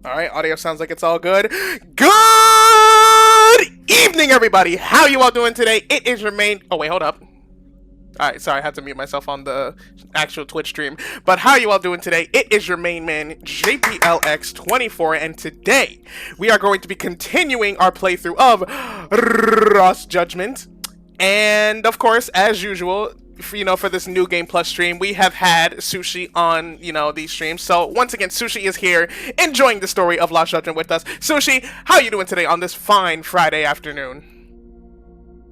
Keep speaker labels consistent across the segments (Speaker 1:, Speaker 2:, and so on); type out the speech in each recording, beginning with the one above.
Speaker 1: All right, audio sounds like it's all good. Good evening, everybody. How you all doing today? It is your main. Oh wait, hold up. All right, sorry, I had to mute myself on the actual Twitch stream. But how you all doing today? It is your main man, JPLX24, and today we are going to be continuing our playthrough of Lost Judgment. And of course, as usual, for this new Game Plus stream, we have had Sushi on, these streams. So once again, Sushi is here enjoying the story of Lost Judgment with us. Sushi, how are you doing today on this fine Friday afternoon?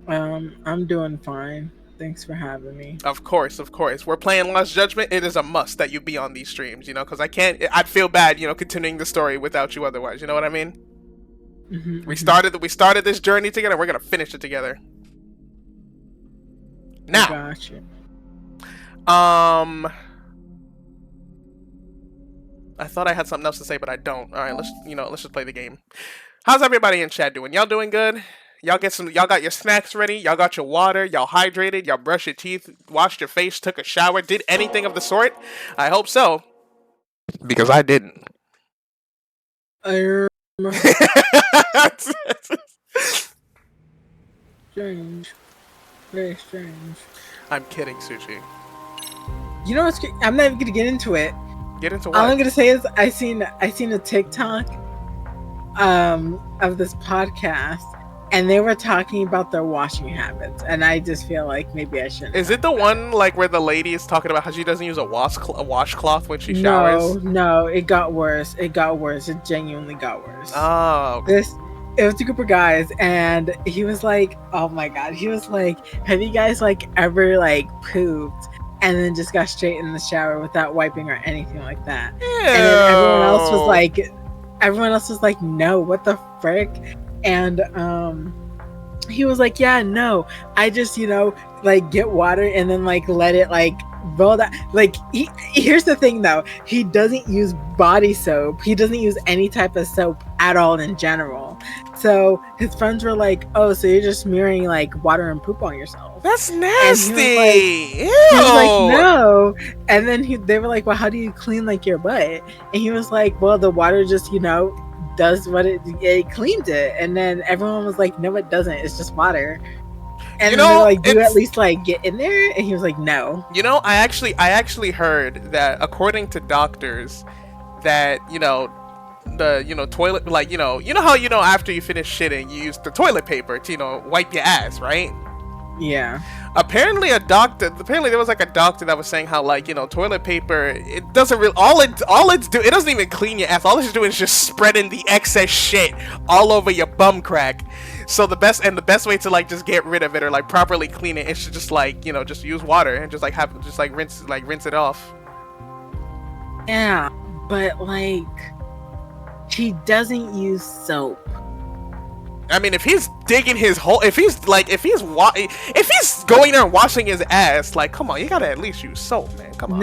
Speaker 2: I'm doing fine. Thanks for having me.
Speaker 1: Of course. We're playing Lost Judgment. It is a must that you be on these streams, because I'd feel bad, continuing the story without you otherwise. You know what I mean?
Speaker 2: Mm-hmm,
Speaker 1: we started this journey together. We're going to finish it together. Now,
Speaker 2: gotcha.
Speaker 1: I thought I had something else to say, but I don't. All right, let's just play the game. How's everybody in chat doing? Y'all doing good? Y'all got your snacks ready? Y'all got your water? Y'all hydrated? Y'all brushed your teeth? Washed your face? Took a shower? Did anything of the sort? I hope so, because I didn't.
Speaker 2: Strange. Very strange.
Speaker 1: I'm kidding, Sushi.
Speaker 2: You know what's? I'm not even gonna get into it.
Speaker 1: Get into what?
Speaker 2: All I'm gonna say is I seen a TikTok of this podcast, and they were talking about their washing habits, and I just feel like maybe I shouldn't.
Speaker 1: Is it the one like where the lady is talking about how she doesn't use a washcloth when she showers?
Speaker 2: No, it got worse. It genuinely got worse.
Speaker 1: Oh.
Speaker 2: It was a group of guys, and he was like, oh my god, he was like, have you guys like ever like pooped and then just got straight in the shower without wiping or anything like that?
Speaker 1: Ew.
Speaker 2: And then everyone else was like, no, what the frick? And he was like, yeah, no, I just like get water and then like let it like roll that. Like here's the thing though, he doesn't use body soap, he doesn't use any type of soap at all in general. So his friends were like, oh, so you're just smearing like water and poop on yourself?
Speaker 1: That's nasty.
Speaker 2: He was like, no. And then they were like, well, how do you clean like your butt? And he was like, well, the water just does what it cleans it. And then everyone was like, no, it doesn't, it's just water. And they were like, do you at least like get in there? And he was like, no.
Speaker 1: I actually heard that according to doctors that the toilet, like how after you finish shitting you use the toilet paper to wipe your ass, right?
Speaker 2: Yeah.
Speaker 1: Apparently there was like a doctor that was saying how like toilet paper, it doesn't really, it doesn't even clean your ass. All it's doing is just spreading the excess shit all over your bum crack. So the best way to like just get rid of it or like properly clean it is to just like just use water and just like rinse it off.
Speaker 2: Yeah, but like he doesn't use soap.
Speaker 1: I mean, if he's digging his hole, if he's going there and washing his ass, like, come on, you gotta at least use soap, man. Come on.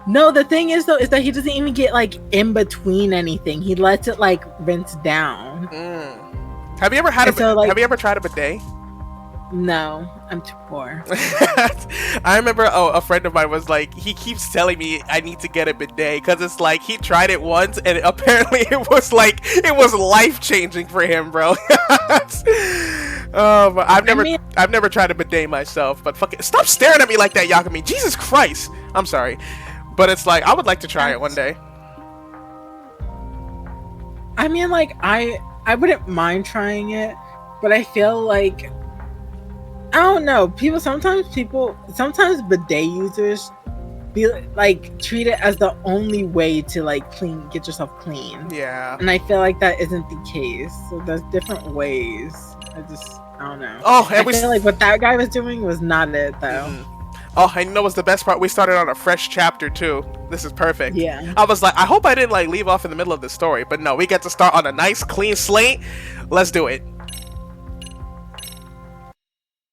Speaker 2: No, the thing is though, is that he doesn't even get like in between anything. He lets it like rinse down.
Speaker 1: Have you ever have you ever tried a bidet?
Speaker 2: No, I'm too poor.
Speaker 1: I remember a friend of mine was like, he keeps telling me I need to get a bidet because it's like he tried it once and apparently it was life changing for him, bro. I've never tried a bidet myself, but fucking stop staring at me like that, Yakami. Jesus Christ. I'm sorry, but it's like I would like to try it one day.
Speaker 2: I mean, like I wouldn't mind trying it, but I feel like I don't know. Sometimes bidet users treat it as the only way to like get yourself clean.
Speaker 1: Yeah.
Speaker 2: And I feel like that isn't the case. So there's different ways. I don't know.
Speaker 1: Oh, and
Speaker 2: I feel like what that guy was doing was not it though.
Speaker 1: Mm-hmm. Oh, I know what's the best part? We started on a fresh chapter too. This is perfect.
Speaker 2: Yeah.
Speaker 1: I was like, I hope I didn't like leave off in the middle of the story, but no, we get to start on a nice clean slate. Let's do it.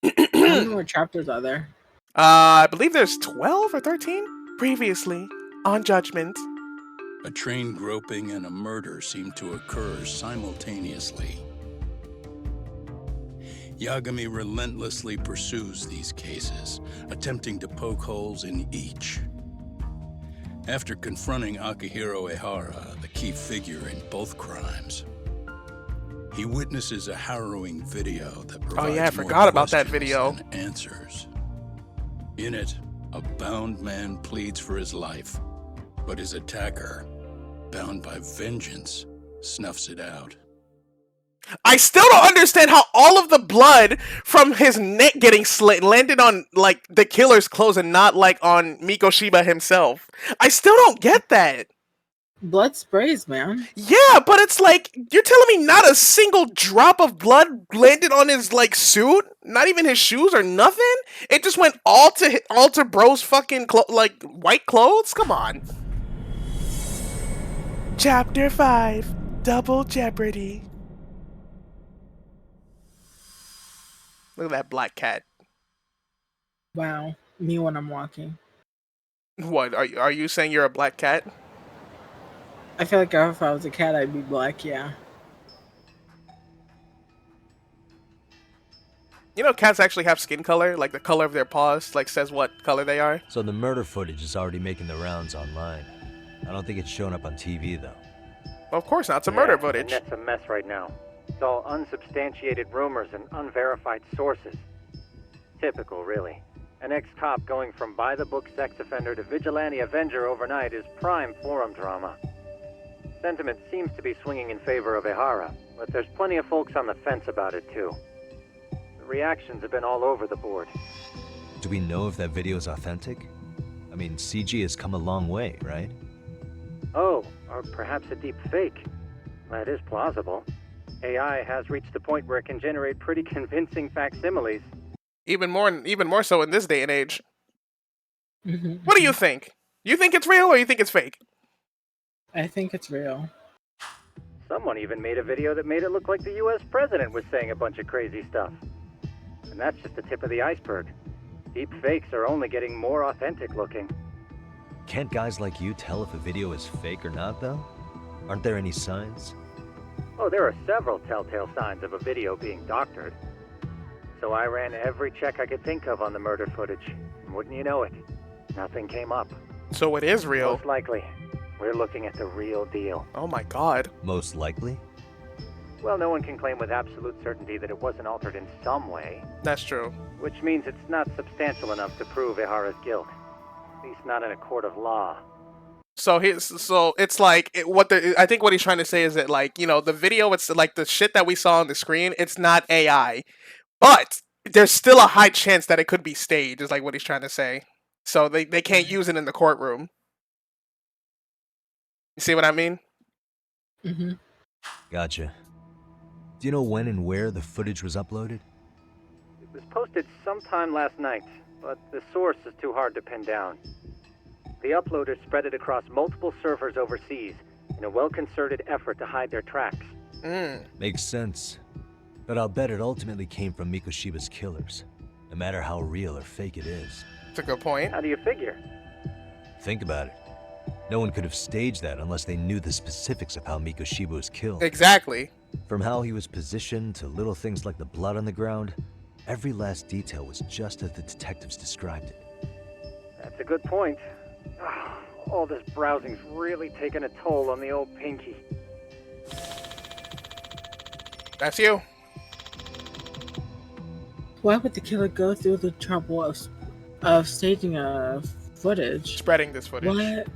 Speaker 2: How many more chapters are there?
Speaker 1: I believe there's 12 or 13. Previously on Judgment.
Speaker 3: A train groping and a murder seemed to occur simultaneously. Yagami relentlessly pursues these cases, attempting to poke holes in each. After confronting Akihiro Ehara, the key figure in both crimes, he witnesses a harrowing video that provides
Speaker 1: Oh yeah, I
Speaker 3: more
Speaker 1: forgot about that
Speaker 3: questions
Speaker 1: video.
Speaker 3: than answers. In it, a bound man pleads for his life, but his attacker, bound by vengeance, snuffs it out.
Speaker 1: I still don't understand how all of the blood from his neck getting slit landed on like the killer's clothes and not like on Mikoshiba himself. I still don't get that.
Speaker 2: Blood sprays, man.
Speaker 1: Yeah, but it's like you're telling me not a single drop of blood landed on his like suit, not even his shoes or nothing. It just went all to bro's fucking like white clothes. Come on. Chapter 5: Double Jeopardy. Look at that black cat.
Speaker 2: Wow. Me when I'm walking.
Speaker 1: What are you saying? You're a black cat?
Speaker 2: I feel like if I was a cat, I'd be black, yeah.
Speaker 1: You know, cats actually have skin color, like the color of their paws, like says what color they are.
Speaker 4: So the murder footage is already making the rounds online. I don't think it's showing up on TV though.
Speaker 1: Well, of course not. It's a murder
Speaker 5: The
Speaker 1: footage.
Speaker 5: net's a mess right now. It's all unsubstantiated rumors and unverified sources. Typical, really. An ex-cop going from by-the-book sex offender to vigilante avenger overnight is prime forum drama. Sentiment seems to be swinging in favor of Ehara, but there's plenty of folks on the fence about it too. The reactions have been all over the board.
Speaker 4: Do we know if that video is authentic? I mean, CG has come a long way, right?
Speaker 5: Oh, or perhaps a deep fake. That is plausible. AI has reached the point where it can generate pretty convincing facsimiles.
Speaker 1: Even more so in this day and age.
Speaker 2: Mm-hmm.
Speaker 1: What do you think? You think it's real or you think it's fake?
Speaker 2: I think it's real.
Speaker 5: Someone even made a video that made it look like the US president was saying a bunch of crazy stuff. And that's just the tip of the iceberg. Deep fakes are only getting more authentic looking.
Speaker 4: Can't guys like you tell if a video is fake or not, though? Aren't there any signs?
Speaker 5: Oh, there are several telltale signs of a video being doctored. So I ran every check I could think of on the murder footage. And wouldn't you know it, nothing came up.
Speaker 1: So it is real.
Speaker 5: Most likely, we're looking at the real deal.
Speaker 1: Oh my god.
Speaker 4: Most likely?
Speaker 5: Well, no one can claim with absolute certainty that it wasn't altered in some way,
Speaker 1: That's true.
Speaker 5: which means it's not substantial enough to prove Ehara's guilt. At least not in a court of law.
Speaker 1: So it's like I think what he's trying to say is that, like, you know, the video, it's like the shit that we saw on the screen, it's not AI, but there's still a high chance that it could be staged, is like what he's trying to say. So they can't use it in the courtroom. You see what I mean?
Speaker 2: Mm-hmm.
Speaker 4: Gotcha. Do you know when and where the footage was uploaded?
Speaker 5: It was posted sometime last night, but the source is too hard to pin down. The uploaders spread it across multiple servers overseas in a well-concerted effort to hide their tracks.
Speaker 4: Makes sense. But I'll bet it ultimately came from Mikoshiba's killers, no matter how real or fake it is.
Speaker 1: That's a good point.
Speaker 5: How do you figure?
Speaker 4: Think about it. No one could have staged that unless they knew the specifics of how Mikoshiba was killed.
Speaker 1: Exactly.
Speaker 4: From how he was positioned to little things like the blood on the ground, every last detail was just as the detectives described it.
Speaker 5: That's a good point. All this browsing's really taken a toll on the old pinky.
Speaker 1: That's you.
Speaker 2: Why would the killer go through the trouble of staging a footage?
Speaker 1: Spreading this footage.
Speaker 2: What?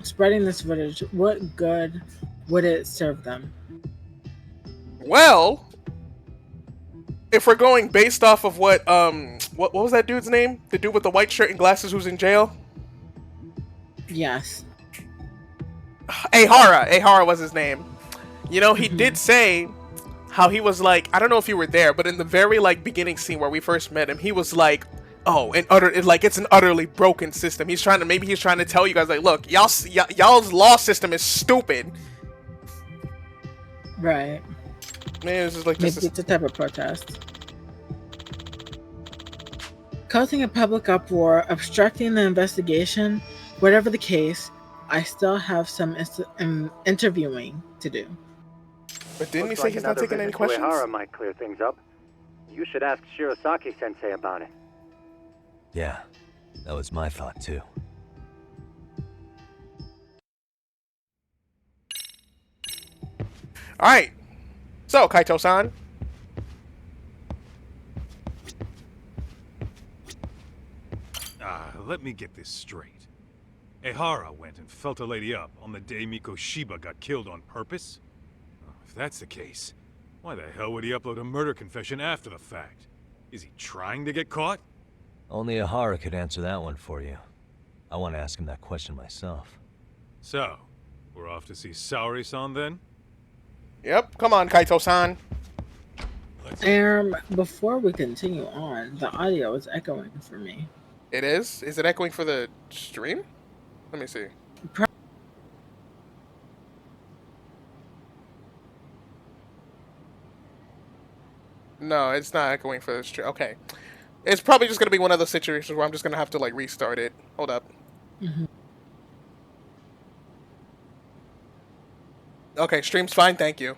Speaker 2: Spreading this footage, what good would it serve them?
Speaker 1: Well, if we're going based off of what was that dude's name? The dude with the white shirt and glasses who's in jail?
Speaker 2: Yes.
Speaker 1: Ehara was his name. You know, he did say how he was like, I don't know if you were there, but in the very like beginning scene where we first met him, he was like, oh, it's an utterly broken system. He's trying to tell you guys, like, look, y'all's law system is stupid.
Speaker 2: Right.
Speaker 1: Man, this is like
Speaker 2: Maybe it's a type of protest. Causing a public uproar, obstructing the investigation, whatever the case, I still have some interviewing to do.
Speaker 1: But didn't he
Speaker 5: Looks
Speaker 1: say
Speaker 5: like
Speaker 1: he's not
Speaker 5: another
Speaker 1: taking any
Speaker 5: visit to
Speaker 1: questions?
Speaker 5: Ehara might clear things up. You should ask Shirosaki-sensei about it.
Speaker 4: Yeah, that was my thought too.
Speaker 1: Alright. So, Kaito-san.
Speaker 6: Let me get this straight. Ehara went and felt a lady up on the day Mikoshiba got killed on purpose? If that's the case, why the hell would he upload a murder confession after the fact? Is he trying to get caught?
Speaker 4: Only Ehara could answer that one for you. I want to ask him that question myself.
Speaker 6: So, we're off to see Saori-san then?
Speaker 1: Yep, come on, Kaito-san.
Speaker 2: Before we continue on, the audio is echoing for me.
Speaker 1: It is? Is it echoing for the stream? Let me see. No, it's not echoing for the stream. Okay. It's probably just going to be one of those situations where I'm just going to have to, like, restart it. Hold up. Okay, stream's fine, thank you.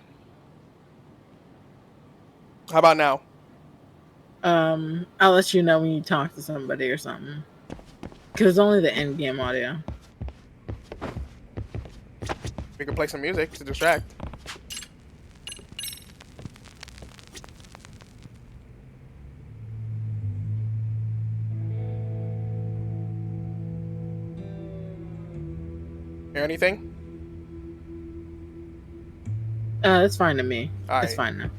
Speaker 1: How about now?
Speaker 2: I'll let you know when you talk to somebody or something. Because only the in-game audio.
Speaker 1: We can play some music to distract. Hear anything?
Speaker 2: It's fine to me.
Speaker 1: All
Speaker 2: It's
Speaker 1: right.
Speaker 2: fine now.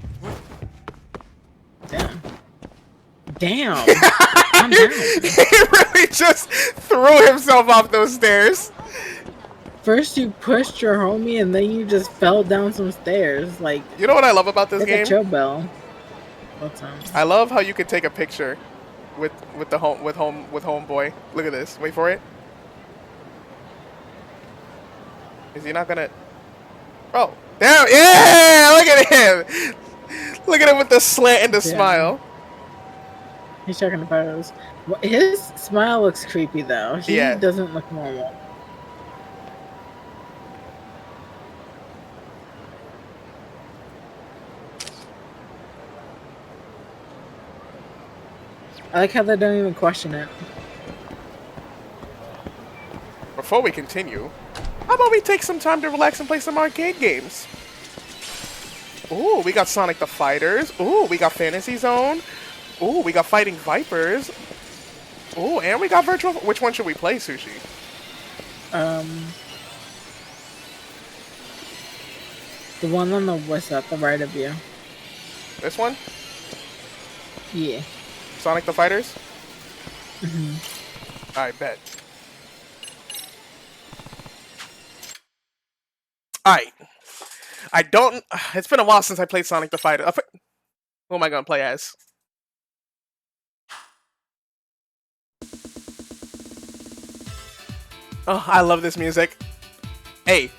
Speaker 2: Damn. I'm down.
Speaker 1: He really just threw himself off those stairs.
Speaker 2: First you pushed your homie and then you just fell down some stairs. Like,
Speaker 1: You know what I love about this
Speaker 2: like a
Speaker 1: game?
Speaker 2: chill bell. What's up?
Speaker 1: I love how you can take a picture with homeboy. Look at this. Wait for it. Is he not gonna? Oh, damn! Yeah! Look at him. Look at him with the slant and the
Speaker 2: Yeah.
Speaker 1: smile.
Speaker 2: He's checking the photos. His smile looks creepy though. He
Speaker 1: Yeah.
Speaker 2: doesn't look normal. I like how they don't even question it.
Speaker 1: Before we continue, how about we take some time to relax and play some arcade games? Ooh, we got Sonic the Fighters. Ooh, we got Fantasy Zone. Ooh, we got Fighting Vipers. Ooh, and we got Virtual. Which one should we play, Sushi?
Speaker 2: The one on the what's up, the right of you.
Speaker 1: This one?
Speaker 2: Yeah.
Speaker 1: Sonic the Fighters?
Speaker 2: Mm-hmm.
Speaker 1: I bet. Alright. I don't... It's been a while since I played Sonic the Fighter. Who am I going to play as? Oh, I love this music. Hey.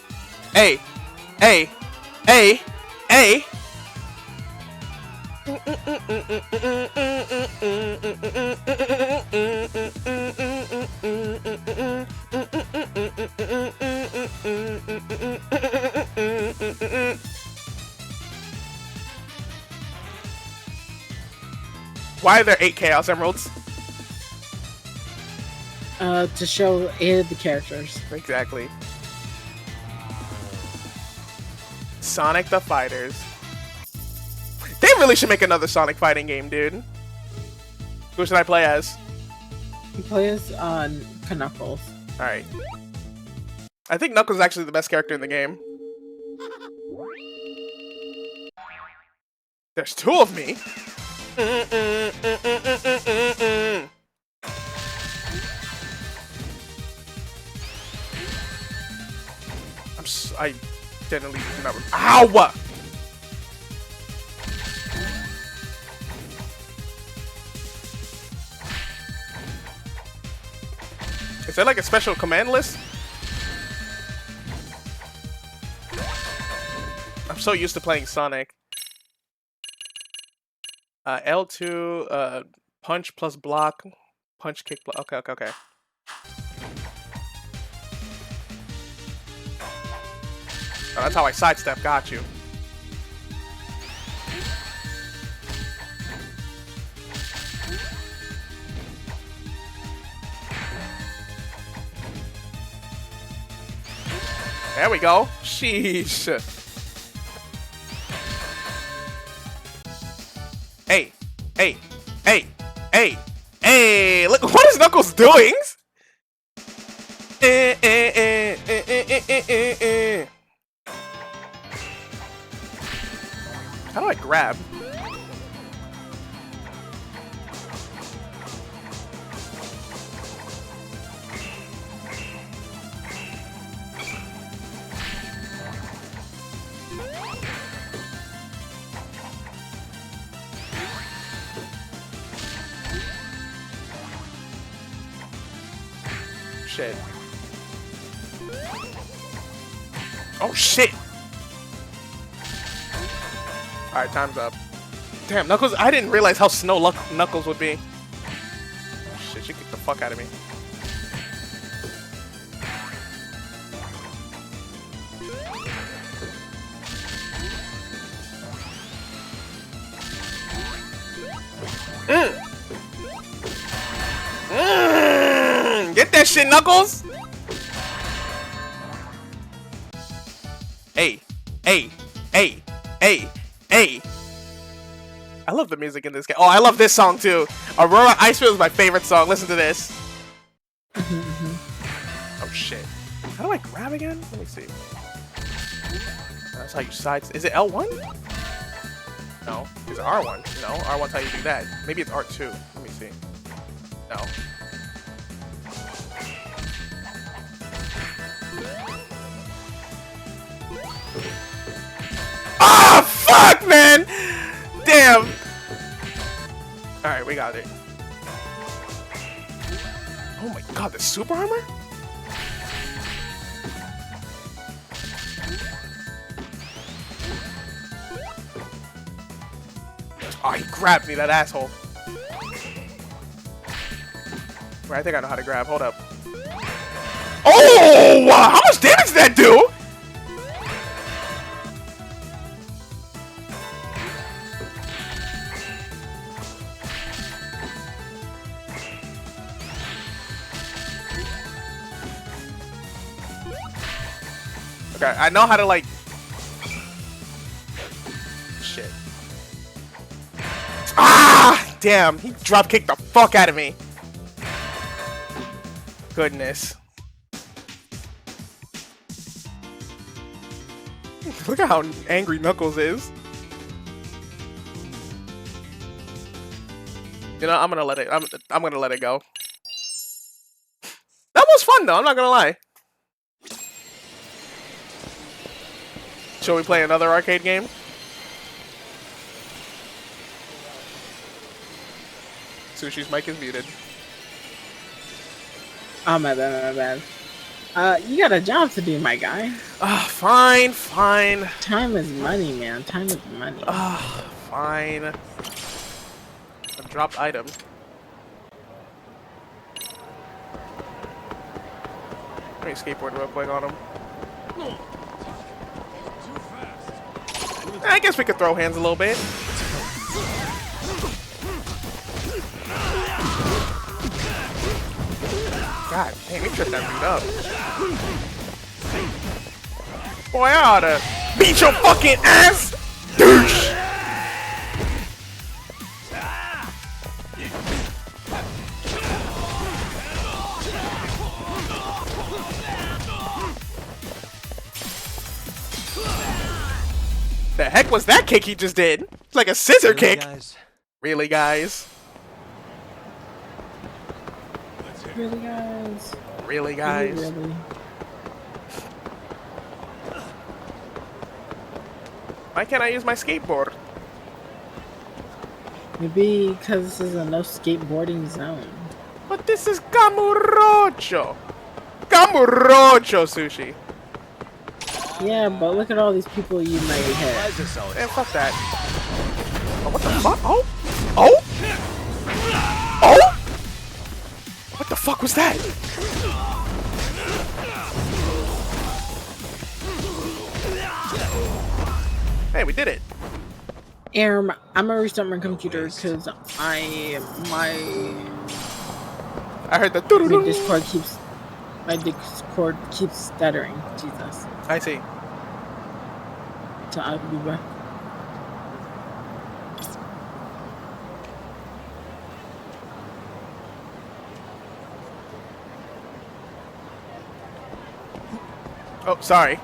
Speaker 1: Hey. Hey. Hey. Hey. Why are there 8 Chaos Emeralds?
Speaker 2: To show 8 of the characters.
Speaker 1: Exactly. Sonic the Fighters. They really should make another Sonic fighting game, dude. Who should I play as?
Speaker 2: He plays Knuckles.
Speaker 1: Alright. I think Knuckles is actually the best character in the game. There's 2 of me. I generally do not. Ow! Is there like a special command list? I'm so used to playing Sonic. L2, punch plus block, punch, kick, block. Okay. Oh, that's how I sidestep. Got you. There we go. Sheesh. Hey, hey, hey, hey, hey! Look, what is Knuckles doing? How do I grab? Shit. Oh shit! Alright, time's up. Damn, Knuckles, I didn't realize how slow Knuckles would be. Oh shit, she kicked the fuck out of me. Get that shit, Knuckles! Hey, hey, hey, hey, hey. I love the music in this game. Oh, I love this song too. Aurora Icefield is my favorite song. Listen to this. Oh shit. How do I grab again? Let me see. That's how you side. Is it L1? No. Is it R1? No. R1's how you do that. Maybe it's R2. Let me see. No. Ah, fuck, man! Damn! Alright, we got it. Oh my god, the super armor? Oh, he grabbed me, that asshole. Wait, I think I know how to grab. Hold up. Oh! How much damage did that do? Okay, I know how to like. Shit. Ah! Damn, he drop kicked the fuck out of me. Goodness. Look at how angry Knuckles is. You know, I'm gonna let it. I'm gonna let it go. That was fun though. I'm not gonna lie. Shall we play another arcade game? Sushi's mic is muted.
Speaker 2: Oh, my bad, my bad. You got a job to do, my guy.
Speaker 1: Ah, fine, fine.
Speaker 2: Time is money, man. Time is money.
Speaker 1: Ah, fine. A dropped item. Let me skateboard real quick on him. I guess we could throw hands a little bit. God damn, he tripped that dude up. Boy, I oughta beat your fucking ass, douche! The heck was that kick he just did? It's like a scissor kick.
Speaker 4: Guys?
Speaker 1: Really, guys?
Speaker 2: Really, guys?
Speaker 1: Really, guys?
Speaker 2: Really?
Speaker 1: Why can't I use my skateboard?
Speaker 2: Maybe because this is a no skateboarding zone.
Speaker 1: But this is Kamurocho! Kamurocho, Sushi!
Speaker 2: Yeah, but look at all these people you might hit.
Speaker 1: Man, fuck that. Oh, what the fuck? Oh? Oh? Oh? What the fuck was that? Hey, we did it.
Speaker 2: I'm gonna restart my computer because
Speaker 1: I heard the
Speaker 2: my
Speaker 1: doo-doo-doo.
Speaker 2: Discord keeps My Discord keeps stuttering. Jesus.
Speaker 1: I see.
Speaker 2: So I'll be back.
Speaker 1: Oh, sorry.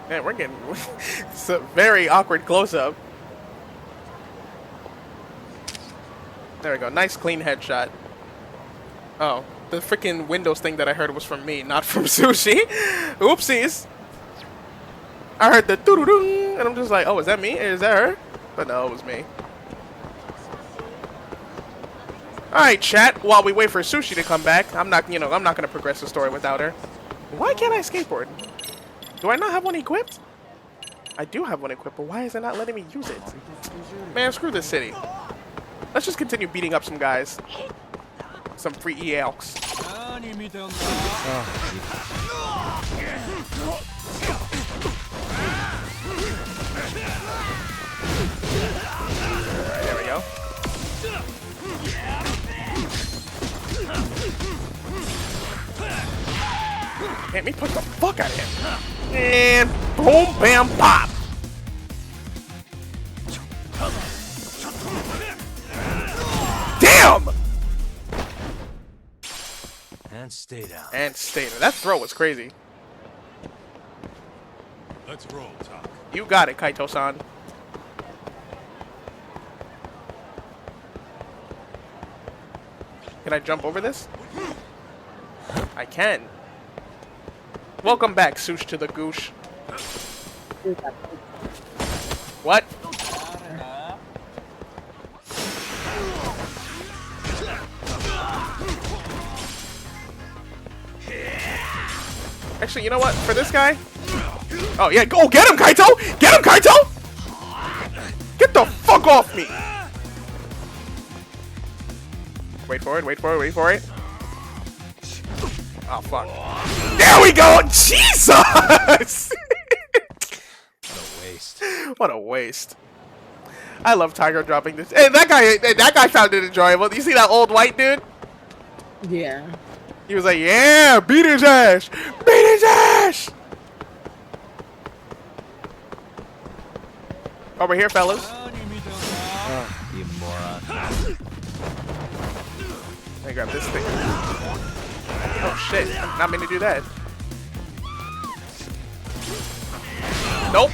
Speaker 1: Man, we're getting it's a very awkward close-up. There we go. Nice clean headshot. Oh, the freaking Windows thing that I heard was from me, not from Sushi. Oopsies. I heard the doo-doo-doo, and I'm just like, oh, is that me? Is that her? But no, it was me. Alright, chat, while we wait for Sushi to come back, I'm not gonna progress the story without her. Why can't I skateboard? Do I not have one equipped? I do have one equipped, but why is it not letting me use it? Man, screw this city. Let's just continue beating up some guys. Some free EALs. There we go. Can't me punch the fuck out of him. And boom, bam, pop. Damn!
Speaker 4: And stay down.
Speaker 1: And stay there. That throw was crazy.
Speaker 6: Let's roll, Talk.
Speaker 1: You got it, Kaito-san. Can I jump over this? I can. Welcome back, Sush to the Goosh. What? Actually, you know what? For this guy... Oh, yeah. Go get him, Kaito! Get him, Kaito! Get the fuck off me! Wait for it, wait for it, wait for it. Oh, fuck. There we go! Jesus!
Speaker 4: What a waste.
Speaker 1: What a waste. I love Tiger dropping this. Hey, that guy found it enjoyable. You see that old white dude?
Speaker 2: Yeah.
Speaker 1: He was like, yeah, beat his ass! Beat his ass! Over here, fellas.
Speaker 4: Oh, you moron.
Speaker 1: Let me grab this thing. Oh shit, I'm not meant to do that. Nope.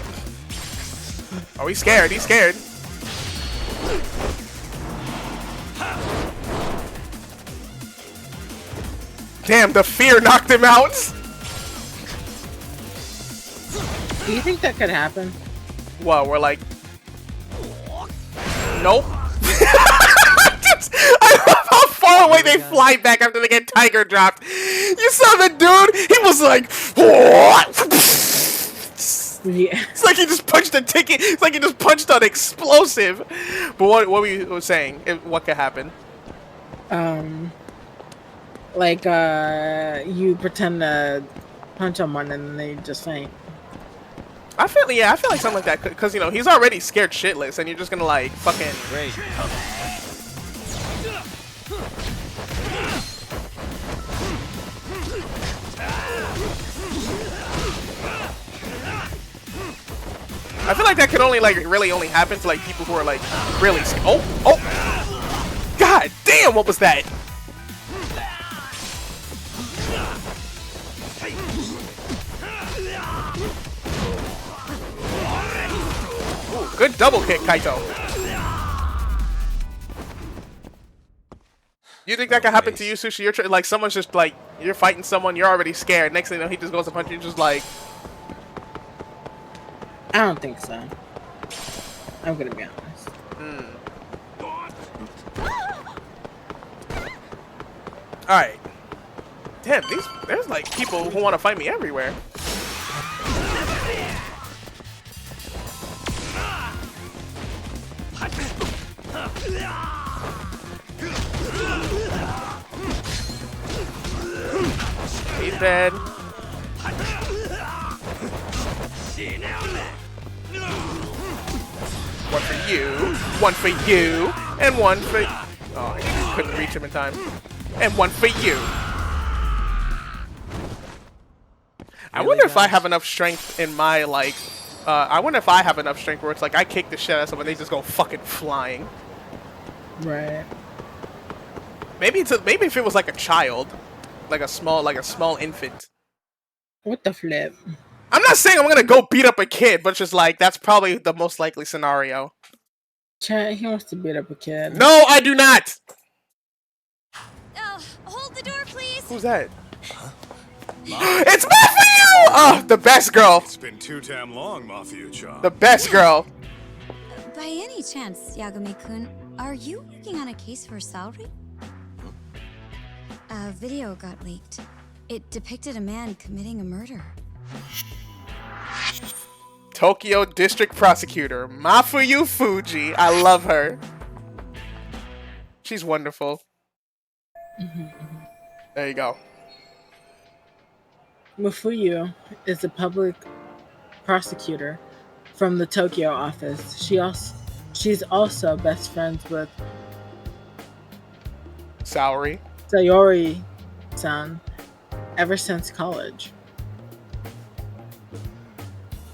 Speaker 1: Oh, he's scared, he's scared. Damn, the fear knocked him out.
Speaker 2: Do you think that could happen?
Speaker 1: Well, we're like... Nope. I love how far away they fly back after they get Tiger dropped. You saw the dude? He was like...
Speaker 2: Yeah.
Speaker 1: It's like he just punched a ticket. It's like he just punched an explosive. But what were you saying? What could happen?
Speaker 2: Like, you pretend to punch someone and then they just faint.
Speaker 1: I feel like something like that. Because, you know, he's already scared shitless. And you're just going to, like, fucking...
Speaker 4: Great.
Speaker 1: I feel like that could only, like, really only happen to, like, people who are, like, really scared. Oh! God damn, what was that? Ooh, good double kick, Kaito. You think that could happen to you, Sushi? You're like, someone's just, like, you're fighting someone, you're already scared. Next thing you know, he just goes to punch you, just like...
Speaker 2: I don't think so. I'm gonna be honest.
Speaker 1: Alright. Damn, there's like people who want to fight me everywhere. He's dead. you, one for you, and one for... Oh, I couldn't reach him in time. And one for you. I wonder if I have enough strength in my, like... I wonder if I have enough strength where it's like I kick the shit out of someone, they just go fucking flying.
Speaker 2: Right.
Speaker 1: Maybe if it was like a child, like a small infant.
Speaker 2: What the flip?
Speaker 1: I'm not saying I'm gonna go beat up a kid, but just like that's probably the most likely scenario.
Speaker 2: Chad, he wants to beat up a kid.
Speaker 1: No, I do not.
Speaker 7: Hold the door, please.
Speaker 1: Who's that? It's Mafia! Oh, the best girl.
Speaker 6: It's been too damn long, Mafia-chan.
Speaker 1: The best girl.
Speaker 7: By any chance, Yagami-kun, are you working on a case for Saori? A video got leaked. It depicted a man committing a murder.
Speaker 1: Tokyo District Prosecutor Mafuyu Fuji. I love her. She's wonderful. There you go.
Speaker 2: Mafuyu is a public prosecutor from the Tokyo office. She's also best friends with
Speaker 1: Saori.
Speaker 2: Sayori-san ever since college.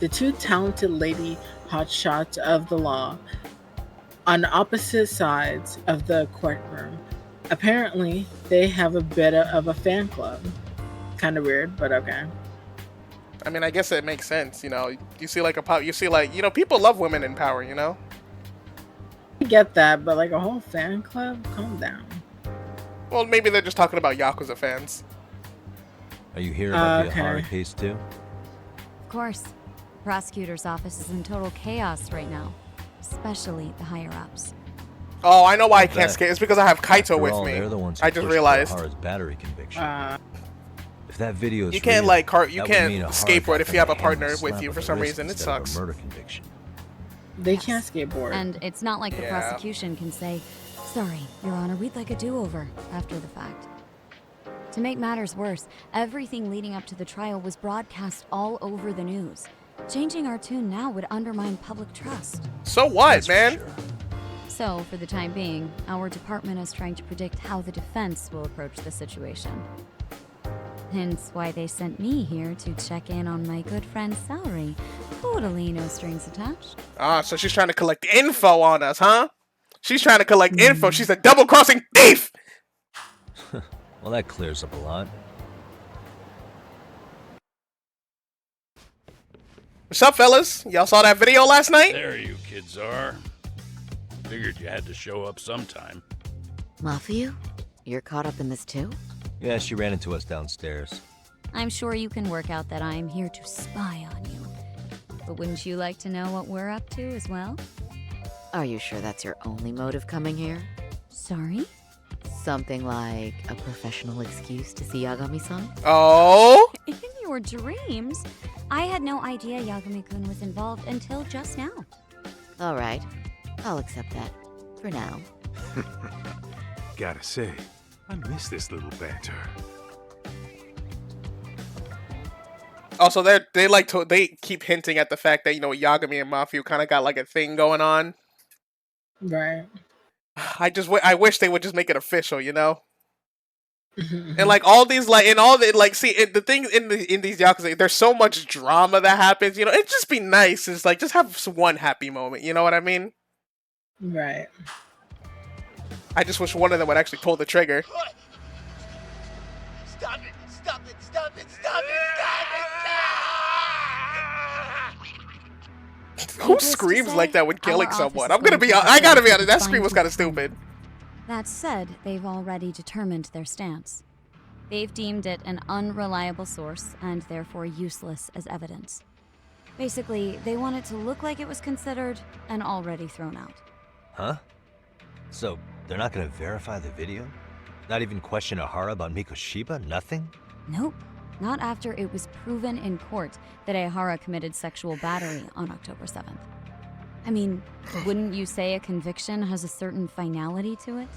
Speaker 2: The two talented lady hotshots of the law on opposite sides of the courtroom. Apparently, they have a bit of a fan club. Kind of weird, but okay.
Speaker 1: I mean, I guess it makes sense. You know, you see like people love women in power. You know.
Speaker 2: I get that, but like a whole fan club, calm down.
Speaker 1: Well, maybe they're just talking about Yakuza fans.
Speaker 4: Are you here about the
Speaker 2: Okay.
Speaker 4: Ahara case too?
Speaker 7: Of course. The prosecutor's office is in total chaos right now, especially the higher-ups.
Speaker 1: Oh, I know why I can't
Speaker 4: Bet.
Speaker 1: skate. It's because I have Kaito
Speaker 4: After
Speaker 1: with
Speaker 4: all,
Speaker 1: me.
Speaker 4: they're the ones who
Speaker 1: I just
Speaker 4: pushed
Speaker 1: realized.
Speaker 4: for Ahara's battery conviction.
Speaker 2: Uh,
Speaker 4: If that video is
Speaker 1: You can't
Speaker 4: real,
Speaker 1: like you
Speaker 4: that would
Speaker 1: can't
Speaker 4: mean Ahara
Speaker 1: skateboard
Speaker 4: got
Speaker 1: if you have a
Speaker 4: the hammer
Speaker 1: partner
Speaker 4: slap
Speaker 1: with you
Speaker 4: on
Speaker 1: for
Speaker 4: the
Speaker 1: some
Speaker 4: wrist
Speaker 1: reason. It
Speaker 4: instead of a
Speaker 1: sucks.
Speaker 4: murder conviction.
Speaker 2: they can't skateboard.
Speaker 7: And it's not like the
Speaker 1: Yeah.
Speaker 7: prosecution can say, "Sorry, Your Honor, we'd like a do-over," after the fact. To make matters worse, everything leading up to the trial was broadcast all over the news. Changing our tune now would undermine public trust.
Speaker 1: So what,
Speaker 4: That's for
Speaker 1: man?
Speaker 4: sure.
Speaker 7: So, for the time being, our department is trying to predict how the defense will approach the situation. Hence why they sent me here to check in on my good friend Saori. Totally no strings attached.
Speaker 1: Ah, so she's trying to collect info on us, huh? She's trying to collect info. She's a double-crossing thief.
Speaker 4: Well, that clears up a lot.
Speaker 1: What's up, fellas? Y'all saw that video last night?
Speaker 3: There you kids are. Figured you had to show up sometime.
Speaker 8: Mafuyu? You're caught up in this too?
Speaker 4: Yeah, she ran into us downstairs.
Speaker 7: I'm sure you can work out that I'm here to spy on you. But wouldn't you like to know what we're up to as well?
Speaker 8: Are you sure that's your only motive coming here?
Speaker 7: Sorry?
Speaker 8: Something like a professional excuse to see Yagami-san?
Speaker 1: Oh,
Speaker 7: In your dreams? I had no idea Yagami-kun was involved until just now.
Speaker 8: Alright, I'll accept that. For now.
Speaker 6: Gotta say, I miss this little banter.
Speaker 1: also they keep hinting at the fact that Yagami and Mafuyu kind of got like a thing going on.
Speaker 2: Right.
Speaker 1: I wish they would just make it official, you know. And like all these the thing in these Yakuza, there's so much drama that happens. It'd just be nice. It's like just have one happy moment. You know what I mean?
Speaker 2: Right.
Speaker 1: I just wish one of them would actually pull the trigger.
Speaker 9: Stop it! Stop it! Stop it! Stop it!
Speaker 1: Who
Speaker 7: Needless to
Speaker 1: screams
Speaker 7: say,
Speaker 1: like that when
Speaker 7: our
Speaker 1: killing
Speaker 7: office
Speaker 1: someone?
Speaker 7: is
Speaker 1: I'm gonna
Speaker 7: going
Speaker 1: be.
Speaker 7: to
Speaker 1: I gotta be
Speaker 7: to
Speaker 1: honest. That
Speaker 7: find
Speaker 1: scream was kind of
Speaker 7: some-
Speaker 1: stupid.
Speaker 7: That said, they've already determined their stance. They've deemed it an unreliable source and therefore useless as evidence. Basically, they want it to look like it was considered and already thrown out.
Speaker 4: Huh? So, they're not gonna verify the video? Not even question Ahara about Mikoshiba? Nothing?
Speaker 7: Nope. Not after it was proven in court that Ehara committed sexual battery on October 7th. I mean, wouldn't you say a conviction has a certain finality to it?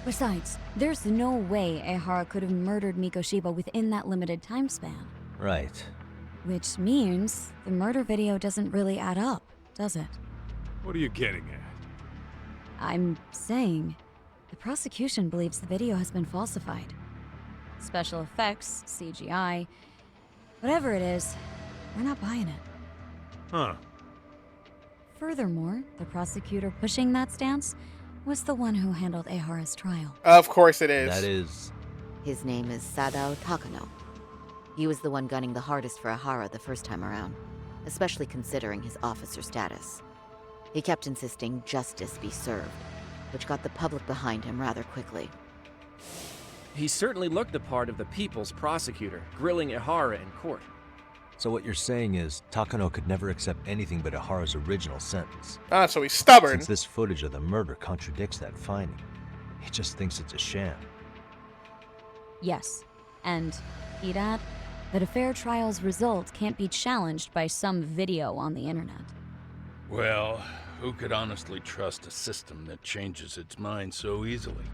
Speaker 7: Besides, there's no way Ehara could have murdered Mikoshiba within that limited time span.
Speaker 4: Right.
Speaker 7: Which means the murder video doesn't really add up, does it?
Speaker 6: What are you getting at?
Speaker 7: I'm saying the prosecution believes the video has been falsified. Special effects, CGI, whatever it is, we're not buying it.
Speaker 6: Huh.
Speaker 7: Furthermore, the prosecutor pushing that stance was the one who handled Ehara's trial.
Speaker 1: Of course it is.
Speaker 4: That is...
Speaker 8: His name is Sadao Takano. He was the one gunning the hardest for Ehara the first time around, especially considering his officer status. He kept insisting justice be served, which got the public behind him rather quickly.
Speaker 10: He certainly looked the part of the people's prosecutor, grilling Ehara in court.
Speaker 4: So what you're saying is, Takano could never accept anything but Ehara's original sentence.
Speaker 1: Ah, so he's stubborn.
Speaker 4: Since this footage of the murder contradicts that finding, he just thinks it's a sham.
Speaker 7: Yes, and he'd add that a fair trial's result can't be challenged by some video on the internet.
Speaker 3: Well, who could honestly trust a system that changes its mind so easily?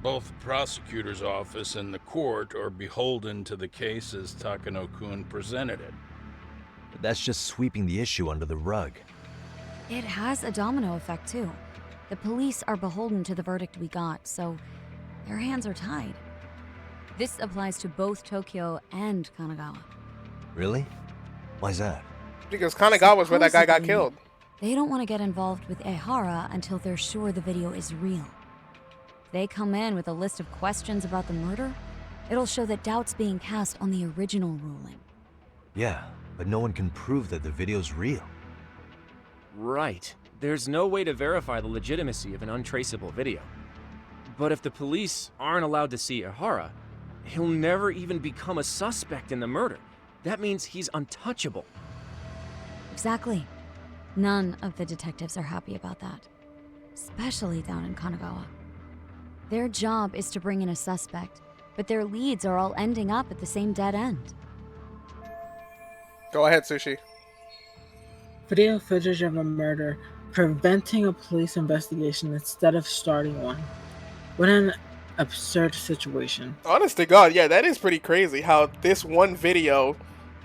Speaker 3: Both the prosecutor's office and the court are beholden to the case as Takano-kun presented it.
Speaker 4: But that's just sweeping the issue under the rug.
Speaker 7: It has a domino effect, too. The police are beholden to the verdict we got, so their hands are tied. This applies to both Tokyo and Kanagawa.
Speaker 4: Really? Why's that?
Speaker 1: Because Kanagawa was where that guy got
Speaker 7: Supposedly,
Speaker 1: killed.
Speaker 7: They don't want to get involved with Ehara until they're sure the video is real. If they come in with a list of questions about the murder, it'll show that doubt's being cast on the original ruling.
Speaker 4: Yeah, but no one can prove that the video's real.
Speaker 10: Right. There's no way to verify the legitimacy of an untraceable video. But if the police aren't allowed to see Ehara, he'll never even become a suspect in the murder. That means he's untouchable.
Speaker 7: Exactly. None of the detectives are happy about that. Especially down in Kanagawa. Their job is to bring in a suspect, but their leads are all ending up at the same dead end.
Speaker 1: Go ahead, Sushi.
Speaker 2: Video footage of a murder preventing a police investigation instead of starting one. What an absurd situation.
Speaker 1: Honest to God, yeah, that is pretty crazy how this one video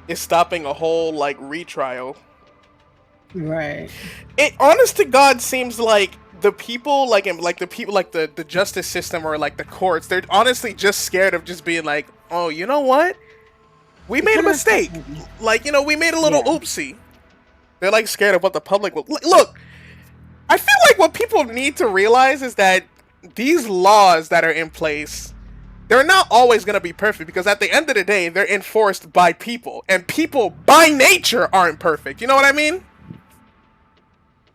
Speaker 1: is stopping a whole, like, retrial.
Speaker 2: Right.
Speaker 1: It, honest to God, seems like the people, the justice system or, like, the courts, they're honestly just scared of just being like, oh, you know what? We made a mistake. Like, you know, we made a little oopsie. They're, like, scared of what the public will... Look, I feel like what people need to realize is that these laws that are in place, they're not always going to be perfect, because at the end of the day, they're enforced by people, and people by nature aren't perfect. You know what I mean?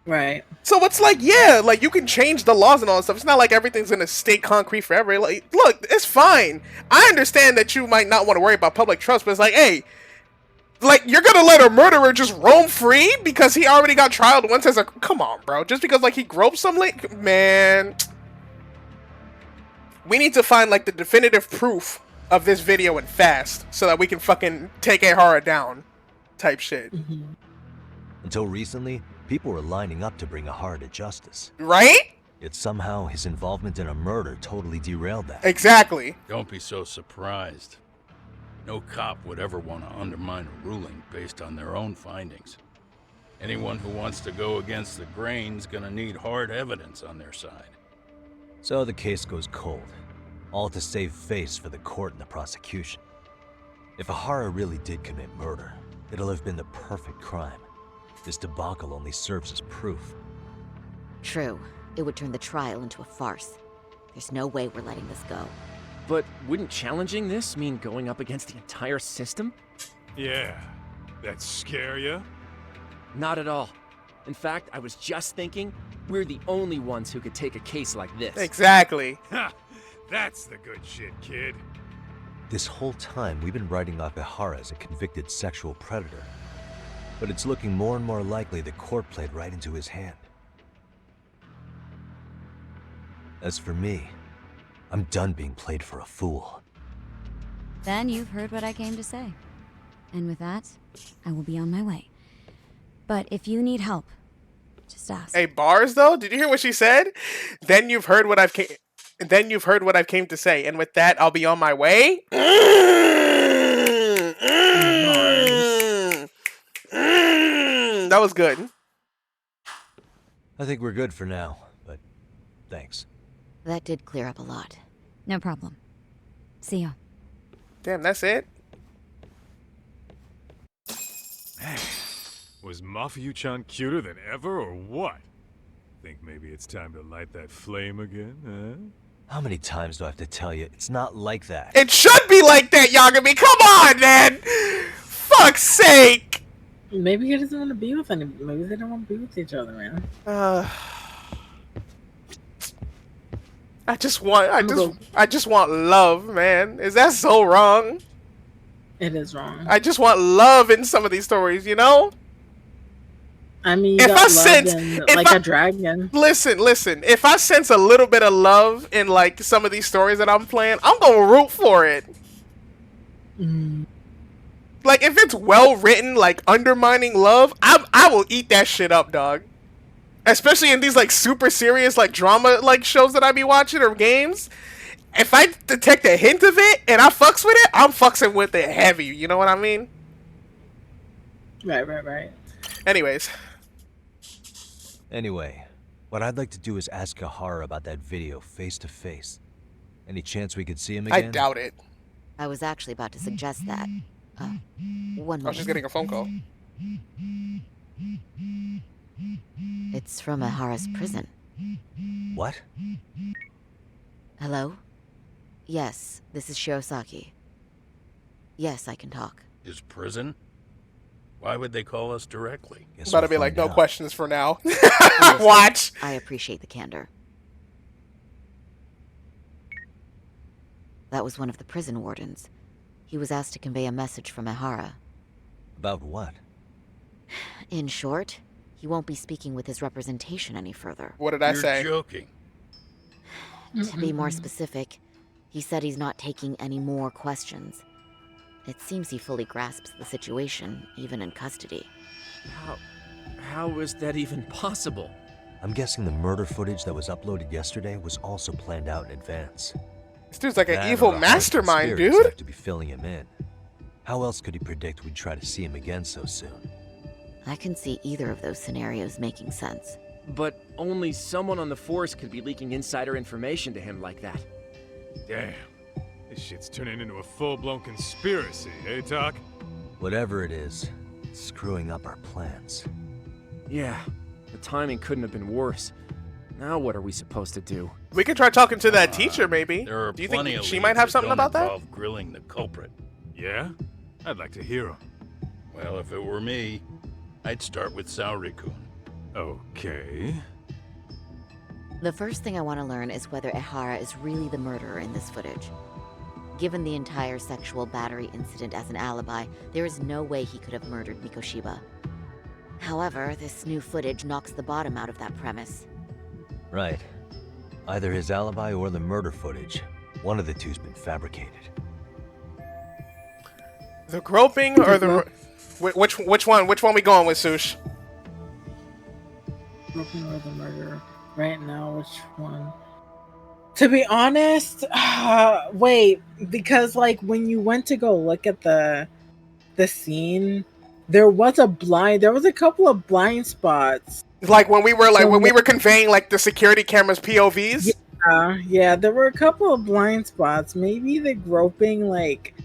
Speaker 2: Right.
Speaker 1: So it's like, yeah, like, you can change the laws and all that stuff. It's not like everything's going to stay concrete forever. Like, look, it's fine. I understand that you might not want to worry about public trust, but it's like, hey, like, you're going to let a murderer just roam free because he already got trialed once as a... Come on, bro. Just because, like, he groped some lady? Man... We need to find, like, the definitive proof of this video and fast so that we can fucking take Ehara down type shit.
Speaker 2: Mm-hmm.
Speaker 4: Until recently, people were lining up to bring Ehara to justice.
Speaker 1: Right?
Speaker 4: Yet somehow his involvement in a murder totally derailed that.
Speaker 1: Exactly.
Speaker 3: Don't be so surprised. No cop would ever want to undermine a ruling based on their own findings. Anyone who wants to go against the grain's gonna need hard evidence on their side.
Speaker 4: So the case goes cold, all to save face for the court and the prosecution. If Ehara really did commit murder, it'll have been the perfect crime. This debacle only serves as proof.
Speaker 8: True. It would turn the trial into a farce. There's no way we're letting this go.
Speaker 10: But wouldn't challenging this mean going up against the entire system?
Speaker 6: Yeah. That scare ya?
Speaker 10: Not at all. In fact, I was just thinking, we're the only ones who could take a case like this.
Speaker 1: Exactly.
Speaker 6: Ha! That's the good shit, kid.
Speaker 4: This whole time, we've been writing off Ehara as a convicted sexual predator. But it's looking more and more likely the court played right into his hand. As for me, I'm done being played for a fool.
Speaker 7: Then you've heard what I came to say. And with that, I will be on my way. But if you need help, just ask.
Speaker 1: Hey, bars though? Did you hear what she said? Then you've heard what I've came to say, and with that, I'll be on my way. That was good.
Speaker 4: I think we're good for now, but Thanks.
Speaker 8: That did clear up a lot.
Speaker 7: No problem. See ya.
Speaker 1: Damn, that's it?
Speaker 6: Was Mafuyu-chan cuter than ever, or what? Think maybe it's time to light that flame again, huh?
Speaker 4: How many times do I have to tell you? It's not like that.
Speaker 1: It should be like that, Yagami. Come on, man. Fuck's sake.
Speaker 2: Maybe he doesn't want to be with anybody. Maybe they don't want to be with each other, man.
Speaker 1: I just want love, man. Is that so wrong?
Speaker 2: It is wrong.
Speaker 1: I just want love in some of these stories, you know?
Speaker 2: I mean,
Speaker 1: if I sense
Speaker 2: like a dragon.
Speaker 1: Listen. If I sense a little bit of love in like some of these stories that I'm playing, I'm gonna root for it. Like if it's well written, like undermining love, I will eat that shit up, dog. Especially in these like super serious like drama like shows that I be watching or games. If I detect a hint of it and I fucks with it, I'm fucking with it heavy. You know what I mean?
Speaker 2: Right.
Speaker 1: Anyways.
Speaker 4: Anyway, what I'd like to do is ask Ahara about that video face to face. Any chance we could see him again?
Speaker 1: I doubt it.
Speaker 8: I was actually about to suggest that. One
Speaker 1: Oh,
Speaker 8: moment.
Speaker 1: she's getting a phone call.
Speaker 8: It's from Ahara's prison.
Speaker 4: What?
Speaker 8: Hello? Yes, this is Shirosaki. Yes, I can talk.
Speaker 3: His prison? Why would they call us directly?
Speaker 4: Guess
Speaker 1: About to
Speaker 4: we'll
Speaker 1: be like,
Speaker 4: find
Speaker 1: no
Speaker 4: out.
Speaker 1: questions for now.
Speaker 8: Listen,
Speaker 1: Watch.
Speaker 8: I appreciate the candor. That was one of the prison wardens. He was asked to convey a message from Ahara.
Speaker 4: About what?
Speaker 8: In short, he won't be speaking with his representation any further.
Speaker 1: What did I
Speaker 3: You're
Speaker 1: say?
Speaker 3: joking.
Speaker 8: To be more specific, he said he's not taking any more questions. It seems he fully grasps the situation, even in custody.
Speaker 10: How is that even possible?
Speaker 4: I'm guessing the murder footage that was uploaded yesterday was also planned out in advance.
Speaker 1: This dude's like an
Speaker 4: That
Speaker 1: evil
Speaker 4: or a
Speaker 1: mastermind,
Speaker 4: conspirators
Speaker 1: dude.
Speaker 4: have to be filling him in. How else could he predict we'd try to see him again so soon?
Speaker 8: I can see either of those scenarios making sense.
Speaker 10: But only someone on the force could be leaking insider information to him like that.
Speaker 6: Damn. This shit's turning into a full-blown conspiracy, eh, Talk?
Speaker 4: Whatever it is, it's screwing up our plans.
Speaker 10: Yeah, the timing couldn't have been worse. Now what are we supposed to do?
Speaker 1: We could try talking to that teacher, maybe.
Speaker 3: There are
Speaker 1: Do you
Speaker 3: plenty
Speaker 1: think
Speaker 3: of
Speaker 1: she
Speaker 3: leads
Speaker 1: might have
Speaker 3: that
Speaker 1: something
Speaker 3: don't
Speaker 1: about that?
Speaker 3: involve grilling the culprit.
Speaker 6: Yeah? I'd like to hear him.
Speaker 3: Well, if it were me, I'd start with Saori-kun.
Speaker 6: Okay.
Speaker 8: The first thing I want to learn is whether Ehara is really the murderer in this footage. Given the entire sexual battery incident as an alibi, there is no way he could have murdered Mikoshiba. However, this new footage knocks the bottom out of that premise.
Speaker 4: Right. Either his alibi or the murder footage. One of the two's been fabricated.
Speaker 1: The groping or the which one? Which one we going with, Sush?
Speaker 2: Groping or the murder? Right now, which one? To be honest, wait, because like when you went to go look at the scene, there was a couple of blind spots.
Speaker 1: Like when we were conveying like the security cameras POVs.
Speaker 2: Yeah, there were a couple of blind spots. Maybe the groping, like,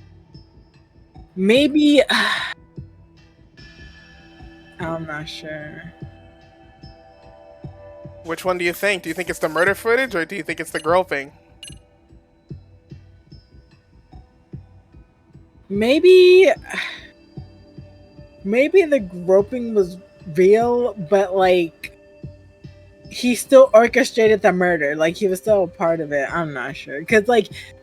Speaker 2: maybe I'm not sure.
Speaker 1: Which one do you think? Do you think it's the murder footage or do you think it's the groping?
Speaker 2: Maybe the groping was real, but like he still orchestrated the murder. Like he was still a part of it. I'm not sure.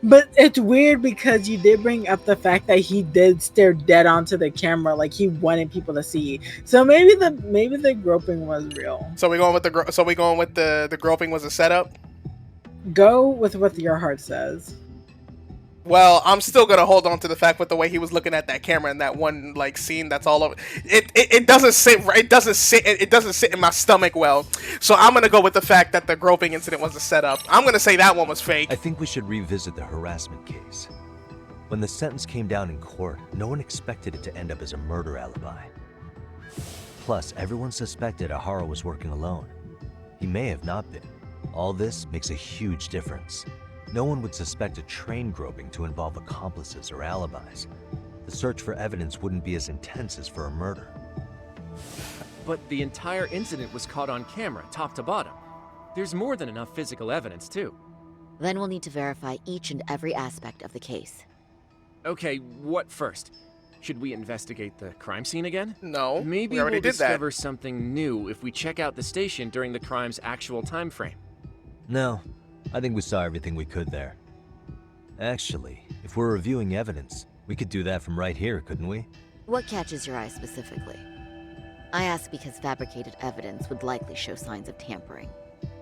Speaker 2: But it's weird because you did bring up the fact that he did stare dead onto the camera, like he wanted people to see. So maybe the groping was real.
Speaker 1: So we going with the groping was a setup?
Speaker 2: Go with what your heart says.
Speaker 1: Well, I'm still gonna hold on to the fact with the way he was looking at that camera in that one like scene. That's all over. It doesn't sit right. It doesn't sit in my stomach well. So I'm gonna go with the fact that the groping incident was a setup. I'm gonna say that one was fake.
Speaker 4: I think we should revisit the harassment case. When the sentence came down in court, no one expected it to end up as a murder alibi. Plus, everyone suspected Ahara was working alone. He may have not been. All this makes a huge difference. No one would suspect a train groping to involve accomplices or alibis. The search for evidence wouldn't be as intense as for a murder.
Speaker 10: But the entire incident was caught on camera, top to bottom. There's more than enough physical evidence, too.
Speaker 8: Then we'll need to verify each and every aspect of the case.
Speaker 10: Okay, what first? Should we investigate the crime scene again?
Speaker 1: No,
Speaker 10: Maybe
Speaker 1: we already
Speaker 10: we'll
Speaker 1: did that.
Speaker 10: discover something new if we check out the station during the crime's actual time frame.
Speaker 4: No, I think we saw everything we could there. Actually, if we're reviewing evidence, we could do that from right here, couldn't we?
Speaker 8: What catches your eye specifically? I ask because fabricated evidence would likely show signs of tampering.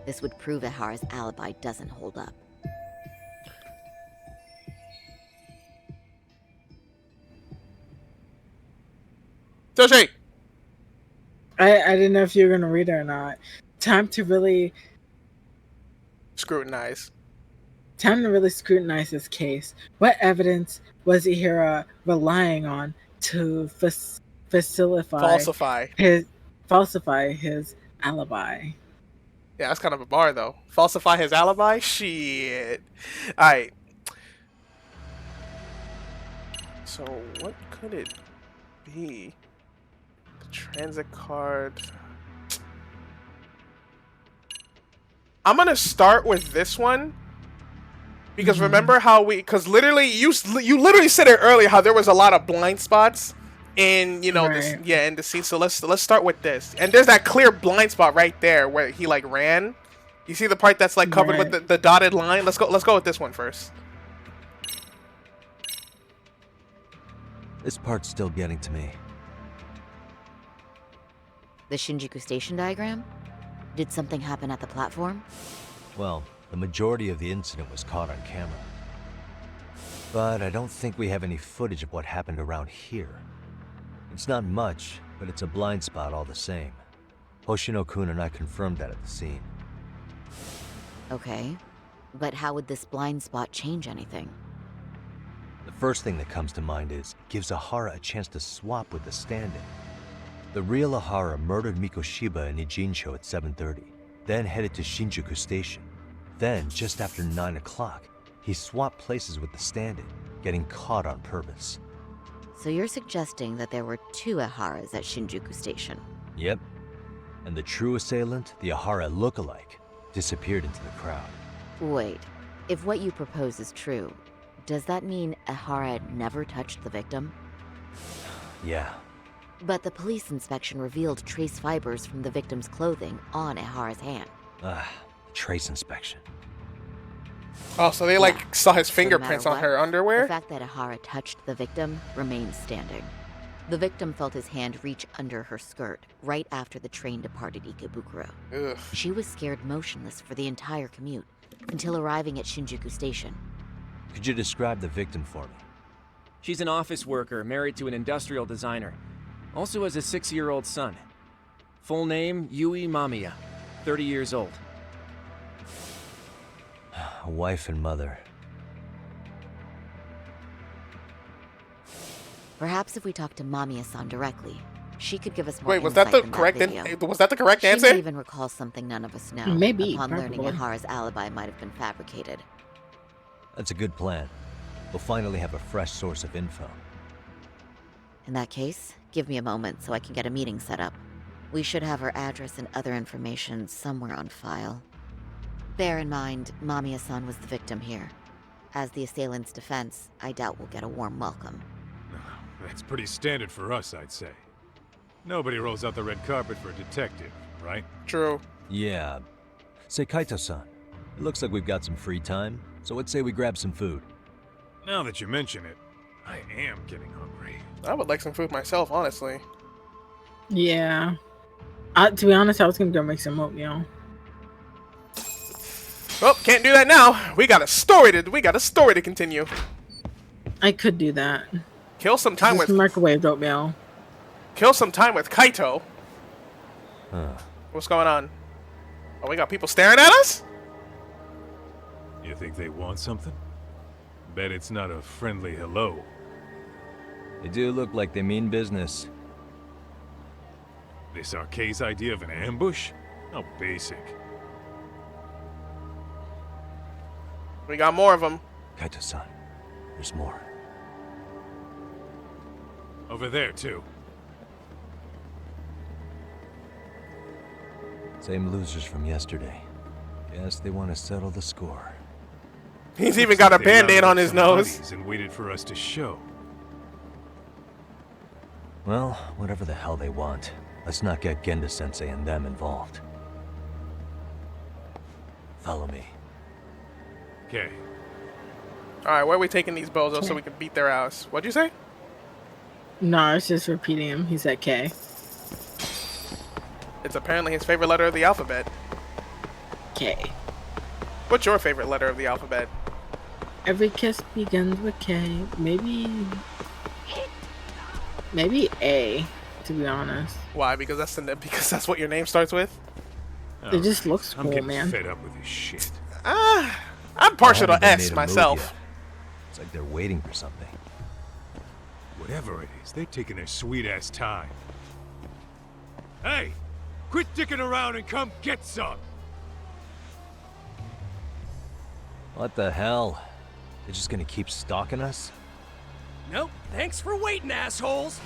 Speaker 8: This would prove Ihara's alibi doesn't hold up.
Speaker 1: Toshi!
Speaker 2: I didn't know if you were gonna read it or not. Time to really
Speaker 1: Scrutinize.
Speaker 2: scrutinize this case. What evidence was Ihara relying on to falsify his alibi?
Speaker 1: Yeah, that's kind of a bar, though. Falsify his alibi? Shit. Alright. So, what could it be? The transit card. I'm gonna start with this one. Because remember how because literally, you literally said it earlier how there was a lot of blind spots in, you know, this, yeah, in the scene. So let's start with this. And there's that clear blind spot right there where he like ran. You see the part that's like covered with the dotted line? Let's go with this one first.
Speaker 4: This part's still getting to me.
Speaker 8: The Shinjuku Station diagram? Did something happen at the platform?
Speaker 4: Well, the majority of the incident was caught on camera. But I don't think we have any footage of what happened around here. It's not much, but it's a blind spot all the same. Hoshino-kun and I confirmed that at the scene.
Speaker 8: Okay, but how would this blind spot change anything?
Speaker 4: The first thing that comes to mind is it gives Ihara a chance to swap with the stand-in. The real Ihara murdered Mikoshiba in Ijincho at 7:30, then headed to Shinjuku Station. Then, just after 9 o'clock, he swapped places with the stand-in, getting caught on purpose.
Speaker 8: So you're suggesting that there were two Iharas at Shinjuku Station?
Speaker 4: Yep. And the true assailant, the Ihara lookalike, disappeared into the crowd.
Speaker 8: Wait, if what you propose is true, does that mean Ihara never touched the victim?
Speaker 4: Yeah.
Speaker 8: But the police inspection revealed trace fibers from the victim's clothing on Ihara's hand.
Speaker 4: Trace inspection.
Speaker 1: Oh, so they like saw his fingerprints on her underwear?
Speaker 8: The fact that Ihara touched the victim remains standing. The victim felt his hand reach under her skirt right after the train departed Ikebukuro.
Speaker 1: Ugh.
Speaker 8: She was scared motionless for the entire commute until arriving at Shinjuku Station.
Speaker 4: Could you describe the victim for me?
Speaker 10: She's an office worker married to an industrial designer. Also has a 6-year-old son. Full name, Yui Mamiya, 30 years old.
Speaker 4: A wife and mother.
Speaker 8: Perhaps if we talk to Mamiya-san directly, she could give us more
Speaker 1: Wait, was that the correct was that the correct answer?
Speaker 8: She may even recall something none of us know.
Speaker 2: Maybe,
Speaker 8: upon learning
Speaker 2: probably.
Speaker 8: Ihara's alibi might have been fabricated.
Speaker 4: That's a good plan. We'll finally have a fresh source of info.
Speaker 8: In that case, give me a moment so I can get a meeting set up. We should have her address and other information somewhere on file. Bear in mind, Mamiya-san was the victim here. As the assailant's defense, I doubt we'll get a warm welcome.
Speaker 6: That's pretty standard for us, I'd say. Nobody rolls out the red carpet for a detective, right?
Speaker 1: True.
Speaker 4: Yeah. Say, Kaito-san, it looks like we've got some free time, so let's say we grab some food.
Speaker 6: Now that you mention it, I am getting hungry.
Speaker 1: I would like some food myself, honestly.
Speaker 2: Yeah. To be honest, I was gonna go make some oatmeal.
Speaker 1: Well, can't do that now. We got a story to continue.
Speaker 2: I could do that.
Speaker 1: Kill some time
Speaker 2: Just
Speaker 1: with
Speaker 2: microwaved oatmeal.
Speaker 1: Kill some time with Kaito.
Speaker 4: Huh.
Speaker 1: What's going on? Oh, we got people staring at us?
Speaker 6: You think they want something? Bet it's not a friendly hello.
Speaker 4: They do look like they mean business.
Speaker 6: This Arcade's idea of an ambush? How basic.
Speaker 1: We got more of them.
Speaker 4: Kaito-san, there's more.
Speaker 6: Over there, too.
Speaker 4: Same losers from yesterday. Guess they want to settle the score.
Speaker 1: He's even got a band-aid on his nose.
Speaker 6: And waited for us to show.
Speaker 4: Well, whatever the hell they want, let's not get Genda-sensei and them involved. Follow me.
Speaker 6: Okay.
Speaker 1: Alright, where are we taking these bozos so we can beat their ass? What'd you say?
Speaker 2: No, I was just repeating him. He said K.
Speaker 1: It's apparently his favorite letter of the alphabet.
Speaker 2: K.
Speaker 1: What's your favorite letter of the alphabet?
Speaker 2: Every kiss begins with K. Maybe A, to be honest.
Speaker 1: Why? Because that's what your name starts with?
Speaker 2: It just looks
Speaker 6: I'm
Speaker 2: cool,
Speaker 6: getting
Speaker 2: man.
Speaker 6: fed up with this shit.
Speaker 1: I'm partial to S myself.
Speaker 4: It's like they're waiting for something.
Speaker 6: Whatever it is, they're taking their sweet-ass time. Hey! Quit dicking around and come get some!
Speaker 4: What the hell? They're just gonna keep stalking us?
Speaker 10: Nope. Thanks for waiting, assholes.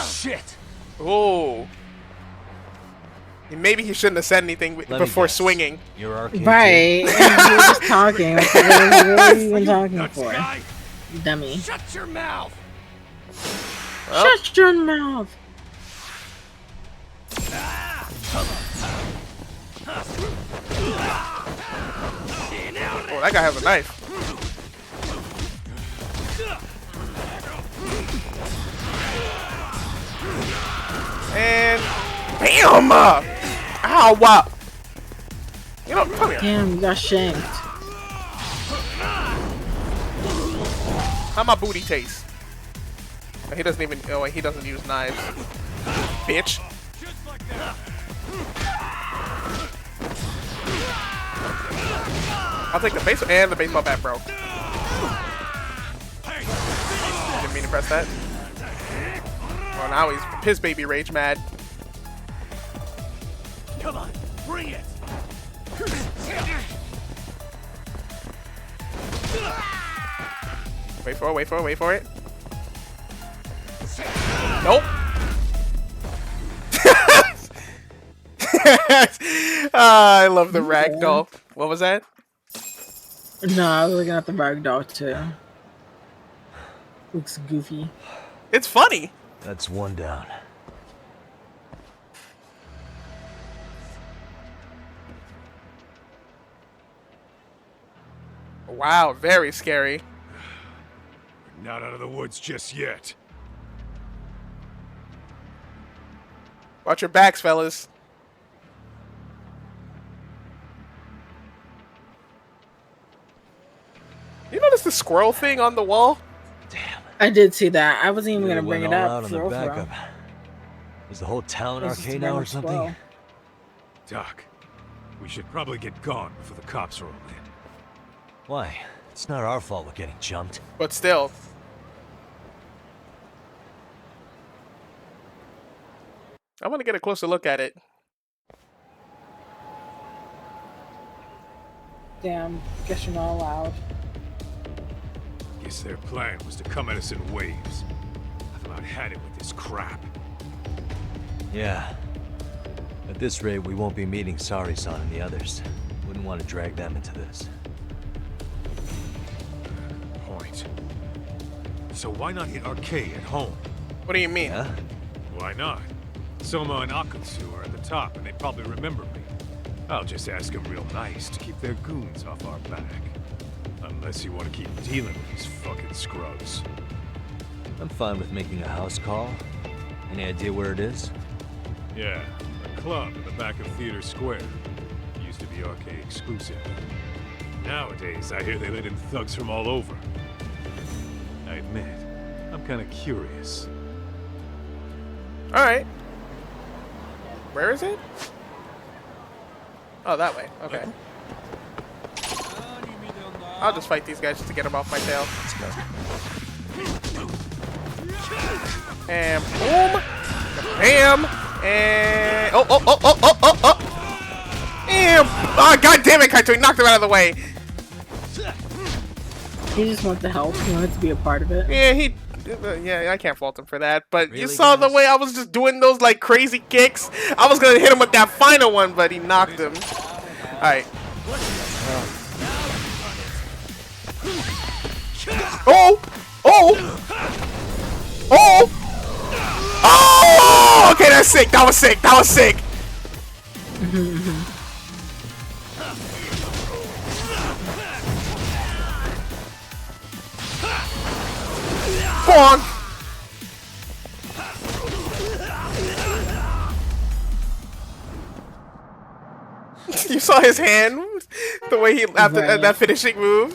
Speaker 10: Shit.
Speaker 1: Oh. Maybe he shouldn't have said anything before swinging.
Speaker 4: You're arcade.
Speaker 2: Right, and we were just talking. Like, what are you even talking for?
Speaker 6: Guy,
Speaker 2: Dummy.
Speaker 10: Shut your mouth.
Speaker 2: Shut your mouth.
Speaker 1: Oh, that guy has a knife. And bam! Ow! Wow! You know, come here.
Speaker 2: Damn, you got shanked.
Speaker 1: How my booty taste? He doesn't even. Oh wait, he doesn't use knives. Bitch. I'll take the baseball and the baseball bat, bro. Didn't mean to press that. Oh, now he's piss baby rage mad.
Speaker 6: come on, bring it!
Speaker 1: Wait for it, wait for it, wait for it. Nope. I love the ragdoll. What was that?
Speaker 2: No, I was looking at the ragdoll too. Looks goofy.
Speaker 1: It's funny.
Speaker 4: That's one down.
Speaker 1: Wow, very scary.
Speaker 6: Not out of the woods just yet.
Speaker 1: Watch your backs, fellas. You notice the squirrel thing on the wall?
Speaker 4: Damn.
Speaker 2: I did see that. I wasn't even
Speaker 4: Really
Speaker 2: gonna bring
Speaker 4: went
Speaker 2: it
Speaker 4: all
Speaker 2: up.
Speaker 4: out on
Speaker 2: For
Speaker 4: the
Speaker 2: real, for real.
Speaker 4: backup. Is the whole town
Speaker 2: This is
Speaker 4: arcade
Speaker 2: very
Speaker 4: now or
Speaker 2: much
Speaker 4: something?
Speaker 2: slow.
Speaker 6: Doc, we should probably get gone before the cops roll in.
Speaker 4: Why? It's not our fault we're getting jumped.
Speaker 1: But still. I want to get a closer look at it.
Speaker 2: Damn, guess you're not allowed.
Speaker 6: Guess their plan was to come at us in waves. I've about had it with this crap.
Speaker 4: Yeah. At this rate, we won't be meeting Sari-san and the others. Wouldn't want to drag them into this.
Speaker 6: Point. So why not hit Arcade at home?
Speaker 1: What do you mean?
Speaker 4: Yeah?
Speaker 6: Why not? Soma and Akatsu are at the top, and they probably remember me. I'll just ask them real nice to keep their goons off our back. Unless you want to keep dealing with these fucking scrubs.
Speaker 4: I'm fine with making a house call. Any idea where it is?
Speaker 6: Yeah, a club in the back of Theater Square. Used to be Arcade exclusive. Nowadays, I hear they let in thugs from all over. I admit, I'm kind of curious.
Speaker 1: Alright. Where is it? Oh, that way. Okay. I'll just fight these guys just to get them off my tail.
Speaker 4: Let's go.
Speaker 1: And boom. Bam. And oh. Damn. Oh, god damn it, Kaito. He knocked him out of the way.
Speaker 2: He just wants to help. He wanted to be a part of it.
Speaker 1: Yeah, I can't fault him for that. But you
Speaker 11: Really,
Speaker 1: saw the
Speaker 11: guys?
Speaker 1: way I was just doing those like crazy kicks. I was gonna hit him with that final one, but he knocked him. All right. Oh! Oh! Oh! Oh! Okay, that's sick. That was sick. That was sick. Go on. You saw his hand, the way he after that finishing move.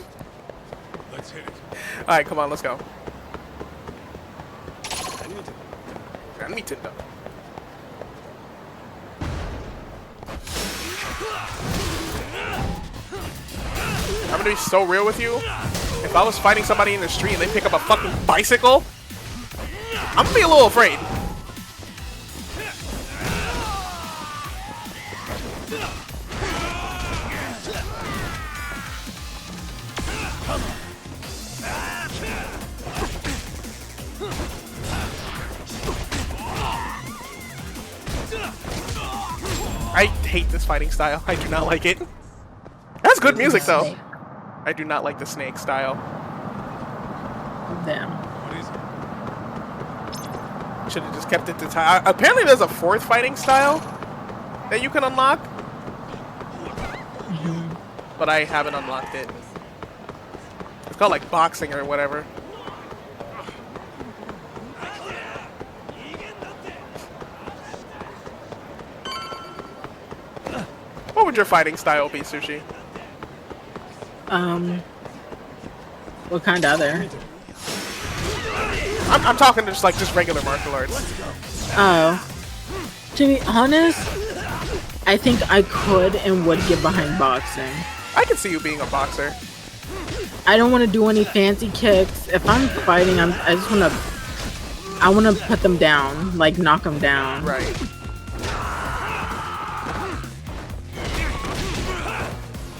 Speaker 6: Let's hit it.
Speaker 1: All right, come on, let's go. Nintendo. I'm gonna be so real with you. If I was fighting somebody in the street and they pick up a fucking bicycle, I'm gonna be a little afraid. I hate this fighting style. I do not like it. That's good music though. I do not like the snake style.
Speaker 2: Damn.
Speaker 6: What is it?
Speaker 1: Should have just kept it to time. Apparently there's a fourth fighting style that you can unlock. But I haven't unlocked it. It's called like boxing or whatever. What would your fighting style be, Sushi?
Speaker 2: What kind of other?
Speaker 1: I'm talking just regular martial arts.
Speaker 2: Oh. To be honest, I think I could and would get behind boxing.
Speaker 1: I can see you being a boxer.
Speaker 2: I don't want to do any fancy kicks. If I'm fighting, I want to put them down, like knock them down.
Speaker 1: Right.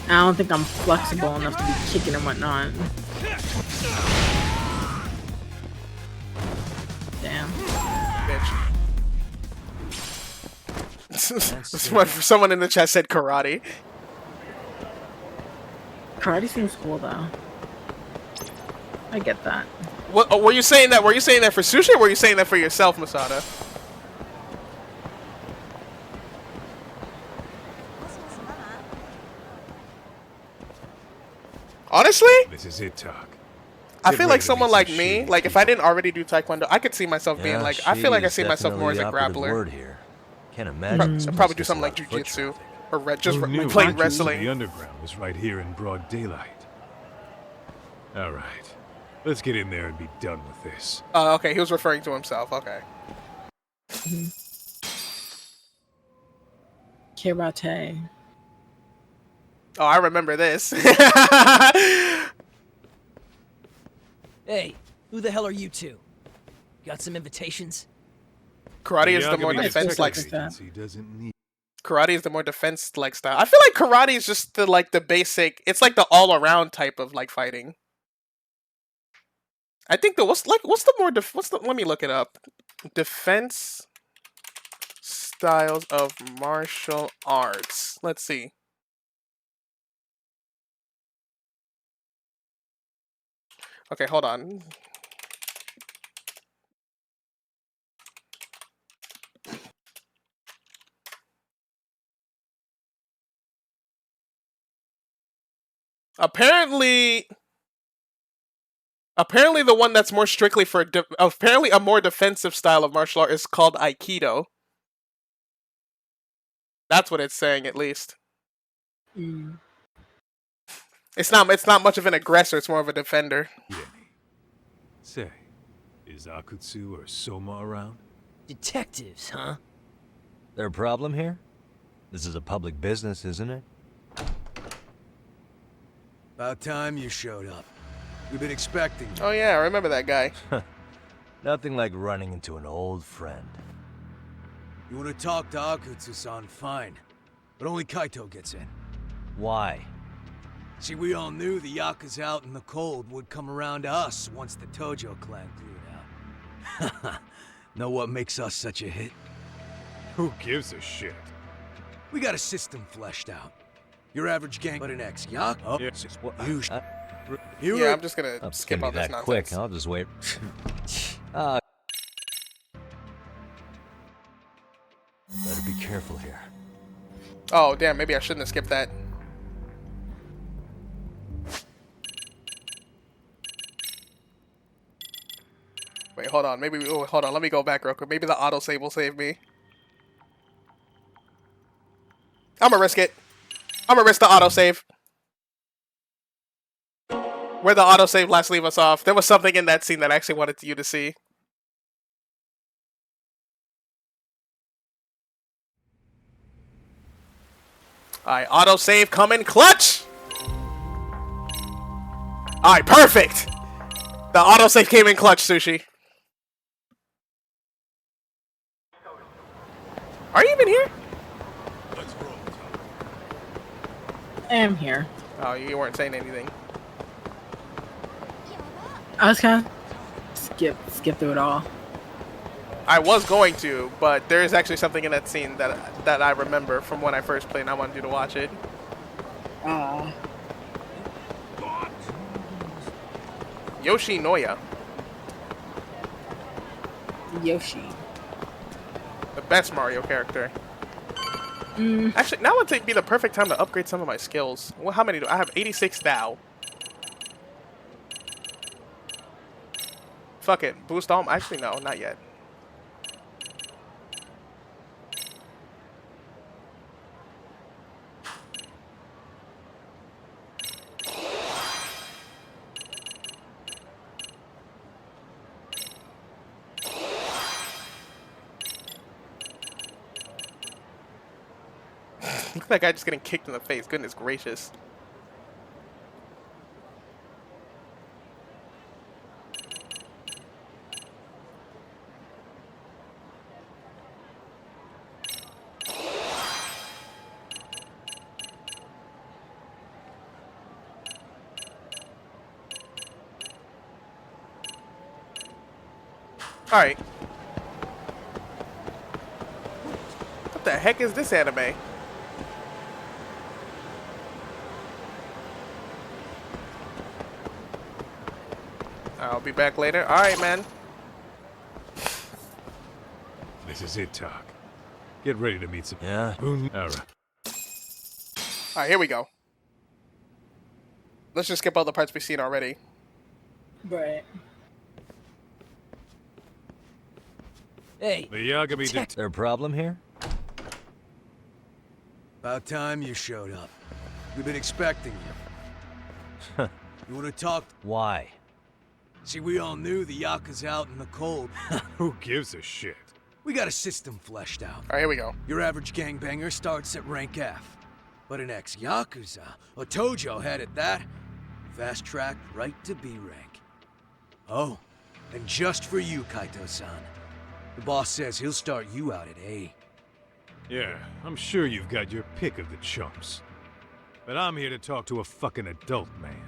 Speaker 2: I don't think I'm flexible enough to be kicking and whatnot. Damn.
Speaker 1: Bitch. Someone in the chat said karate.
Speaker 2: Karate seems cool though. I get that.
Speaker 1: What were you saying that? Were you saying that for Sushi, or were you saying that for yourself, Masada? Honestly,
Speaker 6: This is it, Talk.
Speaker 1: I feel like someone like me, like if I didn't already do Taekwondo, I could see myself being like, I feel like I see myself more as a grappler.
Speaker 4: Word here. Can't imagine.
Speaker 1: I'd probably do something like jujitsu or just
Speaker 6: Who knew
Speaker 1: plain
Speaker 6: The
Speaker 1: wrestling.
Speaker 6: underground was right here in broad daylight. All right, let's get in there and be done with this.
Speaker 1: Okay, he was referring to himself. Okay.
Speaker 2: Karate.
Speaker 1: Oh, I remember this.
Speaker 11: Hey, who the hell are you two? Got some invitations?
Speaker 1: Karate is the more
Speaker 6: Yagami
Speaker 1: defense-like.
Speaker 6: Agency doesn't need.
Speaker 1: Karate is the more defense-like style. I feel like karate is just the basic. It's like the all-around type of like fighting. I think let me look it up. Defense styles of martial arts. Let's see. Okay, hold on. Apparently the one that's more strictly for apparently a more defensive style of martial art is called Aikido. That's what it's saying, at least. It's not much of an aggressor, it's more of a defender.
Speaker 6: Say, is Akutsu or Soma around?
Speaker 11: Detectives, huh?
Speaker 4: There a problem here? This is a public business, isn't it?
Speaker 12: About time you showed up. We've been expecting you.
Speaker 1: Oh yeah, I remember that guy.
Speaker 4: Nothing like running into an old friend.
Speaker 12: You want to talk to Akutsu-san, fine. But only Kaito gets in.
Speaker 4: Why?
Speaker 12: See, we all knew the Yakuza out in the cold would come around to us once the Tojo clan cleared out. Know what makes us such a hit?
Speaker 6: Who gives a shit?
Speaker 12: We got a system fleshed out. Your average gang but an ex-Yakuza. Oh,
Speaker 6: Yes.
Speaker 1: Yeah, I'm just gonna
Speaker 4: It's
Speaker 1: skip
Speaker 4: gonna
Speaker 1: all
Speaker 4: be
Speaker 1: this
Speaker 4: that
Speaker 1: nonsense.
Speaker 4: quick. I'll just wait. Better be careful here.
Speaker 1: Oh, damn, maybe I shouldn't have skipped that. Wait, hold on. Maybe, oh, hold on. Let me go back real quick. Maybe the autosave will save me. I'm gonna risk it. I'm gonna risk the autosave. Where the autosave last leave us off. There was something in that scene that I actually wanted you to see. Alright, autosave coming clutch! Alright, perfect! The autosave came in clutch, Sushi. Are you even here?
Speaker 2: I am here.
Speaker 1: Oh, you weren't saying anything.
Speaker 2: I was kind of skip through it all.
Speaker 1: I was going to, but there is actually something in that scene that I remember from when I first played, and I wanted you to watch it. Yoshinoya.
Speaker 2: Yoshi.
Speaker 1: The best Mario character. Actually, now would be the perfect time to upgrade some of my skills. Well, how many do I have? 86 thou. Fuck it. Boost all. Actually, no, not yet. Look at that guy just getting kicked in the face. Goodness gracious. Alright. What the heck is this anime? I'll be back later. Alright, man.
Speaker 6: This is it, Talk. Get ready to meet some.
Speaker 4: Yeah.
Speaker 6: Alright.
Speaker 1: Alright, here we go. Let's just skip all the parts we've seen already.
Speaker 2: Right.
Speaker 11: Hey,
Speaker 6: The Yagami
Speaker 4: Is there a problem here?
Speaker 12: About time you showed up. We've been expecting you. You wanna talk?
Speaker 4: Why?
Speaker 12: See, we all knew the Yakuza out in the cold.
Speaker 6: Who gives a shit?
Speaker 12: We got a system fleshed out.
Speaker 1: Alright, here we go.
Speaker 12: Your average gangbanger starts at rank F. But an ex-Yakuza, a Tojo head at that, fast-tracked right to B rank. Oh, and just for you, Kaito-san. The boss says he'll start you out at A.
Speaker 6: Yeah, I'm sure you've got your pick of the chumps. But I'm here to talk to a fucking adult man.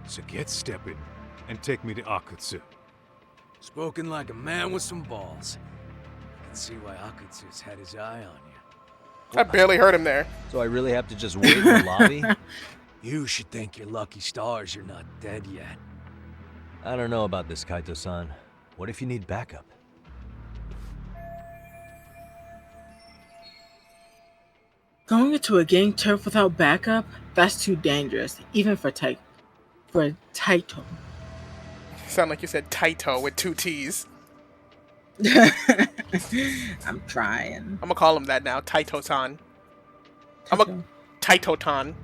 Speaker 6: So get stepping and take me to Akutsu.
Speaker 12: Spoken like a man with some balls. I can see why Akutsu's had his eye on you.
Speaker 1: I barely heard him there.
Speaker 4: So I really have to just wait in the lobby?
Speaker 12: You should thank your lucky stars you're not dead yet.
Speaker 4: I don't know about this, Kaito-san. What if you need backup?
Speaker 2: Going into a gang turf without backup? That's too dangerous, even for Taito.
Speaker 1: Sound like you said Taito with 2 T's.
Speaker 2: I'm trying.
Speaker 1: I'm gonna call him that now. Taito-san. I'm a Taito-tan.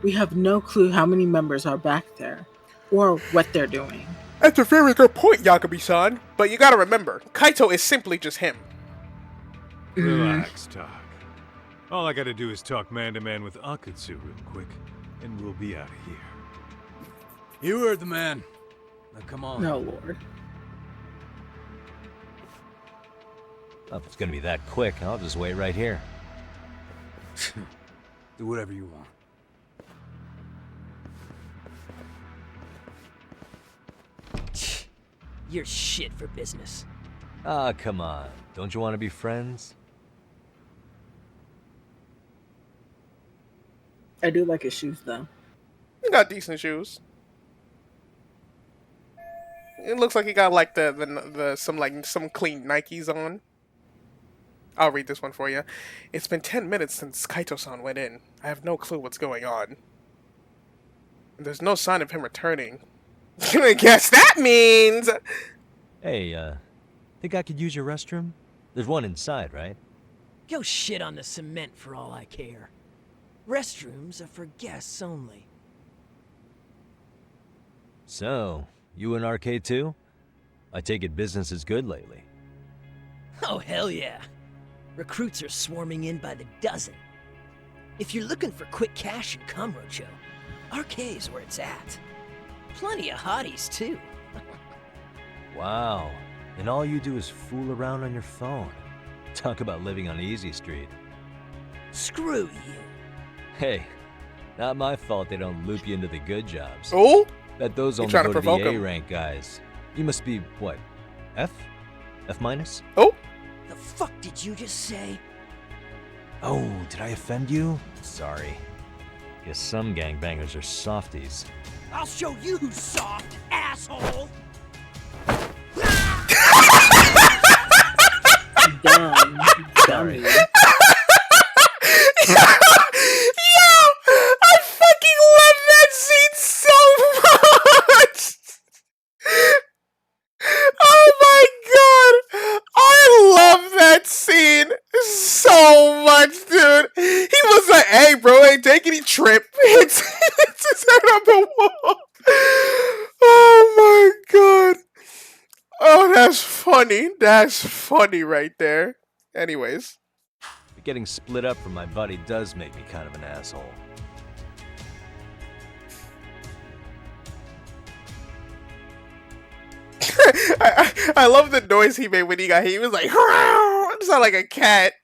Speaker 2: We have no clue how many members are back there, or what they're doing.
Speaker 1: That's a very good point, Yagami-san. But you gotta remember, Kaito is simply just him.
Speaker 6: Relax, Talk. All I gotta do is talk man-to-man with Akutsu real quick, and we'll be out of here.
Speaker 12: You heard the man. Now come on.
Speaker 2: No, Lord.
Speaker 4: Well, if it's gonna be that quick, I'll just wait right here.
Speaker 12: Do whatever you want.
Speaker 11: You're shit for business.
Speaker 4: Ah, come on. Don't you want to be friends?
Speaker 2: I do like his shoes though.
Speaker 1: He got decent shoes. It looks like he got like some clean Nikes on. I'll read this one for you. It's been 10 minutes since Kaito-san went in. I have no clue what's going on. There's no sign of him returning. I guess that means...
Speaker 4: Hey, think I could use your restroom? There's one inside, right?
Speaker 11: Go shit on the cement for all I care. Restrooms are for guests only.
Speaker 4: So, you in Arcade too? I take it business is good lately.
Speaker 11: Oh, hell yeah. Recruits are swarming in by the dozen. If you're looking for quick cash in Kamurocho, Arcade's where it's at. Plenty of hotties, too.
Speaker 4: Wow. And all you do is fool around on your phone. Talk about living on Easy Street.
Speaker 11: Screw you.
Speaker 4: Hey, not my fault they don't loop you into the good jobs.
Speaker 1: Oh?
Speaker 4: Bet those only
Speaker 1: trying to
Speaker 4: go to
Speaker 1: provoke
Speaker 4: the
Speaker 1: him.
Speaker 4: A-rank guys. You must be, what, F? F minus?
Speaker 1: Oh?
Speaker 11: The fuck did you just say?
Speaker 4: Oh, did I offend you? Sorry. Guess some gangbangers are softies.
Speaker 11: I'll show you who's soft, asshole!
Speaker 2: Dumb.
Speaker 4: Sorry.
Speaker 1: Yo! I fucking love that scene so much! Oh my god! I love that scene so much, dude! He was like, hey bro, ain't taking any trip. It's his head on the wall. Oh my god. Oh, that's funny. That's funny right there. Anyways.
Speaker 4: Getting split up from my buddy does make me kind of an asshole.
Speaker 1: I love the noise he made when he got hit. He was like, it sounded like a cat.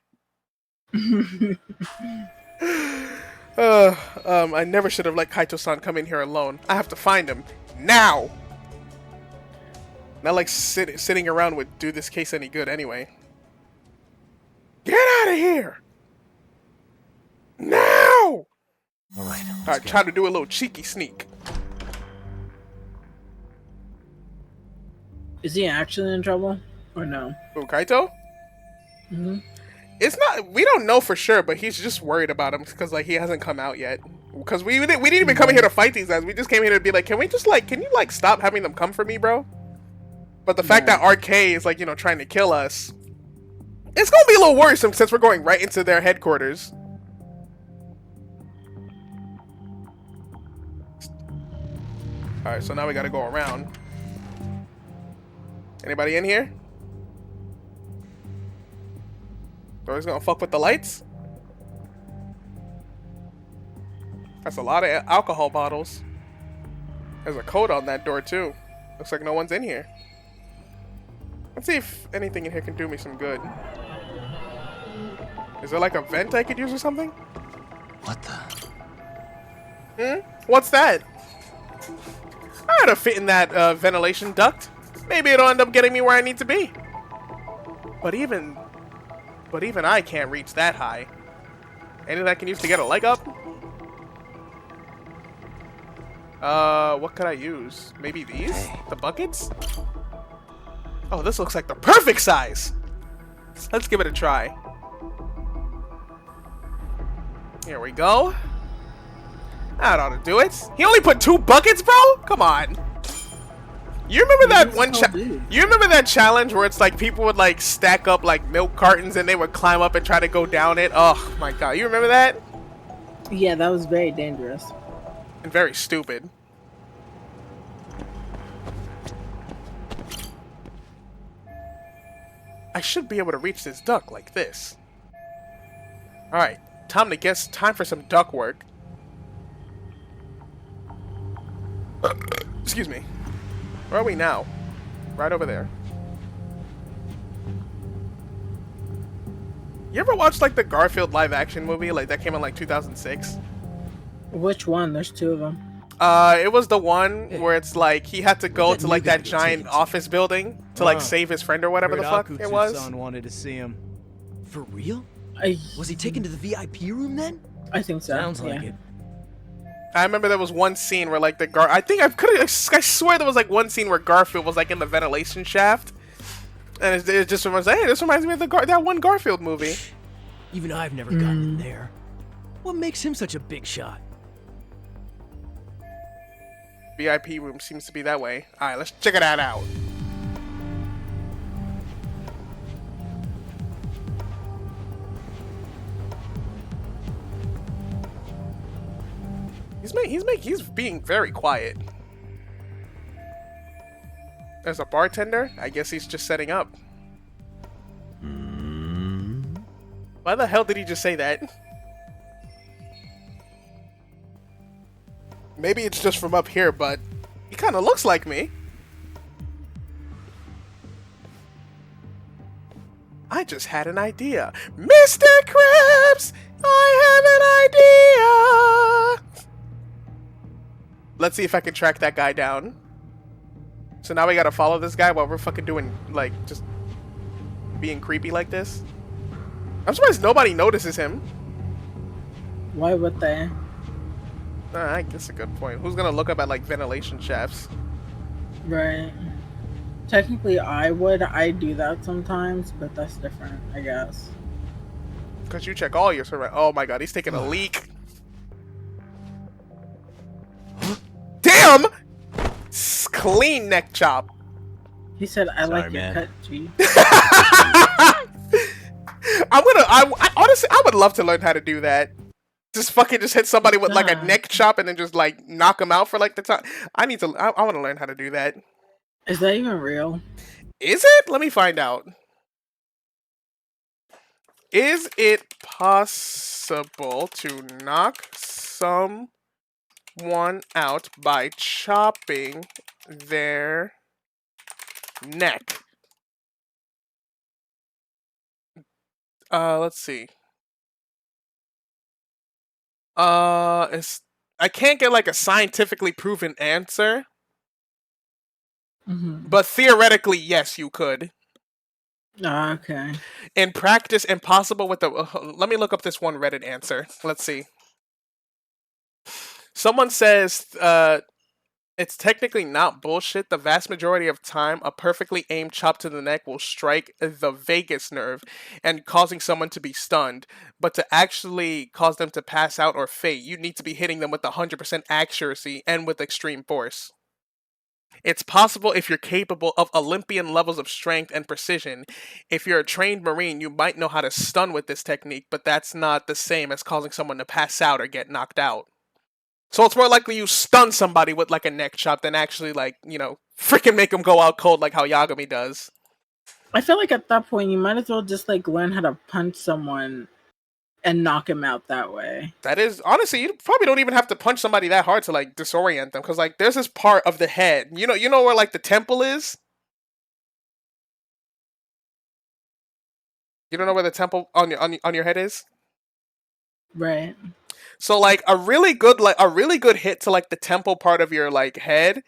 Speaker 1: I never should have let Kaito-san come in here alone. I have to find him now. Not like sitting around would do this case any good anyway. Get out of here! Now! Alright, try to do a little cheeky sneak.
Speaker 2: Is he actually in trouble or no?
Speaker 1: Who, Kaito?
Speaker 2: Mm-hmm.
Speaker 1: It's not. We don't know for sure, but he's just worried about him because like he hasn't come out yet. Because we didn't even come here to fight these guys. We just came here to be like, can you stop having them come for me, bro? But the fact that RK is like, trying to kill us, it's gonna be a little worrisome since we're going right into their headquarters. All right, so now we gotta go around. Anybody in here? Or he's gonna fuck with the lights? That's a lot of alcohol bottles. There's a code on that door too. Looks like no one's in here. Let's see if anything in here can do me some good. Is there like a vent I could use or something?
Speaker 4: What the?
Speaker 1: What's that? I ought to fit in that ventilation duct. Maybe it'll end up getting me where I need to be. But even I can't reach that high. Anything I can use to get a leg up? What could I use? Maybe these? The buckets? Oh, this looks like the perfect size! Let's give it a try. Here we go. That ought to do it. He only put 2 buckets, bro? Come on. You remember that one You remember that challenge where it's like people would like stack up like milk cartons and they would climb up and try to go down it? Oh my god. You remember that?
Speaker 2: Yeah, that was very dangerous.
Speaker 1: And very stupid. I should be able to reach this duck like this. Alright, time for some duck work. Excuse me. Where are we now? Right over there. You ever watch like the Garfield live action movie? Like that came in like 2006.
Speaker 2: Which one? There's two of them.
Speaker 1: It was the one where it's like he had to go to like that giant office building to like save his friend or whatever the fuck it was.
Speaker 13: Akutsu-san wanted to see him.
Speaker 11: For real? Was he taken to the VIP room then?
Speaker 2: I think so.
Speaker 11: Sounds like it.
Speaker 1: I remember there was one scene where like I swear there was like one scene where Garfield was like in the ventilation shaft, and it just reminds, hey, this reminds me of that one Garfield movie.
Speaker 11: Even I've never gotten in there. What makes him such a big shot?
Speaker 1: VIP room seems to be that way. All right, let's check it out. He's being very quiet. There's a bartender. I guess he's just setting up. Why the hell did he just say that? Maybe it's just from up here, but he kind of looks like me. I just had an idea. Mr. Krabs, I have an idea. Let's see if I can track that guy down. So now we gotta follow this guy while we're fucking doing, like, just being creepy like this. I'm surprised nobody notices him.
Speaker 2: Why would they?
Speaker 1: I guess a good point. Who's gonna look up at like ventilation shafts?
Speaker 2: Right. Technically, I do that sometimes, but that's different, I guess.
Speaker 1: Because you check all your surroundings. Oh my god, he's taking a leak. Damn! Clean neck chop.
Speaker 2: He said, "I like your cut, G."
Speaker 1: I honestly, I would love to learn how to do that. Just hit somebody with like a neck chop and then just like knock them out for like the time. I want to learn how to do that.
Speaker 2: Is that even real?
Speaker 1: Is it? Let me find out. Is it possible to knock someone out by chopping their neck? Let's see. I can't get like a scientifically proven answer, but theoretically, yes, you could.
Speaker 2: Okay.
Speaker 1: In practice, impossible with the. Let me look up this one Reddit answer. Let's see. Someone says, it's technically not bullshit. The vast majority of time, a perfectly aimed chop to the neck will strike the vagus nerve and causing someone to be stunned. But to actually cause them to pass out or faint, you need to be hitting them with 100% accuracy and with extreme force. It's possible if you're capable of Olympian levels of strength and precision. If you're a trained Marine, you might know how to stun with this technique, but that's not the same as causing someone to pass out or get knocked out. So it's more likely you stun somebody with like a neck chop than actually like, freaking make them go out cold like how Yagami does.
Speaker 2: I feel like at that point you might as well just like learn how to punch someone and knock him out that way.
Speaker 1: That is, honestly, you probably don't even have to punch somebody that hard to like disorient them, because like there's this part of the head, you know where like the temple is? You don't know where the temple on your head is?
Speaker 2: Right.
Speaker 1: So like a really good hit to like the temple part of your like head,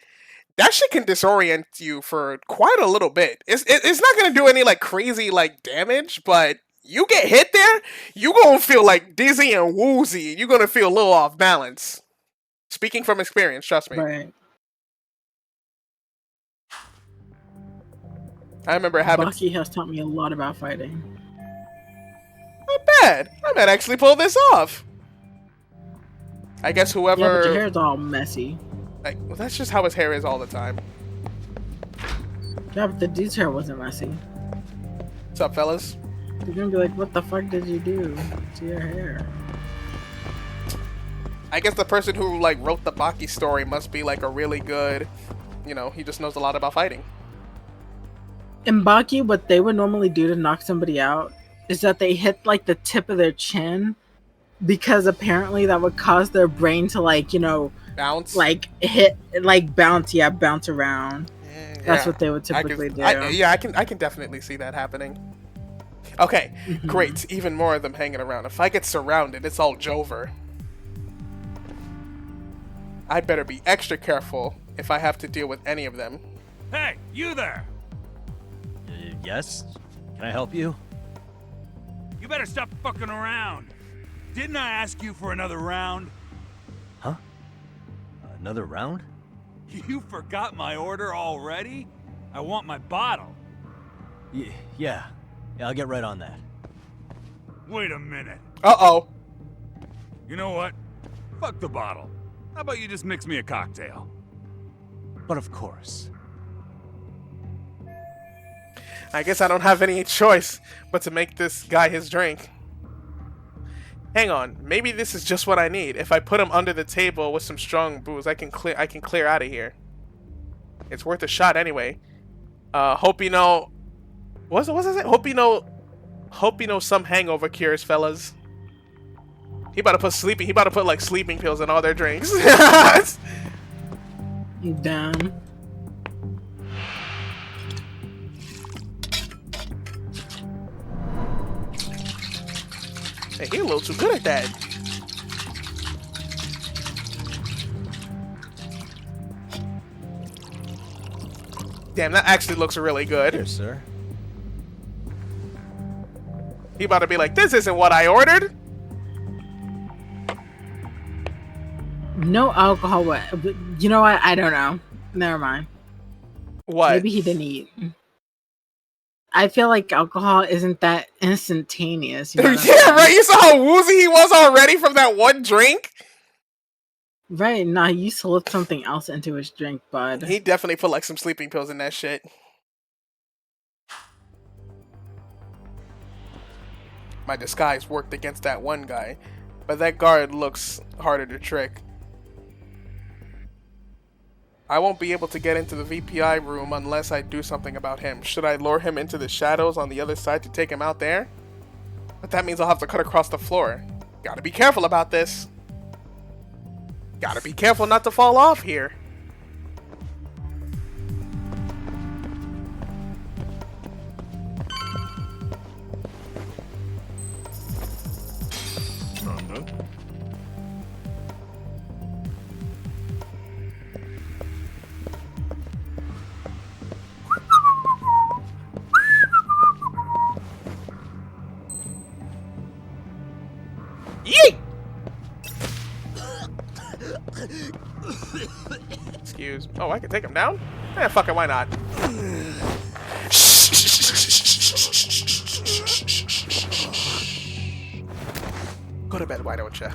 Speaker 1: that shit can disorient you for quite a little bit. It's not gonna do any like crazy like damage, but you get hit there, you gonna feel like dizzy and woozy. You're gonna feel a little off balance. Speaking from experience, trust me.
Speaker 2: Right.
Speaker 1: I remember having.
Speaker 2: Baki has taught me a lot about fighting.
Speaker 1: Not bad. I might actually pull this off. I guess whoever.
Speaker 2: Yeah, but your hair's all messy.
Speaker 1: Well, that's just how his hair is all the time.
Speaker 2: Yeah, but the dude's hair wasn't messy.
Speaker 1: What's up, fellas?
Speaker 2: You're gonna be like, what the fuck did you do to your hair?
Speaker 1: I guess the person who like wrote the Baki story must be like a really good, he just knows a lot about fighting.
Speaker 2: In Baki, what they would normally do to knock somebody out is that they hit like the tip of their chin, because apparently that would cause their brain to like,
Speaker 1: bounce,
Speaker 2: like hit, like bounce around. That's what they would typically do.
Speaker 1: I can definitely see that happening. Okay, great. Even more of them hanging around. If I get surrounded, it's all Jover. I better be extra careful if I have to deal with any of them.
Speaker 6: Hey, you there!
Speaker 4: Yes? Can I help you?
Speaker 6: You better stop fucking around. Didn't I ask you for another round?
Speaker 4: Huh? Another round?
Speaker 6: You forgot my order already? I want my bottle.
Speaker 4: Yeah, I'll get right on that.
Speaker 6: Wait a minute.
Speaker 1: Uh-oh.
Speaker 6: You know what? Fuck the bottle. How about you just mix me a cocktail?
Speaker 4: But of course.
Speaker 1: I guess I don't have any choice but to make this guy his drink. Hang on, maybe this is just what I need. If I put him under the table with some strong booze, I can clear out of here. It's worth a shot anyway. Hope you know. What was it? Hope you know some hangover cures, fellas. He about to put like sleeping pills in all their drinks.
Speaker 2: Damn.
Speaker 1: Hey, he a little too good at that. Damn, that actually looks really good.
Speaker 4: Here, sir.
Speaker 1: He about to be like, this isn't what I ordered.
Speaker 2: No alcohol. What? You know what? I don't know. Never mind.
Speaker 1: What?
Speaker 2: Maybe he didn't eat. I feel like alcohol isn't that instantaneous. You know
Speaker 1: yeah, right. You saw how woozy he was already from that one drink.
Speaker 2: Right. Nah, you slipped something else into his drink, bud.
Speaker 1: He definitely put like some sleeping pills in that shit. My disguise worked against that one guy, but that guard looks harder to trick. I won't be able to get into the VPI room unless I do something about him. Should I lure him into the shadows on the other side to take him out there? But that means I'll have to cut across the floor. Gotta be careful about this. Gotta be careful not to fall off here. Yeet! Excuse. Oh, I can take him down? Eh, fuck it, why not? Go to bed, why don't you?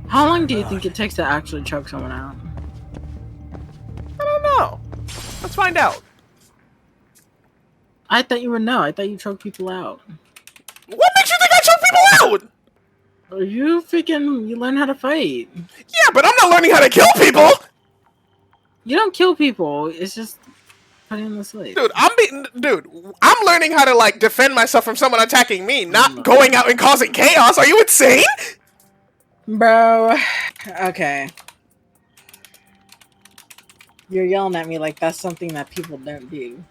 Speaker 2: How long do you think it takes to actually choke someone out?
Speaker 1: I don't know. Let's find out.
Speaker 2: I thought you would know. I thought you choked people out.
Speaker 1: What makes you think I choke people out?
Speaker 2: You learn how to fight.
Speaker 1: Yeah, but I'm not learning how to kill people.
Speaker 2: You don't kill people. It's just putting them to sleep.
Speaker 1: Dude, I'm learning how to like defend myself from someone attacking me, not going out and causing chaos. Are you insane?
Speaker 2: Bro, okay. You're yelling at me like that's something that people don't do.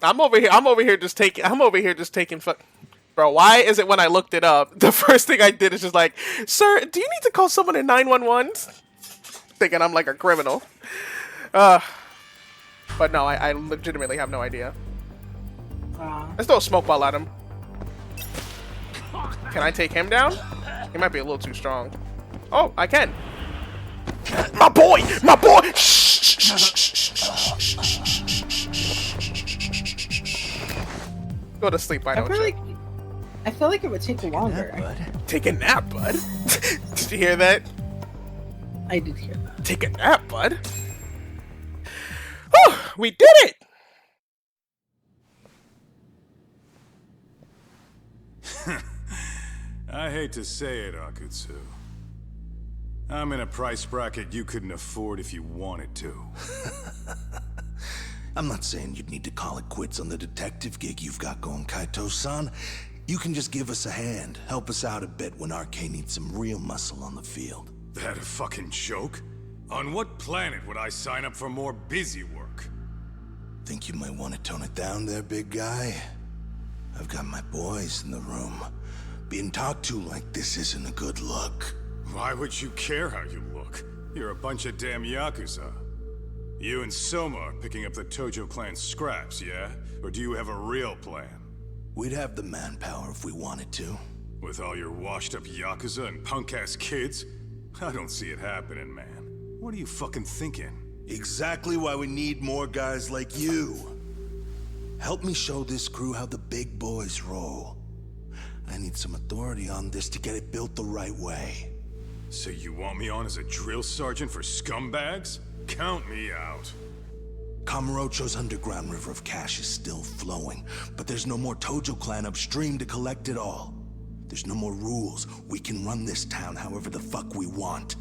Speaker 1: I'm over here just taking fuck. Bro, why is it when I looked it up, the first thing I did is just like, sir, do you need to call someone in 911? Thinking I'm like a criminal. But no, I legitimately have no idea. Let's throw a smoke ball at him. Can I take him down? He might be a little too strong. Oh, I can. My boy! My boy! Go to sleep, why don't you?
Speaker 2: I feel like it would take longer.
Speaker 1: Take a nap, bud. Did you hear that?
Speaker 2: I did hear that.
Speaker 1: Take a nap, bud. Whew, we did it!
Speaker 6: I hate to say it, Akutsu. I'm in a price bracket you couldn't afford if you wanted to.
Speaker 9: I'm not saying you'd need to call it quits on the detective gig you've got going, Kaito-san. You can just give us a hand, help us out a bit when RK needs some real muscle on the field.
Speaker 6: That a fucking joke? On what planet would I sign up for more busy work?
Speaker 9: Think you might want to tone it down there, big guy? I've got my boys in the room. Being talked to like this isn't a good look.
Speaker 6: Why would you care how you look? You're a bunch of damn Yakuza. You and Soma are picking up the Tojo clan scraps, yeah? Or do you have a real plan?
Speaker 9: We'd have the manpower if we wanted to.
Speaker 6: With all your washed-up Yakuza and punk-ass kids? I don't see it happening, man. What are you fucking thinking?
Speaker 9: Exactly why we need more guys like you. Help me show this crew how the big boys roll. I need some authority on this to get it built the right way.
Speaker 6: So you want me on as a drill sergeant for scumbags? Count me out.
Speaker 9: Kamurocho's underground river of cash is still flowing, but there's no more Tojo clan upstream to collect it all. There's no more rules. We can run this town however the fuck we want.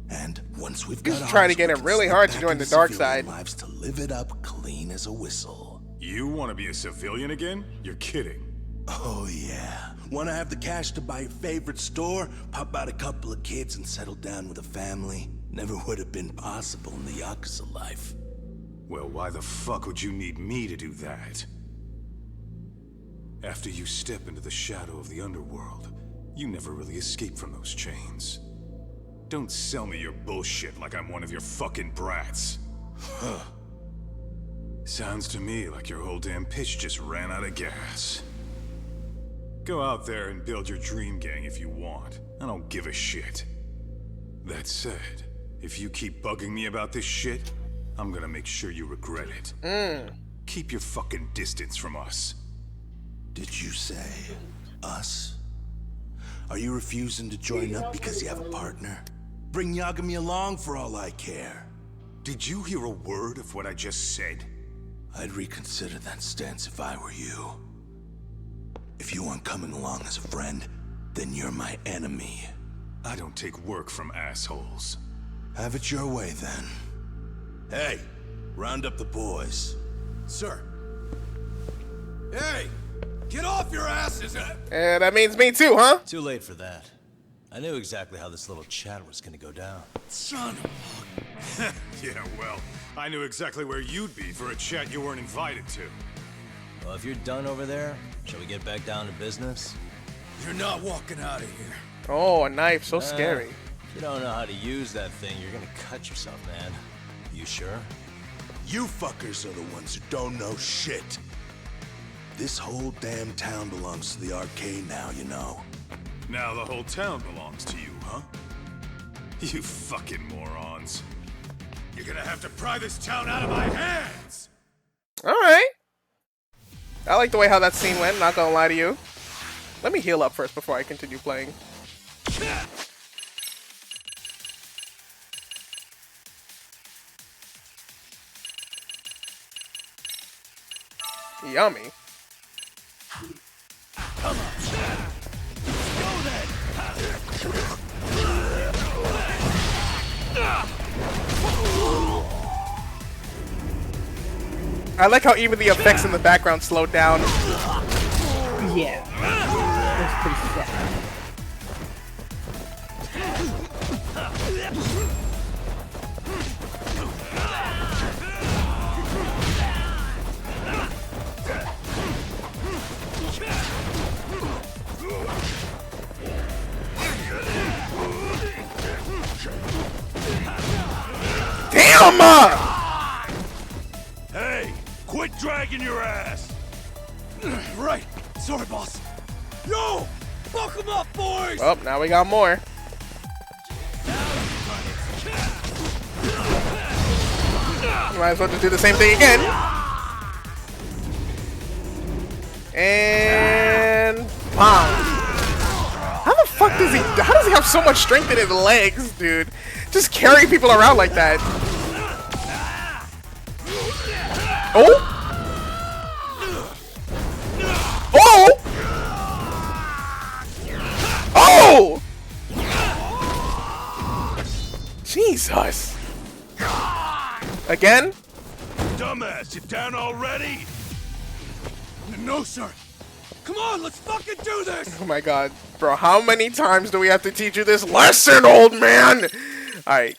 Speaker 9: And once we've got
Speaker 1: He's trying to get him really hard to join the dark side.
Speaker 9: Lives to live it up clean as a whistle.
Speaker 6: You want to be a civilian again? You're kidding.
Speaker 9: Oh yeah. Want to have the cash to buy your favorite store, pop out a couple of kids and settle down with a family? Never would have been possible in the Yakuza life.
Speaker 6: Well, why the fuck would you need me to do that? After you step into the shadow of the underworld, you never really escape from those chains. Don't sell me your bullshit like I'm one of your fucking brats.
Speaker 9: Huh.
Speaker 6: Sounds to me like your whole damn pitch just ran out of gas. Go out there and build your dream gang if you want. I don't give a shit. That said, if you keep bugging me about this shit, I'm gonna make sure you regret it. Keep your fucking distance from us.
Speaker 9: Did you say us? Are you refusing to join up because you have a partner? Bring Yagami along for all I care.
Speaker 6: Did you hear a word of what I just said?
Speaker 9: I'd reconsider that stance if I were you. If you aren't coming along as a friend, then you're my enemy.
Speaker 6: I don't take work from assholes.
Speaker 9: Have it your way, then. Hey, round up the boys.
Speaker 12: Sir. Hey! Get off your asses!
Speaker 1: And that means me too, huh?
Speaker 4: Too late for that. I knew exactly how this little chat was gonna go down.
Speaker 12: Son of
Speaker 6: Yeah, well, I knew exactly where you'd be for a chat you weren't invited to.
Speaker 4: Well, if you're done over there, shall we get back down to business?
Speaker 12: You're not walking out of here.
Speaker 1: Oh, a knife, so scary.
Speaker 4: If you don't know how to use that thing, you're gonna cut yourself, man. You sure?
Speaker 9: You fuckers are the ones who don't know shit. This whole damn town belongs to the arcade now, you know.
Speaker 6: Now the whole town belongs to you, huh? You fucking morons. You're gonna have to pry this town out of my hands!
Speaker 1: Alright. I like the way how that scene went, not gonna lie to you. Let me heal up first before I continue playing. Yummy.
Speaker 12: Come on. Go then.
Speaker 1: I like how even the effects in the background slowed down.
Speaker 2: Yeah. That's pretty sad.
Speaker 1: Damn!
Speaker 6: Hey, quit dragging your ass!
Speaker 12: Right. Sorry, boss. Yo! Fuck him up, boys!
Speaker 1: Well, now we got more. Might as well just do the same thing again. And bomb. How the fuck does he? How does he have so much strength in his legs, dude? Just carry people around like that. Oh! Oh! Oh! Jesus! Again?
Speaker 6: Dumbass, you down already?
Speaker 12: No, sir. Come on, let's fucking do this!
Speaker 1: Oh my god. Bro, how many times do we have to teach you this lesson, old man? Alright.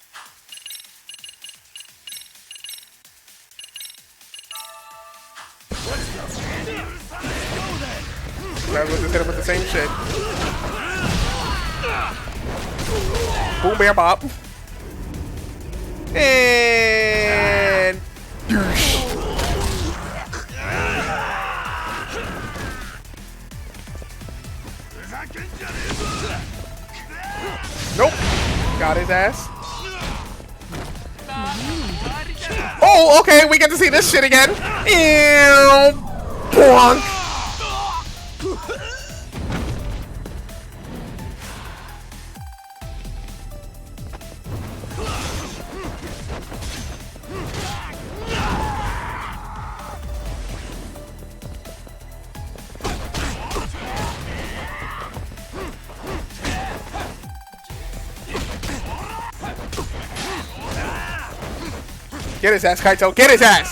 Speaker 1: Might as well just hit him with the same shit. Boom, bear, bop. And... Nope. Got his ass. Oh, okay, we get to see this shit again. Ew. Plunk. Get his ass, Kaito. Get his ass!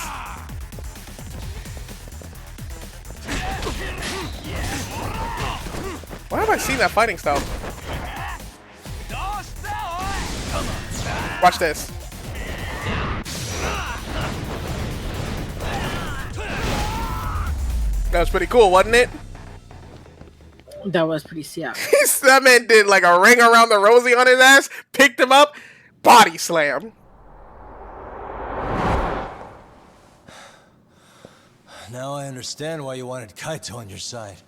Speaker 1: Why have I seen that fighting style? Watch this. That was pretty cool, wasn't it?
Speaker 2: That was pretty sick.
Speaker 1: That man did like a ring around the rosy on his ass, picked him up, body slam.
Speaker 4: Now I understand why you wanted Kaito on your side.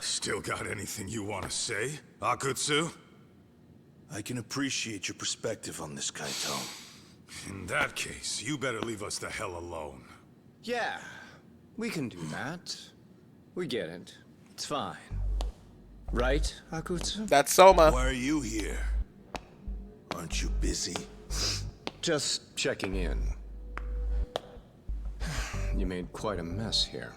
Speaker 6: Still got anything you want to say, Akutsu?
Speaker 9: I can appreciate your perspective on this, Kaito.
Speaker 6: In that case, you better leave us the hell alone.
Speaker 13: Yeah, we can do that. We get it. It's fine. Right, Akutsu?
Speaker 1: That's Soma.
Speaker 9: Why are you here? Aren't you busy?
Speaker 13: Just checking in. You made quite a mess here.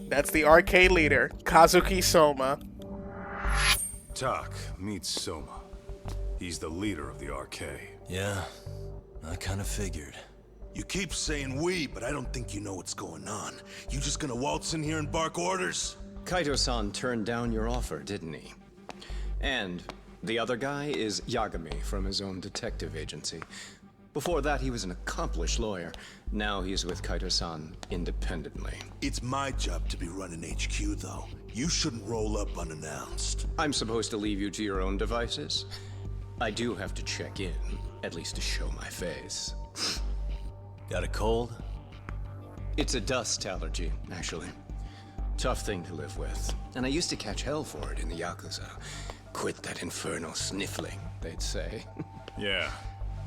Speaker 1: That's the arcade leader, Kazuki Soma.
Speaker 6: Tak, meet Soma. He's the leader of the arcade.
Speaker 4: Yeah, I kind of figured.
Speaker 9: You keep saying we, but I don't think you know what's going on. You just gonna waltz in here and bark orders?
Speaker 13: Kaito-san turned down your offer, didn't he? And the other guy is Yagami from his own detective agency. Before that, he was an accomplished lawyer. Now he's with Kaito-san independently.
Speaker 9: It's my job to be running HQ, though. You shouldn't roll up unannounced.
Speaker 13: I'm supposed to leave you to your own devices? I do have to check in, at least to show my face.
Speaker 4: Got a cold?
Speaker 13: It's a dust allergy, actually. Tough thing to live with. And I used to catch hell for it in the Yakuza. Quit that infernal sniffling, they'd say.
Speaker 6: Yeah,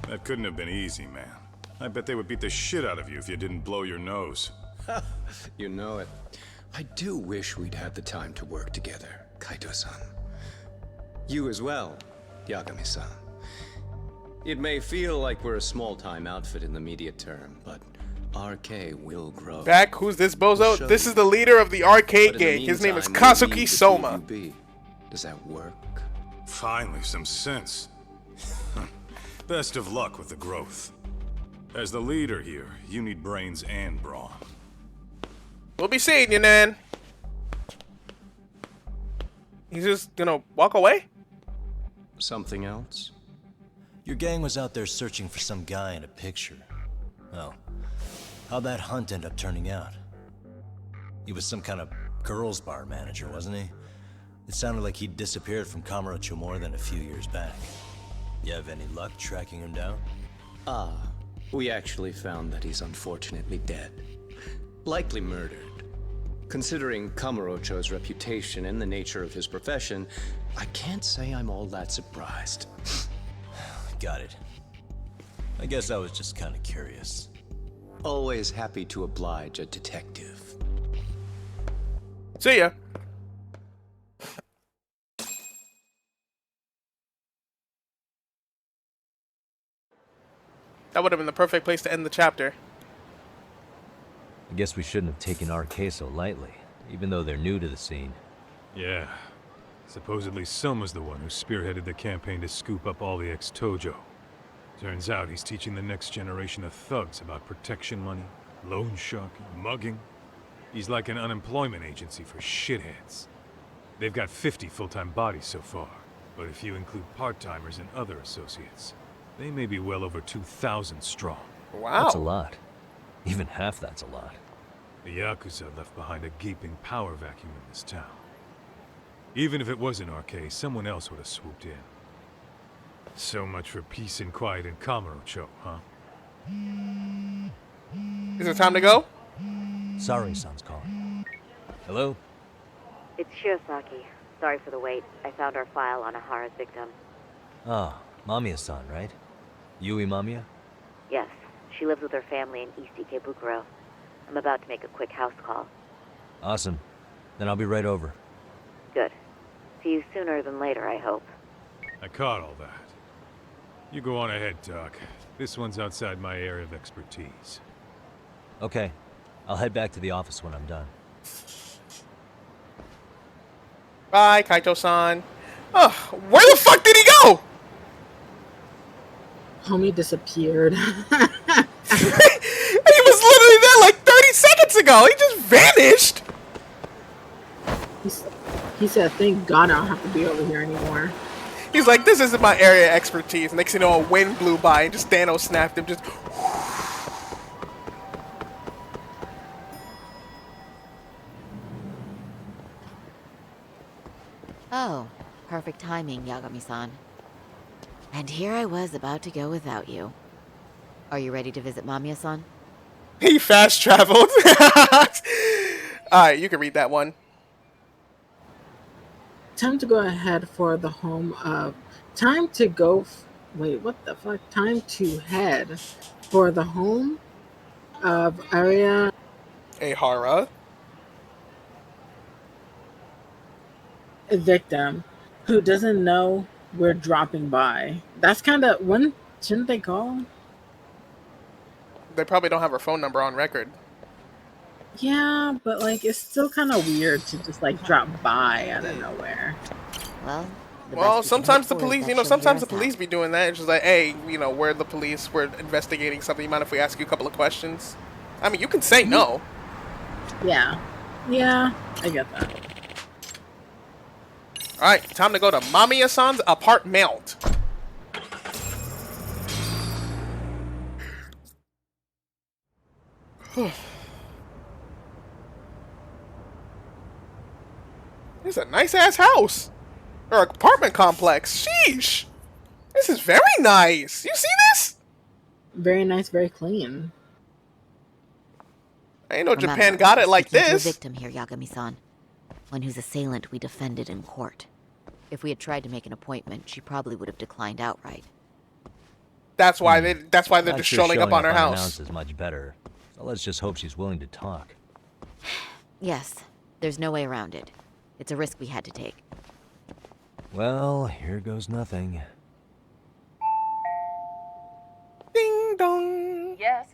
Speaker 6: that couldn't have been easy, man. I bet they would beat the shit out of you if you didn't blow your nose.
Speaker 13: You know it. I do wish we'd had the time to work together, Kaito-san. You as well, Yagami-san. It may feel like we're a small-time outfit in the immediate term, but RK will grow.
Speaker 1: Back, who's this bozo? This is the leader of the arcade gang. His name is Kazuki Soma.
Speaker 13: Does that work?
Speaker 6: Finally, some sense. Best of luck with the growth. As the leader here, you need brains and brawn.
Speaker 1: We'll be seeing you, Nan. He's just gonna walk away?
Speaker 13: Something else?
Speaker 4: Your gang was out there searching for some guy in a picture. Oh, how'd that hunt end up turning out? He was some kind of girls' bar manager, wasn't he? It sounded like he'd disappeared from Kamurocho more than a few years back. You have any luck tracking him down?
Speaker 13: We actually found that he's unfortunately dead. Likely murdered. Considering Kamurocho's reputation and the nature of his profession, I can't say I'm all that surprised.
Speaker 4: Got it. I guess I was just kind of curious.
Speaker 13: Always happy to oblige a detective.
Speaker 1: See ya. That would have been the perfect place to end the chapter.
Speaker 4: I guess we shouldn't have taken RK so lightly, even though they're new to the scene.
Speaker 6: Yeah. Supposedly Soma's the one who spearheaded the campaign to scoop up all the ex-Tojo. Turns out he's teaching the next generation of thugs about protection money, loan sharking, mugging. He's like an unemployment agency for shitheads. They've got 50 full-time bodies so far, but if you include part-timers and other associates, they may be well over 2,000 strong.
Speaker 1: Wow.
Speaker 4: That's a lot. Even half that's a lot.
Speaker 6: The Yakuza left behind a gaping power vacuum in this town. Even if it wasn't our case, someone else would have swooped in. So much for peace and quiet in Kamurocho, huh?
Speaker 1: Is it time to go?
Speaker 4: Sorry-san's calling. Hello?
Speaker 8: It's Shirosaki. Sorry for the wait. I found our file on Ahara's victim.
Speaker 4: Ah, Mamiya-san, right? Yui Mamiya?
Speaker 8: Yes, she lives with her family in East Ikebukuro. I'm about to make a quick house call.
Speaker 4: Awesome. Then I'll be right over.
Speaker 8: Good. See you sooner than later, I hope.
Speaker 6: I caught all that. You go on ahead, Doc. This one's outside my area of expertise.
Speaker 4: Okay. I'll head back to the office when I'm done.
Speaker 1: Bye, Kaito-san. Oh, where the fuck did he go?
Speaker 2: Homie disappeared.
Speaker 1: He was literally there like 30 seconds ago. He just vanished.
Speaker 2: He said, thank God I don't have to be over here anymore.
Speaker 1: He's like, this isn't my area of expertise. Next thing you know, a wind blew by and just Thanos snapped him. Just.
Speaker 8: Oh, perfect timing, Yagami-san. And here I was about to go without you. Are you ready to visit Mamiya-san?
Speaker 1: He fast traveled. Alright, you can read that one.
Speaker 2: Time to go ahead for the home of... Time to go... Wait, what the fuck? Time to head for the home of Area...
Speaker 1: Ahara.
Speaker 2: A victim who doesn't know we're dropping by. That's kind of... When shouldn't they call?
Speaker 1: They probably don't have her phone number on record.
Speaker 2: Yeah, but like it's still kind of weird to just like drop by out of nowhere.
Speaker 8: Well,
Speaker 1: sometimes the police, sometimes the police be doing that. It's just like, hey, we're the police. We're investigating something. You mind if we ask you a couple of questions? I mean, you can say no.
Speaker 2: Yeah, I get that.
Speaker 1: All right, time to go to Mamiya-san's apartment. It's a nice ass house or apartment complex. Sheesh, this is very nice. You see this?
Speaker 2: Very nice, very clean.
Speaker 1: I ain't know Japan got it like this.
Speaker 8: A victim here, Yagami-san. One whose assailant we defended in court. If we had tried to make an appointment, she probably would have declined outright.
Speaker 1: That's why they're just showing up on her house.
Speaker 4: Unannounced is much better. So let's just hope she's willing to talk.
Speaker 8: Yes, there's no way around it. It's a risk we had to take.
Speaker 4: Well, here goes nothing.
Speaker 1: Ding dong.
Speaker 8: Yes?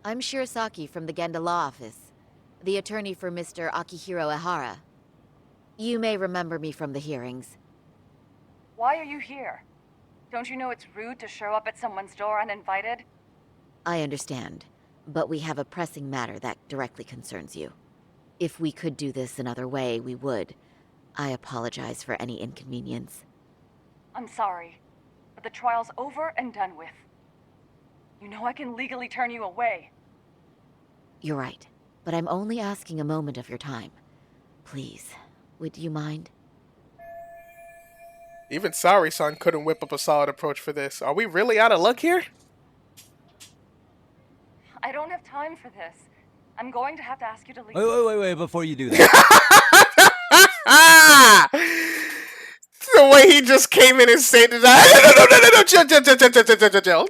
Speaker 8: I'm Shirosaki from the Genda Law Office, the attorney for Mr. Akihiro Ehara. You may remember me from the hearings.
Speaker 14: Why are you here? Don't you know it's rude to show up at someone's door uninvited?
Speaker 8: I understand, but we have a pressing matter that directly concerns you. If we could do this another way, we would. I apologize for any inconvenience.
Speaker 14: I'm sorry, but the trial's over and done with. You know I can legally turn you away.
Speaker 8: You're right, but I'm only asking a moment of your time. Please, would you mind?
Speaker 1: Even Sari-san couldn't whip up a solid approach for this. Are we really out of luck here?
Speaker 14: I don't have time for this. I'm going to have to ask you to leave.
Speaker 4: Wait, before you do that.
Speaker 1: The way he just came in and said that. No, chill.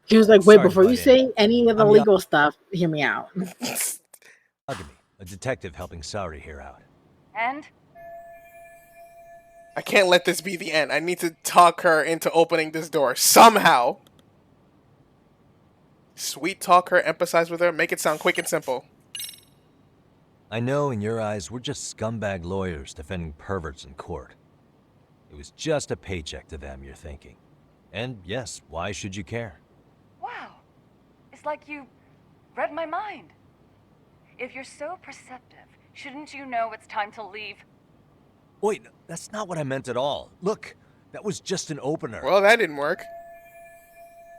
Speaker 2: He was like, wait,
Speaker 4: Sorry,
Speaker 2: before you
Speaker 4: buddy.
Speaker 2: say any of the legal stuff, hear me out.
Speaker 4: Agami, a detective helping Sari here out.
Speaker 14: And?
Speaker 1: I can't let this be the end. I need to talk her into opening this door somehow. Sweet talk her, empathize with her, make it sound quick and simple.
Speaker 4: I know in your eyes we're just scumbag lawyers defending perverts in court. It was just a paycheck to them, you're thinking. And yes, why should you care?
Speaker 14: Wow. It's like you read my mind. If you're so perceptive, shouldn't you know it's time to leave?
Speaker 4: Wait, that's not what I meant at all. Look, that was just an opener.
Speaker 1: Well, that didn't work.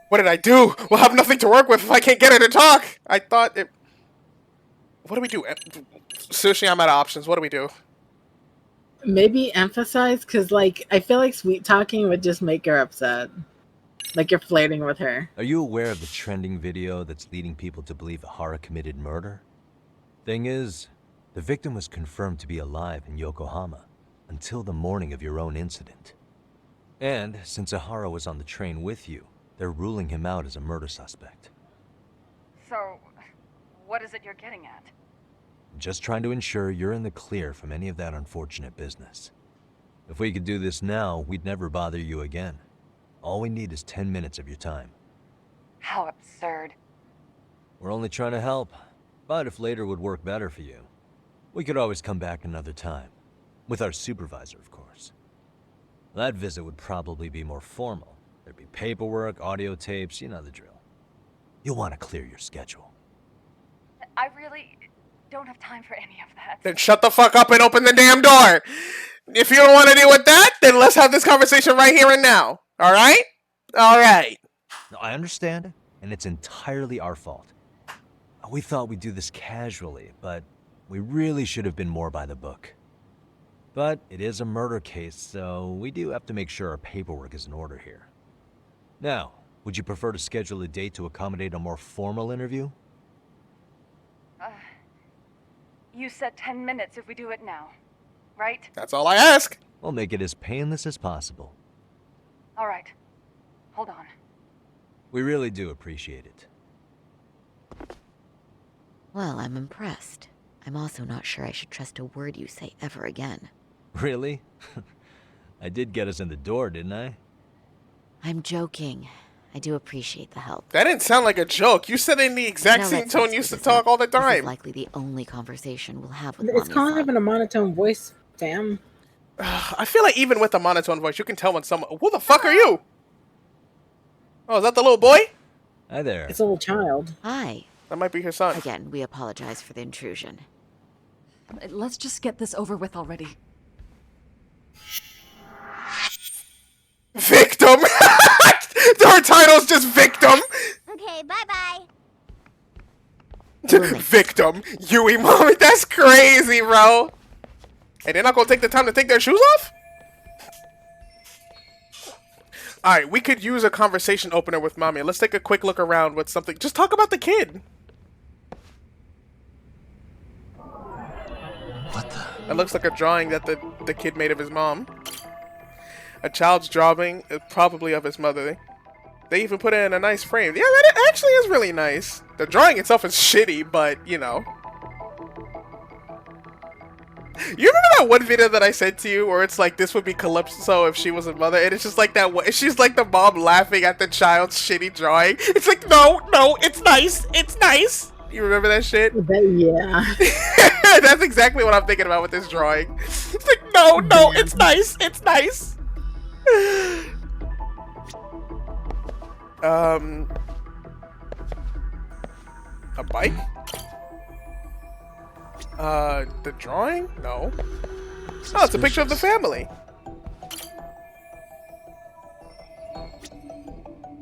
Speaker 1: What did I do? We'll have nothing to work with if I can't get her to talk. I thought it... What do we do? Sushi, I'm out of options. What do we do?
Speaker 2: Maybe emphasize, because, like, I feel like sweet talking would just make her upset. Like you're flirting with her.
Speaker 4: Are you aware of the trending video that's leading people to believe Ahara committed murder? Thing is, the victim was confirmed to be alive in Yokohama until the morning of your own incident. And since Ahara was on the train with you, they're ruling him out as a murder suspect.
Speaker 14: So, what is it you're getting at?
Speaker 4: Just trying to ensure you're in the clear from any of that unfortunate business. If we could do this now, we'd never bother you again. All we need is 10 minutes of your time.
Speaker 14: How absurd.
Speaker 4: We're only trying to help, but if later would work better for you, we could always come back another time. With our supervisor, of course. That visit would probably be more formal. There'd be paperwork, audio tapes, you know the drill. You'll want to clear your schedule.
Speaker 14: I really don't have time for any of that.
Speaker 1: Then shut the fuck up and open the damn door. If you don't want to deal with that, then let's have this conversation right here and now. All right? All right.
Speaker 4: No, I understand, and it's entirely our fault. We thought we'd do this casually, but we really should have been more by the book. But it is a murder case, so we do have to make sure our paperwork is in order here. Now, would you prefer to schedule a date to accommodate a more formal interview?
Speaker 14: You said 10 minutes if we do it now, right?
Speaker 1: That's all I ask.
Speaker 4: We'll make it as painless as possible.
Speaker 14: All right. Hold on.
Speaker 4: We really do appreciate it.
Speaker 8: Well, I'm impressed. I'm also not sure I should trust a word you say ever again.
Speaker 4: Really? I did get us in the door, didn't I?
Speaker 8: I'm joking. I do appreciate the help.
Speaker 1: That didn't sound like a joke. You said it in the exact same tone you used to talk all the
Speaker 8: This is
Speaker 1: time.
Speaker 8: likely the only conversation we'll have with
Speaker 2: It's
Speaker 8: Mami-san.
Speaker 2: kind of in a monotone voice, fam.
Speaker 1: I feel like even with a monotone voice, you can tell when someone... Who the fuck are you? Oh, is that the little boy?
Speaker 4: Hi there.
Speaker 2: It's a little child.
Speaker 8: Hi.
Speaker 1: That might be her son.
Speaker 8: Again, we apologize for the intrusion.
Speaker 14: Let's just get this over with already.
Speaker 1: Victim! Her title's just Victim!
Speaker 15: Okay, bye-bye.
Speaker 1: Victim. Yui, mommy, that's crazy, bro. Hey, they're not gonna take the time to take their shoes off? Alright, we could use a conversation opener with mommy. Let's take a quick look around with something. Just talk about the kid.
Speaker 9: What the?
Speaker 1: That looks like a drawing that the kid made of his mom. A child's drawing, probably of his mother. They even put it in a nice frame. Yeah, that actually is really nice. The drawing itself is shitty, but, you know. You remember that one video that I sent to you where it's like, this would be Calypso if she was a mother? And it's just like that, she's like the mom laughing at the child's shitty drawing. It's like, no, it's nice. It's nice. You remember that shit?
Speaker 2: Yeah.
Speaker 1: That's exactly what I'm thinking about with this drawing. It's like, no, it's nice. It's nice. A bike? The drawing? No. Oh, it's a picture of the family.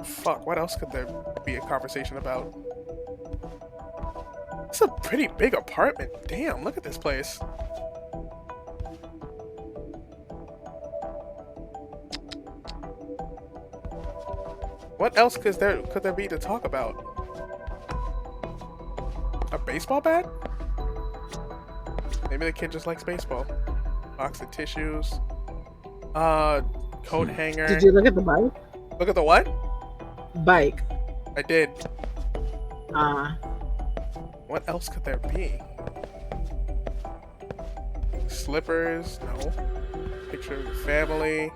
Speaker 1: Fuck, what else could there be a conversation about? It's a pretty big apartment. Damn, look at this place. What else could there be to talk about? A baseball bat? Maybe the kid just likes baseball. Box of tissues. Coat hanger.
Speaker 2: Did you look at the bike?
Speaker 1: Look at the what?
Speaker 2: Bike.
Speaker 1: I did.
Speaker 2: What
Speaker 1: else could there be? Slippers? No. Picture of the family.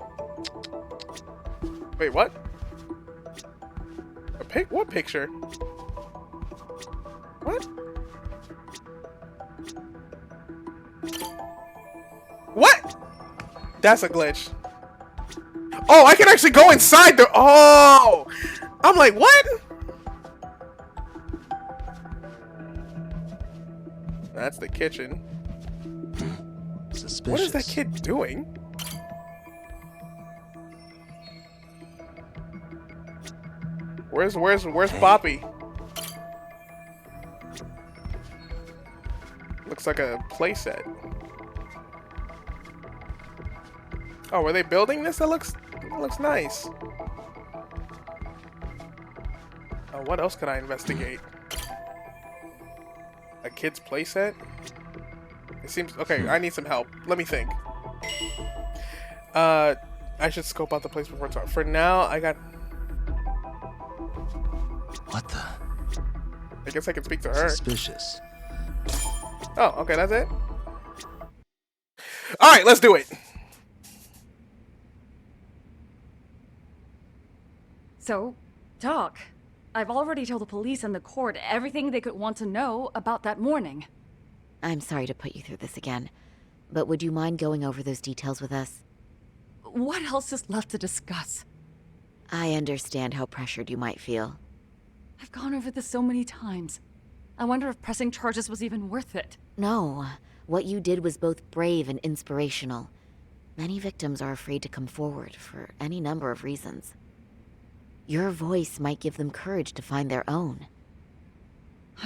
Speaker 1: Wait, what? What picture? What? What? That's a glitch. Oh, I can actually go inside the... Oh! I'm like, what? That's the kitchen.
Speaker 4: Suspicious.
Speaker 1: What is that kid doing? Where's Boppy? Looks like a playset. Oh, were they building this? That looks nice. Oh, what else could I investigate? A kid's playset? It seems okay. I need some help. Let me think. I should scope out the place before talking. For now, I got.
Speaker 4: What the?
Speaker 1: I guess I can speak to her.
Speaker 4: Suspicious.
Speaker 1: Oh, okay, that's it. All right, let's do it.
Speaker 14: So, Doc, I've already told the police and the court everything they could want to know about that morning.
Speaker 8: I'm sorry to put you through this again, but would you mind going over those details with us?
Speaker 14: What else is left to discuss?
Speaker 8: I understand how pressured you might feel.
Speaker 14: I've gone over this so many times. I wonder if pressing charges was even worth it.
Speaker 8: No, what you did was both brave and inspirational. Many victims are afraid to come forward for any number of reasons. Your voice might give them courage to find their own.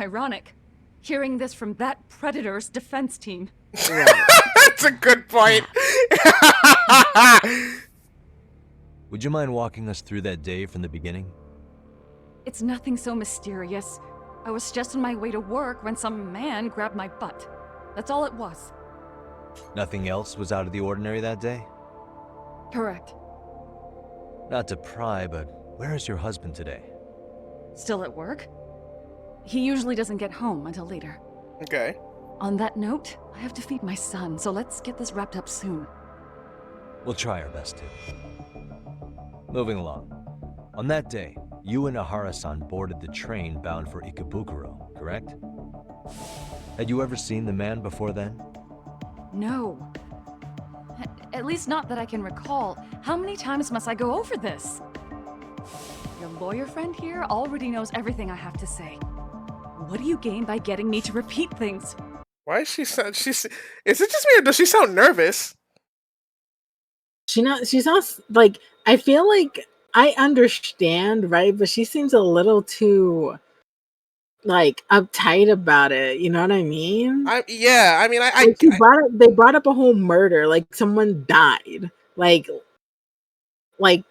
Speaker 14: Ironic, hearing this from that Predator's defense team.
Speaker 1: That's a good point.
Speaker 4: Would you mind walking us through that day from the beginning?
Speaker 14: It's nothing so mysterious. I was just on my way to work when some man grabbed my butt. That's all it was.
Speaker 4: Nothing else was out of the ordinary that day?
Speaker 14: Correct.
Speaker 4: Not to pry, but where is your husband today?
Speaker 14: Still at work? He usually doesn't get home until later.
Speaker 1: Okay.
Speaker 14: On that note, I have to feed my son, so let's get this wrapped up soon.
Speaker 4: We'll try our best to. Moving along. On that day, you and Ahara-san boarded the train bound for Ikebukuro, correct? Had you ever seen the man before then?
Speaker 14: No. At least not that I can recall. How many times must I go over this? Your lawyer friend here already knows everything I have to say. What do you gain by getting me to repeat things?
Speaker 1: Why is she sound? Is it just me or does she sound nervous?
Speaker 2: She sounds like, I feel like I understand, right? But she seems a little too like uptight about it. You know what I mean?
Speaker 1: Yeah. I mean,
Speaker 2: like they brought up a whole murder, like someone died. Like,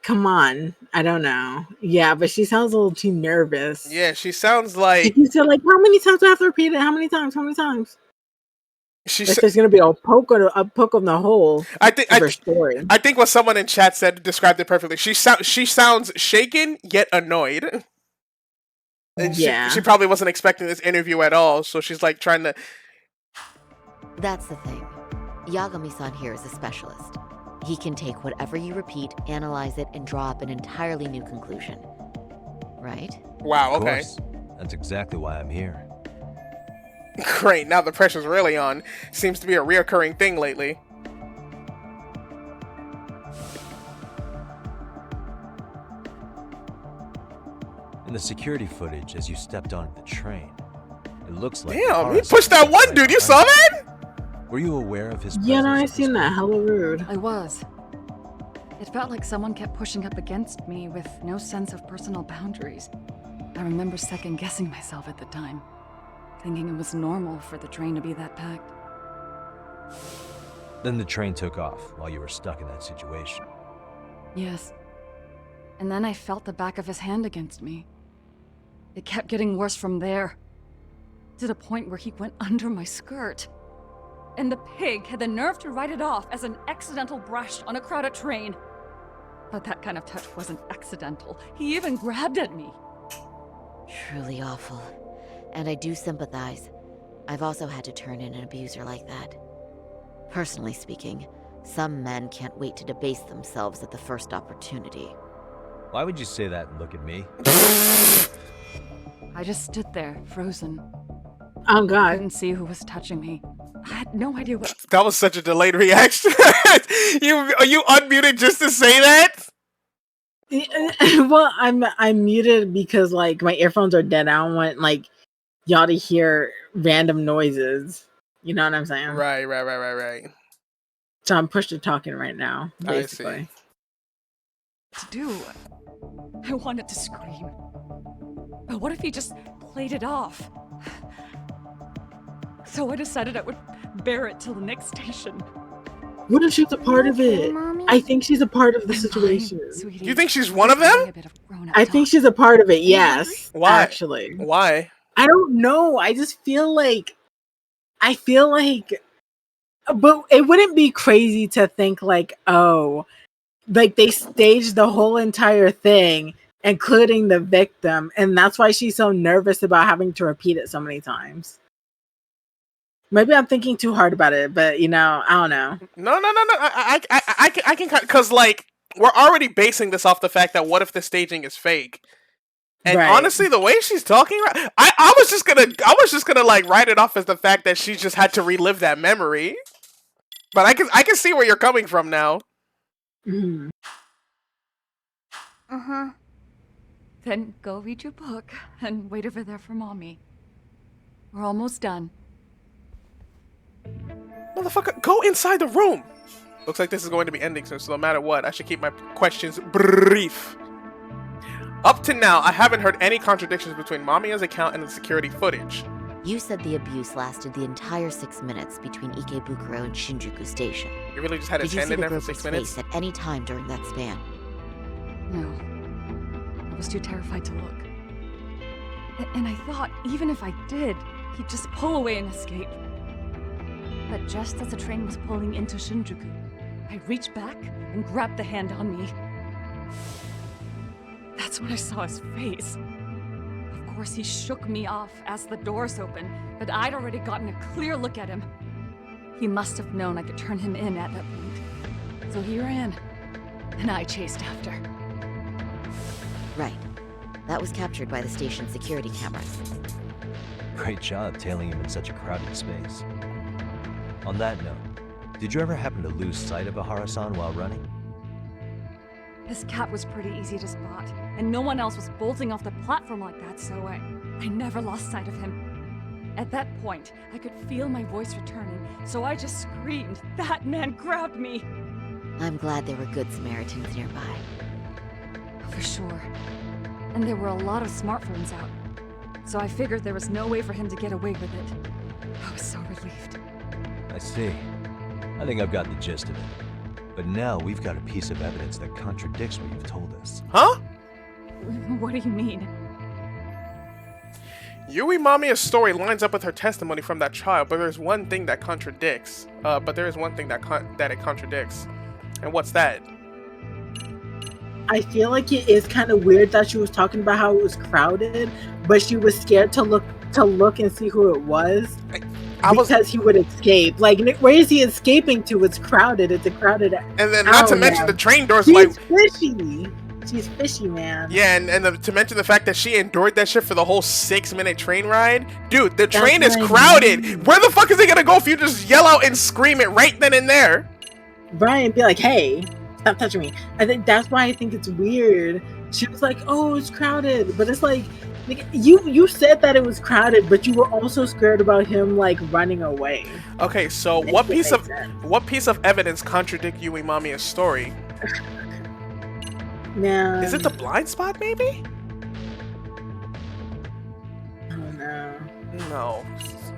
Speaker 2: come on. I don't know. Yeah, but she sounds a little too nervous.
Speaker 1: Yeah, she sounds like
Speaker 2: you said, like, how many times do I have to repeat it? How many times? How many times? There's gonna be a poke on the hole.
Speaker 1: I think what someone in chat said described it perfectly. She sounds shaken yet annoyed. And
Speaker 2: yeah,
Speaker 1: she probably wasn't expecting this interview at all, so she's like trying to.
Speaker 8: That's the thing. Yagami-san here is a specialist. He can take whatever you repeat, analyze it, and draw up an entirely new conclusion. Right?
Speaker 1: Wow. Okay.
Speaker 4: Of course. That's exactly why I'm here.
Speaker 1: Great, now the pressure's really on. Seems to be a reoccurring thing lately.
Speaker 4: In the security footage as you stepped onto the train, it looks like...
Speaker 1: Damn, he pushed that one dude, you saw that?
Speaker 4: Were you aware of his presence?
Speaker 2: Yeah, no, I seen that. Hella rude.
Speaker 14: I was. It felt like someone kept pushing up against me with no sense of personal boundaries. I remember second-guessing myself at the time, thinking it was normal for the train to be that packed.
Speaker 4: Then the train took off while you were stuck in that situation.
Speaker 14: Yes. And then I felt the back of his hand against me. It kept getting worse from there, to the point where he went under my skirt. And the pig had the nerve to write it off as an accidental brush on a crowded train. But that kind of touch wasn't accidental. He even grabbed at me.
Speaker 8: Truly awful. And I do sympathize. I've also had to turn in an abuser like that. Personally speaking, some men can't wait to debase themselves at the first opportunity.
Speaker 4: Why would you say that and look at me?
Speaker 14: I just stood there, frozen.
Speaker 2: Oh God!
Speaker 14: I couldn't see who was touching me. I had no idea what.
Speaker 1: That was such a delayed reaction. you unmuted just to say that?
Speaker 2: Well, I'm muted because like my earphones are dead. I don't want like y'all to hear random noises. You know what I'm saying?
Speaker 1: Right.
Speaker 2: So I'm push to talking right now, basically.
Speaker 14: to do. I wanted to scream. But what if he just played it off? So I decided I would bear it till the next station.
Speaker 2: What if she's a part of it? I think she's a part of the situation.
Speaker 1: Do you think she's one of them?
Speaker 2: I think she's a part of it, yes.
Speaker 1: Why?
Speaker 2: Actually.
Speaker 1: Why?
Speaker 2: I don't know. I just feel like... But it wouldn't be crazy to think like, oh, like they staged the whole entire thing, including the victim, and that's why she's so nervous about having to repeat it so many times. Maybe I'm thinking too hard about it, but I don't know.
Speaker 1: No. I can, because like we're already basing this off the fact that what if the staging is fake? And honestly, the way she's talking, I was just gonna like write it off as the fact that she just had to relive that memory. But I can see where you're coming from now.
Speaker 2: Mm-hmm.
Speaker 14: Then go read your book and wait over there for Mommy. We're almost done.
Speaker 1: Motherfucker, go inside the room. Looks like this is going to be ending soon, so no matter what, I should keep my questions brief. Up to now, I haven't heard any contradictions between Mamiya's account and the security footage.
Speaker 8: You said the abuse lasted the entire 6 minutes between Ikebukuro and Shinjuku Station.
Speaker 1: You really just had his hand in there for 6 minutes?
Speaker 8: At any time during that span?
Speaker 14: No. I was too terrified to look. And I thought, even if I did, he'd just pull away and escape. But just as the train was pulling into Shinjuku, I reached back and grabbed the hand on me. That's when I saw his face. Of course, he shook me off as the doors opened, but I'd already gotten a clear look at him. He must have known I could turn him in at that point. So he ran, and I chased after.
Speaker 8: Right. That was captured by the station's security cameras.
Speaker 4: Great job tailing him in such a crowded space. On that note, did you ever happen to lose sight of Ihara-san while running?
Speaker 14: His cap was pretty easy to spot, and no one else was bolting off the platform like that, so I never lost sight of him. At that point, I could feel my voice returning, so I just screamed. That man grabbed me!
Speaker 8: I'm glad there were good Samaritans nearby.
Speaker 14: For sure. And there were a lot of smartphones out, so I figured there was no way for him to get away with it. I was so relieved.
Speaker 4: I see. I think I've got the gist of it. But now we've got a piece of evidence that contradicts what you've told us.
Speaker 1: Huh?
Speaker 14: What do you mean?
Speaker 1: Yui Mamiya's story lines up with her testimony from that trial, but there's one thing that contradicts. There is one thing that it contradicts. And what's that?
Speaker 2: I feel like it is kind of weird that she was talking about how it was crowded, but she was scared to look and see who it was. Because he would escape. Like, where is he escaping to? It's crowded. It's a crowded.
Speaker 1: And then, not to mention the train doors.
Speaker 2: She's fishy. She's fishy, man.
Speaker 1: Yeah, and to mention the fact that she endured that shit for the whole 6-minute train ride. Dude, the train is crowded. Where the fuck is he gonna go if you just yell out and scream it right then and there?
Speaker 2: Brian, be like, hey, stop touching me. I think that's why I think it's weird. She was like, oh, it's crowded. But it's like, you said that it was crowded, but you were also scared about him like running away.
Speaker 1: Okay, so what piece of evidence contradict Yui Mamiya's story?
Speaker 2: Man,
Speaker 1: is it the blind spot? Maybe.
Speaker 2: I don't know.
Speaker 1: No,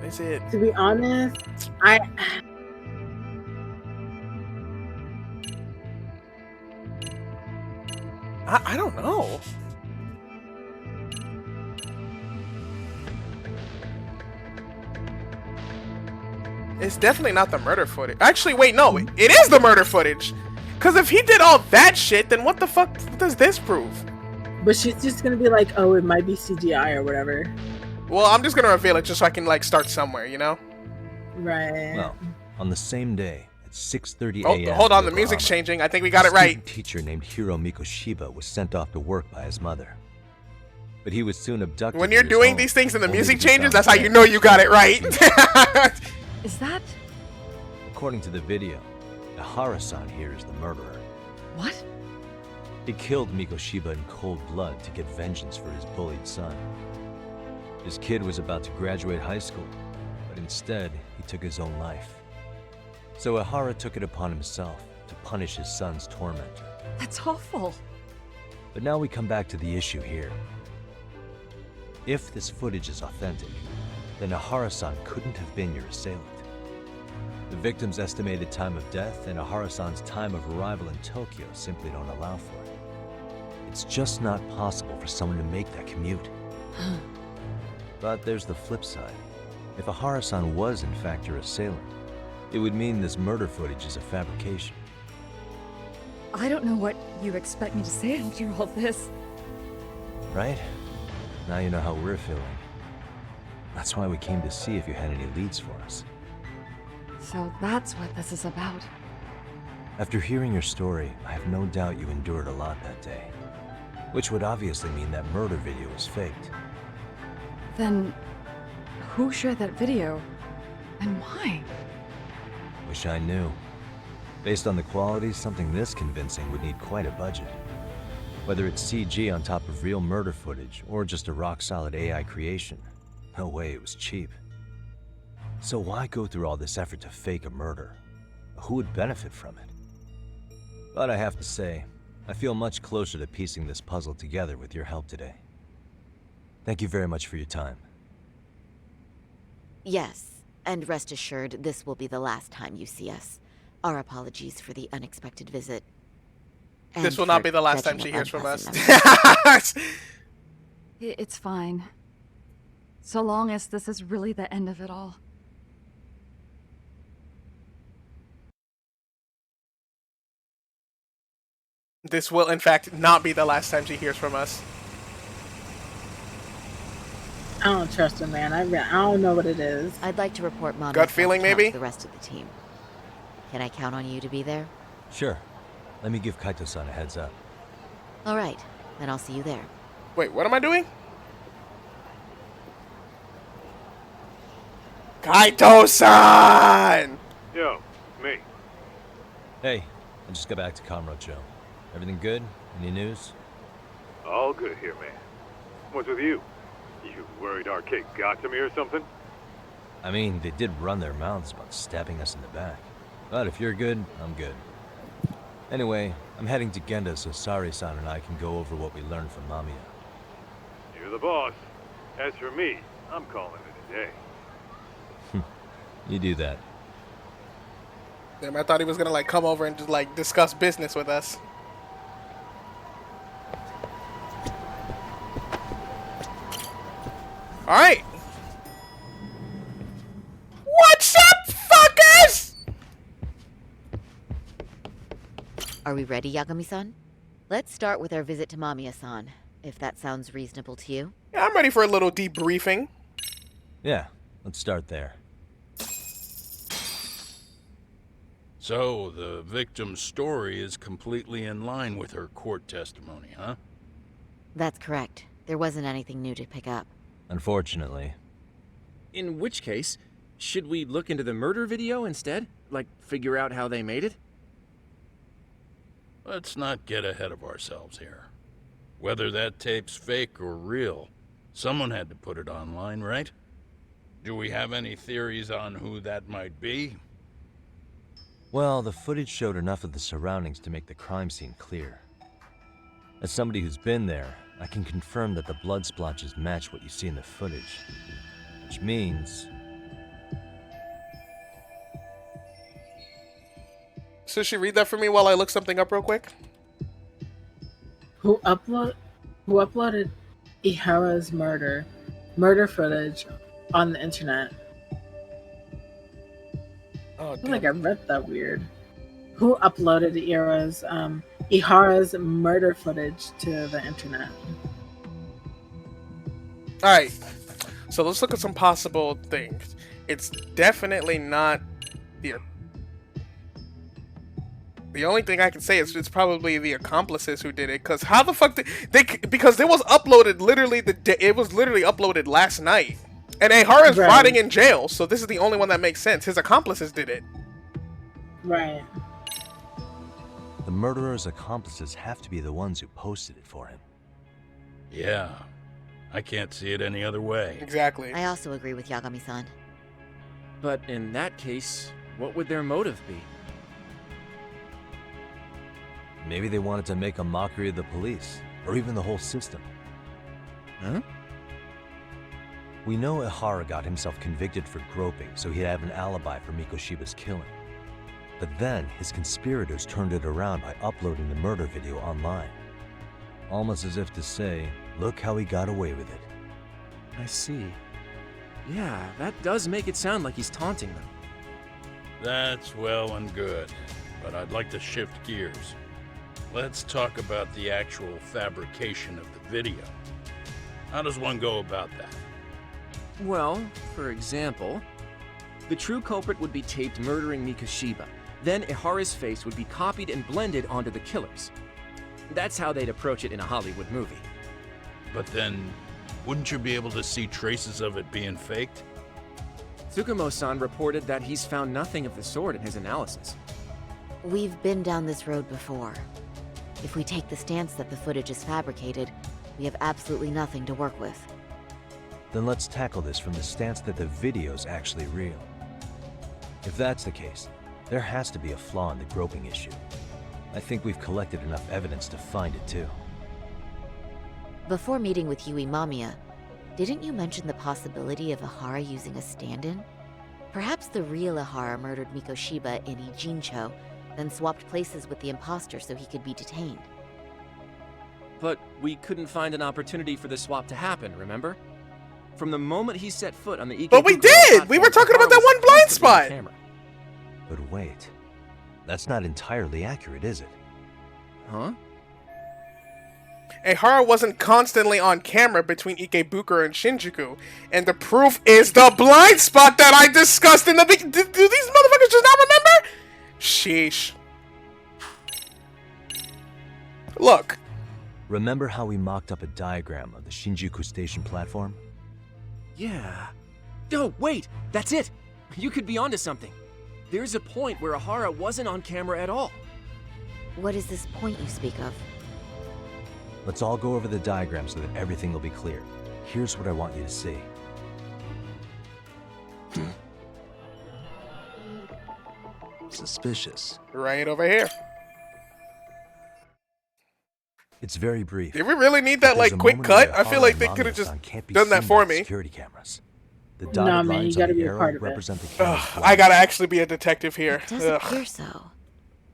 Speaker 1: is it?
Speaker 2: To be honest, I
Speaker 1: don't know. It's definitely not the murder footage. Actually, wait, no, it is the murder footage. Because if he did all that shit, then what the fuck does this prove?
Speaker 2: But she's just gonna be like, oh, it might be CGI or whatever.
Speaker 1: Well, I'm just gonna reveal it just so I can like start somewhere, you know?
Speaker 2: Right.
Speaker 4: Well, on the same day at 6:30 a.m.
Speaker 1: Oh, hold on, the music's changing. I think we got it right.
Speaker 4: A teacher named Hiro Mikoshiba was sent off to work by his mother. But he was soon abducted.
Speaker 1: When you're doing these things and the music changes, that's how you know you got it right.
Speaker 14: Is that?
Speaker 4: According to the video, Ihara-san here is the murderer.
Speaker 14: What?
Speaker 4: He killed Mikoshiba in cold blood to get vengeance for his bullied son. His kid was about to graduate high school, but instead, he took his own life. So Ihara took it upon himself to punish his son's tormentor.
Speaker 14: That's awful.
Speaker 4: But now we come back to the issue here. If this footage is authentic, then Ihara-san couldn't have been your assailant. The victim's estimated time of death and Ihara-san's time of arrival in Tokyo simply don't allow for it. It's just not possible for someone to make that commute. But there's the flip side. If Ihara-san was in fact your assailant, it would mean this murder footage is a fabrication.
Speaker 14: I don't know what you expect me to say after all this.
Speaker 4: Right? Now you know how we're feeling. That's why we came to see if you had any leads for us.
Speaker 14: So that's what this is about.
Speaker 4: After hearing your story, I have no doubt you endured a lot that day. Which would obviously mean that murder video was faked.
Speaker 14: Then, who shared that video? And why?
Speaker 4: Wish I knew. Based on the quality, something this convincing would need quite a budget. Whether it's CG on top of real murder footage, or just a rock-solid AI creation, no way it was cheap. So why go through all this effort to fake a murder? Who would benefit from it? But I have to say, I feel much closer to piecing this puzzle together with your help today. Thank you very much for your time.
Speaker 8: Yes, and rest assured, this will be the last time you see us. Our apologies for the unexpected visit. And
Speaker 1: This will not
Speaker 8: for
Speaker 1: be the last time
Speaker 8: judging
Speaker 1: she hears from us.
Speaker 8: unpleasant memories.
Speaker 14: It's fine. So long as this is really the end of it all.
Speaker 1: This will, in fact, not be the last time she hears from us.
Speaker 2: I don't trust him, man. I don't know what it is.
Speaker 8: I'd like to report Mamiya
Speaker 1: Gut feeling, maybe?
Speaker 8: to the rest of the team. Can I count on you to be there?
Speaker 4: Sure. Let me give Kaito-san a heads up.
Speaker 8: All right, then I'll see you there.
Speaker 1: Wait, what am I doing? Kaito-san!
Speaker 6: Yo, me.
Speaker 4: Hey, I just got back to Kamurocho. Everything good? Any news?
Speaker 6: All good here, man. What's with you? You worried Arcade got to me or something?
Speaker 4: I mean, they did run their mouths about stabbing us in the back. But if you're good, I'm good. Anyway, I'm heading to Genda so Sari-san and I can go over what we learned from Mamiya.
Speaker 6: You're the boss. As for me, I'm calling it a day.
Speaker 4: You do that.
Speaker 1: Damn, I thought he was gonna like come over and just like discuss business with us. All right. What's up, fuckers?
Speaker 8: Are we ready, Yagami-san? Let's start with our visit to Mamiya-san, if that sounds reasonable to you.
Speaker 1: Yeah, I'm ready for a little debriefing.
Speaker 4: Yeah, let's start there.
Speaker 3: So, the victim's story is completely in line with her court testimony, huh?
Speaker 8: That's correct. There wasn't anything new to pick up.
Speaker 4: Unfortunately.
Speaker 10: In which case, should we look into the murder video instead? Like, figure out how they made it?
Speaker 3: Let's not get ahead of ourselves here. Whether that tape's fake or real, someone had to put it online, right? Do we have any theories on who that might be?
Speaker 4: Well, the footage showed enough of the surroundings to make the crime scene clear. As somebody who's been there, I can confirm that the blood splotches match what you see in the footage. Which means...
Speaker 1: So she read that for me while I look something up real quick?
Speaker 2: Who uploaded Ihara's murder footage on the internet?
Speaker 1: Oh,
Speaker 2: I feel like I read that weird. Who uploaded Ihara's murder footage to the internet?
Speaker 1: Alright, so let's look at some possible things. It's definitely not the only thing I can say is it's probably the accomplices who did it. Because how the fuck did because it was uploaded literally it was literally uploaded last night. And Ihara's rotting in jail, so this is the only one that makes sense. His accomplices did it.
Speaker 2: Right.
Speaker 4: The murderer's accomplices have to be the ones who posted it for him.
Speaker 3: Yeah. I can't see it any other way.
Speaker 1: Exactly.
Speaker 8: I also agree with Yagami-san.
Speaker 10: But in that case, what would their motive be?
Speaker 4: Maybe they wanted to make a mockery of the police. or even the whole system.
Speaker 10: Huh?
Speaker 4: We know Ihara got himself convicted for groping so he'd have an alibi for Mikoshiba's killing. But then, his conspirators turned it around by uploading the murder video online. Almost as if to say, look how he got away with it.
Speaker 10: I see. Yeah, that does make it sound like he's taunting them.
Speaker 3: That's well and good, but I'd like to shift gears. Let's talk about the actual fabrication of the video. How does one go about that?
Speaker 10: Well, for example, the true culprit would be taped murdering Mikoshiba. Then Ihara's face would be copied and blended onto the killers. That's how they'd approach it in a Hollywood movie.
Speaker 3: But then, wouldn't you be able to see traces of it being faked?
Speaker 10: Tsukumo-san reported that he's found nothing of the sort in his analysis.
Speaker 8: We've been down this road before. If we take the stance that the footage is fabricated, we have absolutely nothing to work with.
Speaker 4: Then let's tackle this from the stance that the video's actually real. If that's the case, there has to be a flaw in the groping issue. I think we've collected enough evidence to find it too.
Speaker 8: Before meeting with Yui Mamiya, didn't you mention the possibility of Ihara using a stand-in? Perhaps the real Ihara murdered Mikoshiba in Ijincho, then swapped places with the imposter so he could be detained.
Speaker 10: But we couldn't find an opportunity for the swap to happen, remember? From the moment he set foot on the Ikebukuro
Speaker 1: But we did! We were talking about that one blind spot!
Speaker 4: But wait, that's not entirely accurate, is it?
Speaker 10: Huh?
Speaker 1: Ihara wasn't constantly on camera between Ikebukuro and Shinjuku, and the proof is the blind spot that I discussed in the beginning. Do these motherfuckers just not remember? Sheesh. Look.
Speaker 4: Remember how we mocked up a diagram of the Shinjuku station platform?
Speaker 10: Yeah. Oh, wait! That's it! You could be onto something. There's a point where Ihara wasn't on camera at all.
Speaker 8: What is this point you speak of?
Speaker 4: Let's all go over the diagram so that everything will be clear. Here's what I want you to see. Suspicious.
Speaker 1: Right over here.
Speaker 4: It's very brief.
Speaker 1: Did we really need that, like, quick cut? I feel like they could have just done that for me.
Speaker 4: Security cameras. The
Speaker 2: Nah,
Speaker 4: dotted
Speaker 2: man, you
Speaker 4: lines
Speaker 2: gotta
Speaker 4: on the
Speaker 2: be a
Speaker 4: arrow
Speaker 2: part of it.
Speaker 4: represent the camera's
Speaker 1: I gotta actually be a detective here.
Speaker 8: It does appear so.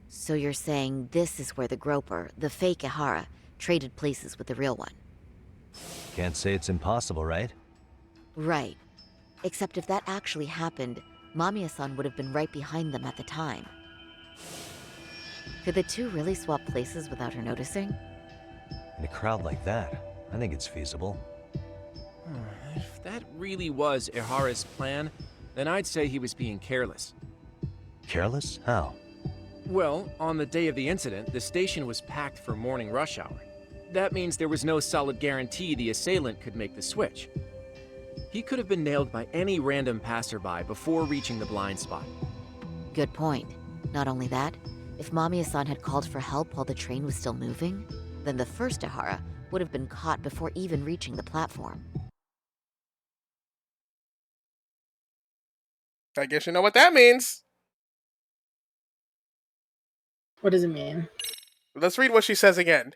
Speaker 8: So you're saying this is where the groper, the fake Ihara, traded places with the real one?
Speaker 4: Can't say it's impossible, right?
Speaker 8: Right. Except if that actually happened, Mamiya-san would have been right behind them at the time. Could the two really swap places without her noticing?
Speaker 4: In a crowd like that, I think it's feasible.
Speaker 10: If that really was Ihara's plan, then I'd say he was being careless.
Speaker 4: Careless? How?
Speaker 10: Well, on the day of the incident, the station was packed for morning rush hour. That means there was no solid guarantee the assailant could make the switch. He could have been nailed by any random passerby before reaching the blind spot.
Speaker 8: Good point. Not only that, if Mamiya-san had called for help while the train was still moving, then the first Ihara would have been caught before even reaching the platform.
Speaker 1: I guess you know what that means.
Speaker 2: What does it mean?
Speaker 1: Let's read what she says again.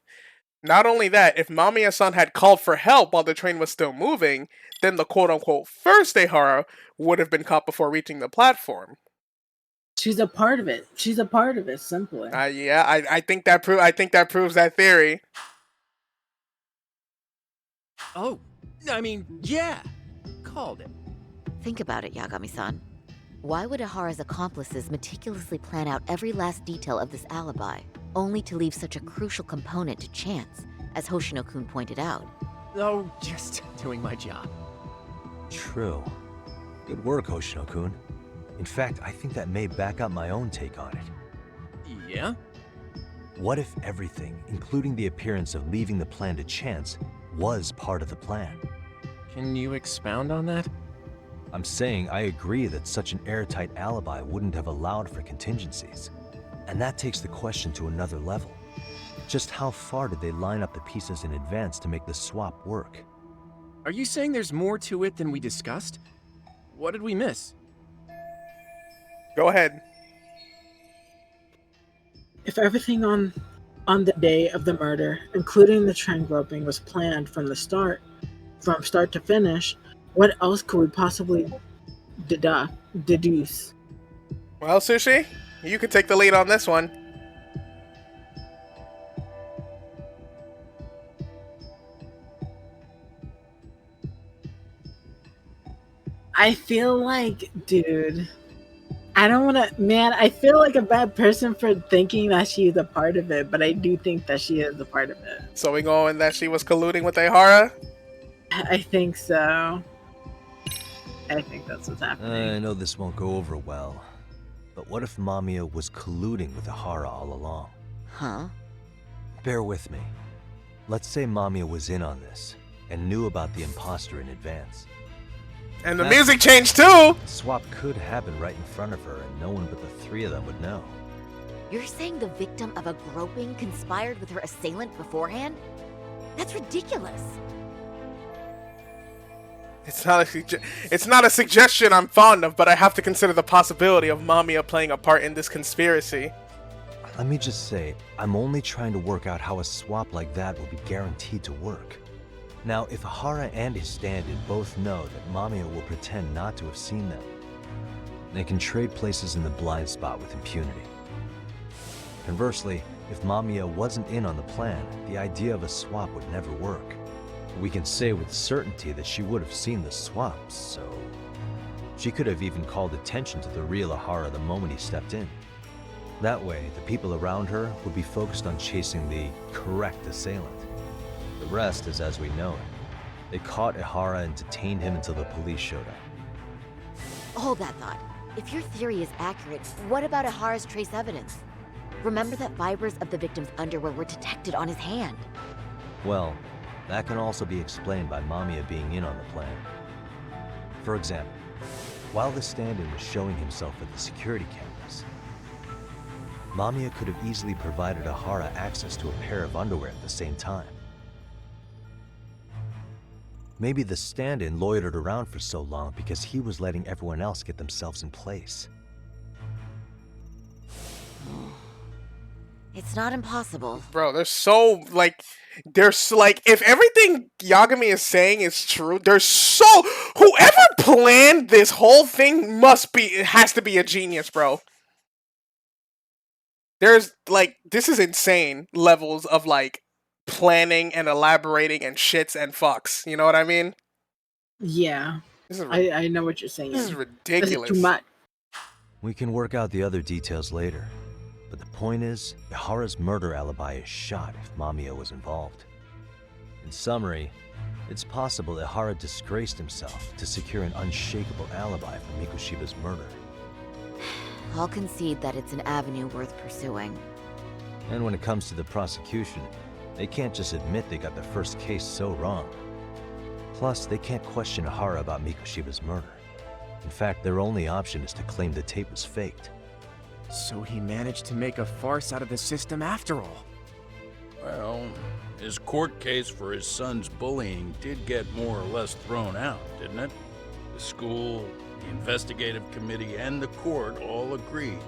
Speaker 1: Not only that, if Mamiya-san had called for help while the train was still moving, then the quote-unquote first Ihara would have been caught before reaching the platform.
Speaker 2: She's a part of it. She's a part of it, simply.
Speaker 1: Yeah, I think that proves that theory.
Speaker 10: Oh, I mean, yeah. Called it.
Speaker 8: Think about it, Yagami-san. Why would Ihara's accomplices meticulously plan out every last detail of this alibi, only to leave such a crucial component to chance, as Hoshino-kun pointed out?
Speaker 10: Oh, just doing my job.
Speaker 4: True. Good work, Hoshino-kun. In fact, I think that may back up my own take on it.
Speaker 10: Yeah?
Speaker 4: What if everything, including the appearance of leaving the plan to chance, was part of the plan?
Speaker 10: Can you expound on that?
Speaker 4: I'm saying I agree that such an airtight alibi wouldn't have allowed for contingencies. And that takes the question to another level. Just how far did they line up the pieces in advance to make the swap work?
Speaker 10: Are you saying there's more to it than we discussed? What did we miss?
Speaker 1: Go ahead.
Speaker 2: If everything on on the day of the murder, including the train groping, was planned from start to finish, what else could we possibly deduce?
Speaker 1: Well, Sushi, you can take the lead on this one.
Speaker 2: I feel like, dude, I don't want to, man, I feel like a bad person for thinking that she is a part of it, but I do think that she is a part of it.
Speaker 1: So we going that she was colluding with Ehara?
Speaker 2: I think so. I think that's what's happening.
Speaker 4: I know this won't go over well, but what if Mamiya was colluding with Ehara all along?
Speaker 8: Huh?
Speaker 4: Bear with me. Let's say Mamiya was in on this, and knew about the imposter in advance.
Speaker 1: And the music changed too!
Speaker 4: The swap could happen right in front of her, and no one but the three of them would know.
Speaker 8: You're saying the victim of a groping conspired with her assailant beforehand? That's ridiculous.
Speaker 1: It's not a suggestion I'm fond of, but I have to consider the possibility of Mamiya playing a part in this conspiracy.
Speaker 4: Let me just say, I'm only trying to work out how a swap like that will be guaranteed to work. Now, if Ehara and his stand-in both know that Mamiya will pretend not to have seen them, they can trade places in the blind spot with impunity. Conversely, if Mamiya wasn't in on the plan, the idea of a swap would never work. We can say with certainty that she would have seen the swaps, so... She could have even called attention to the real Ehara the moment he stepped in. That way, the people around her would be focused on chasing the correct assailant. The rest is as we know it. They caught Ehara and detained him until the police showed up.
Speaker 8: Hold that thought. If your theory is accurate, what about Ehara's trace evidence? Remember that fibers of the victim's underwear were detected on his hand.
Speaker 4: Well, that can also be explained by Mamiya being in on the plan. For example, while the stand-in was showing himself at the security cameras, Mamiya could have easily provided Ehara access to a pair of underwear at the same time. Maybe the stand-in loitered around for so long because he was letting everyone else get themselves in place.
Speaker 8: It's not impossible.
Speaker 1: Bro, if everything Yagami is saying is true, whoever planned this whole thing has to be a genius, bro. There's, this is insane levels of, planning and elaborating and shits and fucks. You know what I mean?
Speaker 2: Yeah. I know what you're saying.
Speaker 1: This is ridiculous.
Speaker 2: This is too much.
Speaker 4: We can work out the other details later. But the point is, Ehara's murder alibi is shot if Mamiya was involved. In summary, it's possible Ehara disgraced himself to secure an unshakable alibi for Mikoshiba's murder.
Speaker 8: I'll concede that it's an avenue worth pursuing.
Speaker 4: And when it comes to the prosecution, they can't just admit they got the first case so wrong. Plus, they can't question Ehara about Mikoshiba's murder. In fact, their only option is to claim the tape was faked.
Speaker 10: So he managed to make a farce out of the system after all.
Speaker 3: Well, his court case for his son's bullying did get more or less thrown out, didn't it? The school, the investigative committee, and the court all agreed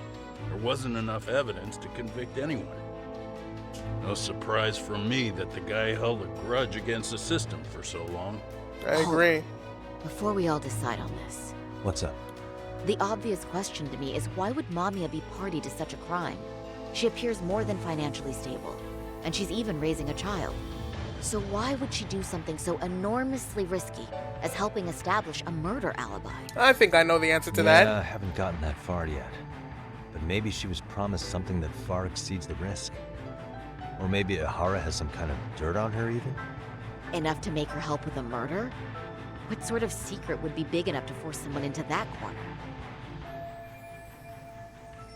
Speaker 3: there wasn't enough evidence to convict anyone. No surprise for me that the guy held a grudge against the system for so long.
Speaker 1: I agree.
Speaker 8: Before we all decide on this.
Speaker 4: What's up?
Speaker 8: The obvious question to me is why would Mamiya be party to such a crime? She appears more than financially stable, and she's even raising a child. So why would she do something so enormously risky as helping establish a murder alibi?
Speaker 1: I think I know the answer to
Speaker 4: Yeah,
Speaker 1: that.
Speaker 4: I haven't gotten that far yet. But maybe she was promised something that far exceeds the risk. Or maybe Ehara has some kind of dirt on her even?
Speaker 8: Enough to make her help with a murder? What sort of secret would be big enough to force someone into that corner?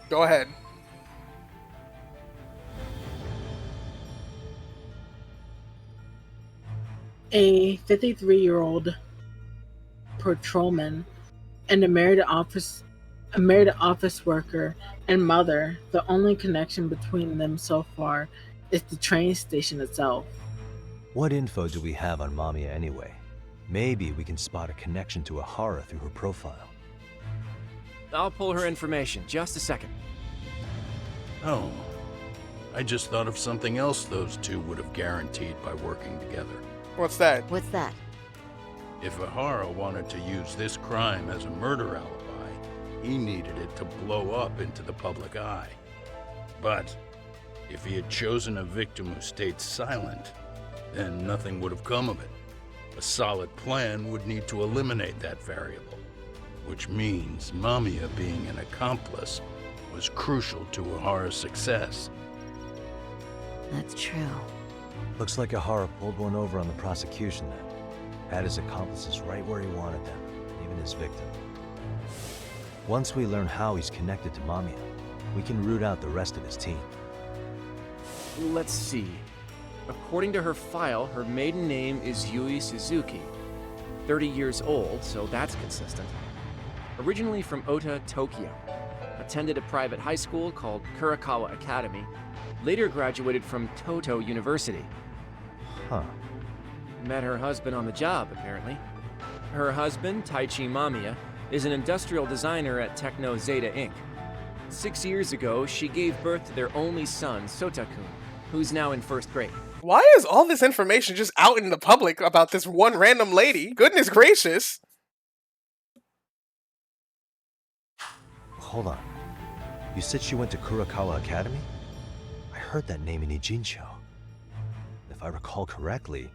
Speaker 1: Go ahead.
Speaker 2: A 53-year-old patrolman and a married office worker and mother. The only connection between them so far is the train station itself.
Speaker 4: What info do we have on Mamiya anyway? Maybe we can spot a connection to Ehara through her profile.
Speaker 10: I'll pull her information. Just a second.
Speaker 3: Oh. I just thought of something else those two would have guaranteed by working together.
Speaker 1: What's that?
Speaker 8: What's that?
Speaker 3: If Ihara wanted to use this crime as a murder alibi, he needed it to blow up into the public eye. But if he had chosen a victim who stayed silent, then nothing would have come of it. A solid plan would need to eliminate that variable, which means Mamiya being an accomplice was crucial to Ihara's success.
Speaker 8: That's true.
Speaker 4: Looks like Ihara pulled one over on the prosecution then. Had his accomplices right where he wanted them, even his victim. Once we learn how he's connected to Mamiya, we can root out the rest of his team.
Speaker 10: Let's see. According to her file, her maiden name is Yui Suzuki. 30 years old, so that's consistent. Originally from Ota, Tokyo. Attended a private high school called Kurakawa Academy. Later graduated from Toto University.
Speaker 4: Huh.
Speaker 10: Met her husband on the job, apparently. Her husband, Taichi Mamiya, is an industrial designer at Techno Zeta Inc. 6 years ago, she gave birth to their only son, Sotakun, who's now in 1st grade.
Speaker 1: Why is all this information just out in the public about this one random lady? Goodness gracious.
Speaker 4: Hold on. You said she went to Kurakawa Academy? I heard that name in Ijincho. If I recall correctly...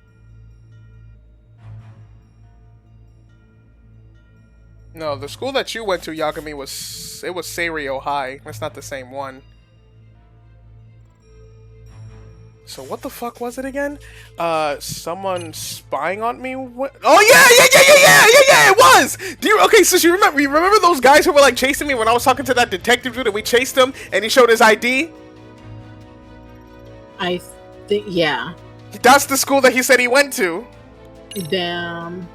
Speaker 1: No, the school that you went to, Yagami, was Seiryo High. That's not the same one. So what the fuck was it again? Someone spying on me? What? Oh yeah, it was! Okay, so you remember those guys who were like chasing me when I was talking to that detective dude and we chased him and he showed his ID?
Speaker 2: I think, yeah.
Speaker 1: That's the school that he said he went to.
Speaker 2: Damn.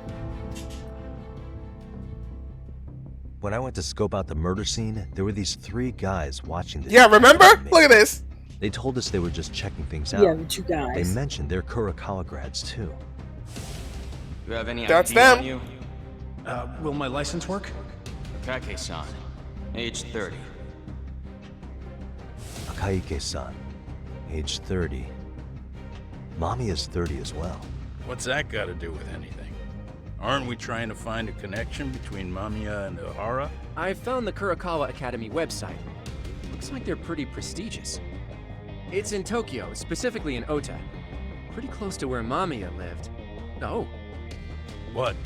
Speaker 4: When I went to scope out the murder scene, there were these 3 guys watching the...
Speaker 1: Yeah, remember? Look at this.
Speaker 4: They told us they were just checking things out.
Speaker 2: Yeah, the 2 guys.
Speaker 4: They mentioned they're Kurakawa grads too.
Speaker 15: You have any
Speaker 1: That's
Speaker 15: ID
Speaker 1: them.
Speaker 15: on you?
Speaker 16: Will my license work?
Speaker 15: Akake-san, age 30.
Speaker 4: Akaike-san, age 30. Mamiya is 30 as well.
Speaker 3: What's that got to do with anything? Aren't we trying to find a connection between Mamiya and Ihara?
Speaker 10: I found the Kurakawa Academy website. Looks like they're pretty prestigious. It's in Tokyo, specifically in Ota. Pretty close to where Mamiya lived. Oh.
Speaker 3: What?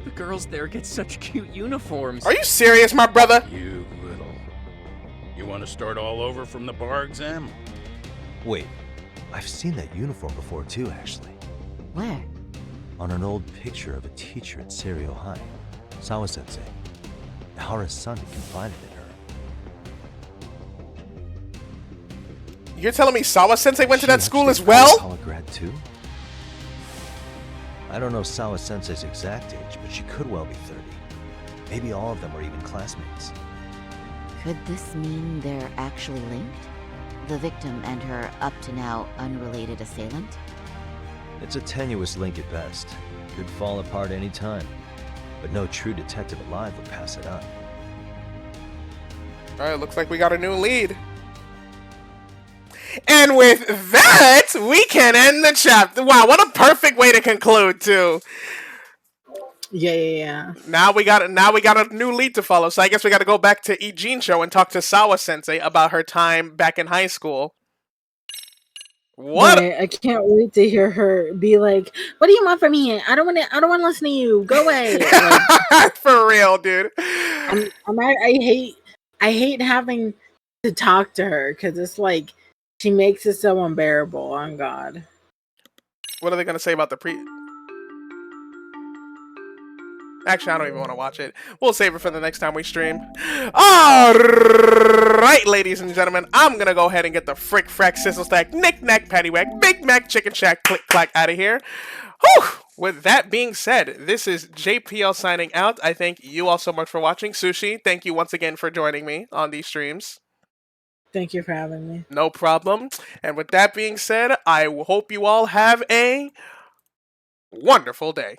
Speaker 10: The girls there get such cute uniforms.
Speaker 1: Are you serious, my brother?
Speaker 3: You little... You want to start all over from the bar exam?
Speaker 4: Wait, I've seen that uniform before too, actually.
Speaker 8: Where?
Speaker 4: On an old picture of a teacher at Seiryo High, Sawa-sensei. Ihara's son confided in her.
Speaker 1: You're telling me Sawa-sensei went to that school as well?
Speaker 4: Kurakawa grad too? I don't know Sawa-sensei's exact age, but she could well be 30. Maybe all of them were even classmates.
Speaker 8: Could this mean they're actually linked? The victim and her up-to-now unrelated assailant?
Speaker 4: It's a tenuous link at best. Could fall apart any time. But no true detective alive would pass it up.
Speaker 1: Alright, looks like we got a new lead. And with that, we can end the chapter. Wow, what a perfect way to conclude, too.
Speaker 2: Yeah.
Speaker 1: Now we got a new lead to follow. So I guess we got to go back to Ijincho and talk to Sawa-sensei about her time back in high school. What?
Speaker 2: Yeah, I can't wait to hear her be like, "What do you want from me? I don't want to listen to you. Go away." Like,
Speaker 1: for real, dude.
Speaker 2: I hate having to talk to her because it's like she makes it so unbearable. On God.
Speaker 1: What are they gonna say about the Actually, I don't even want to watch it. We'll save it for the next time we stream. Alright, ladies and gentlemen, I'm going to go ahead and get the frick, frack, sizzle stack, knick, knack, paddywhack, Big Mac, chicken shack, click, clack out of here. Whew! With that being said, this is JPL signing out. I thank you all so much for watching. Sushi, thank you once again for joining me on these streams.
Speaker 2: Thank you for having me.
Speaker 1: No problem. And with that being said, I hope you all have a wonderful day.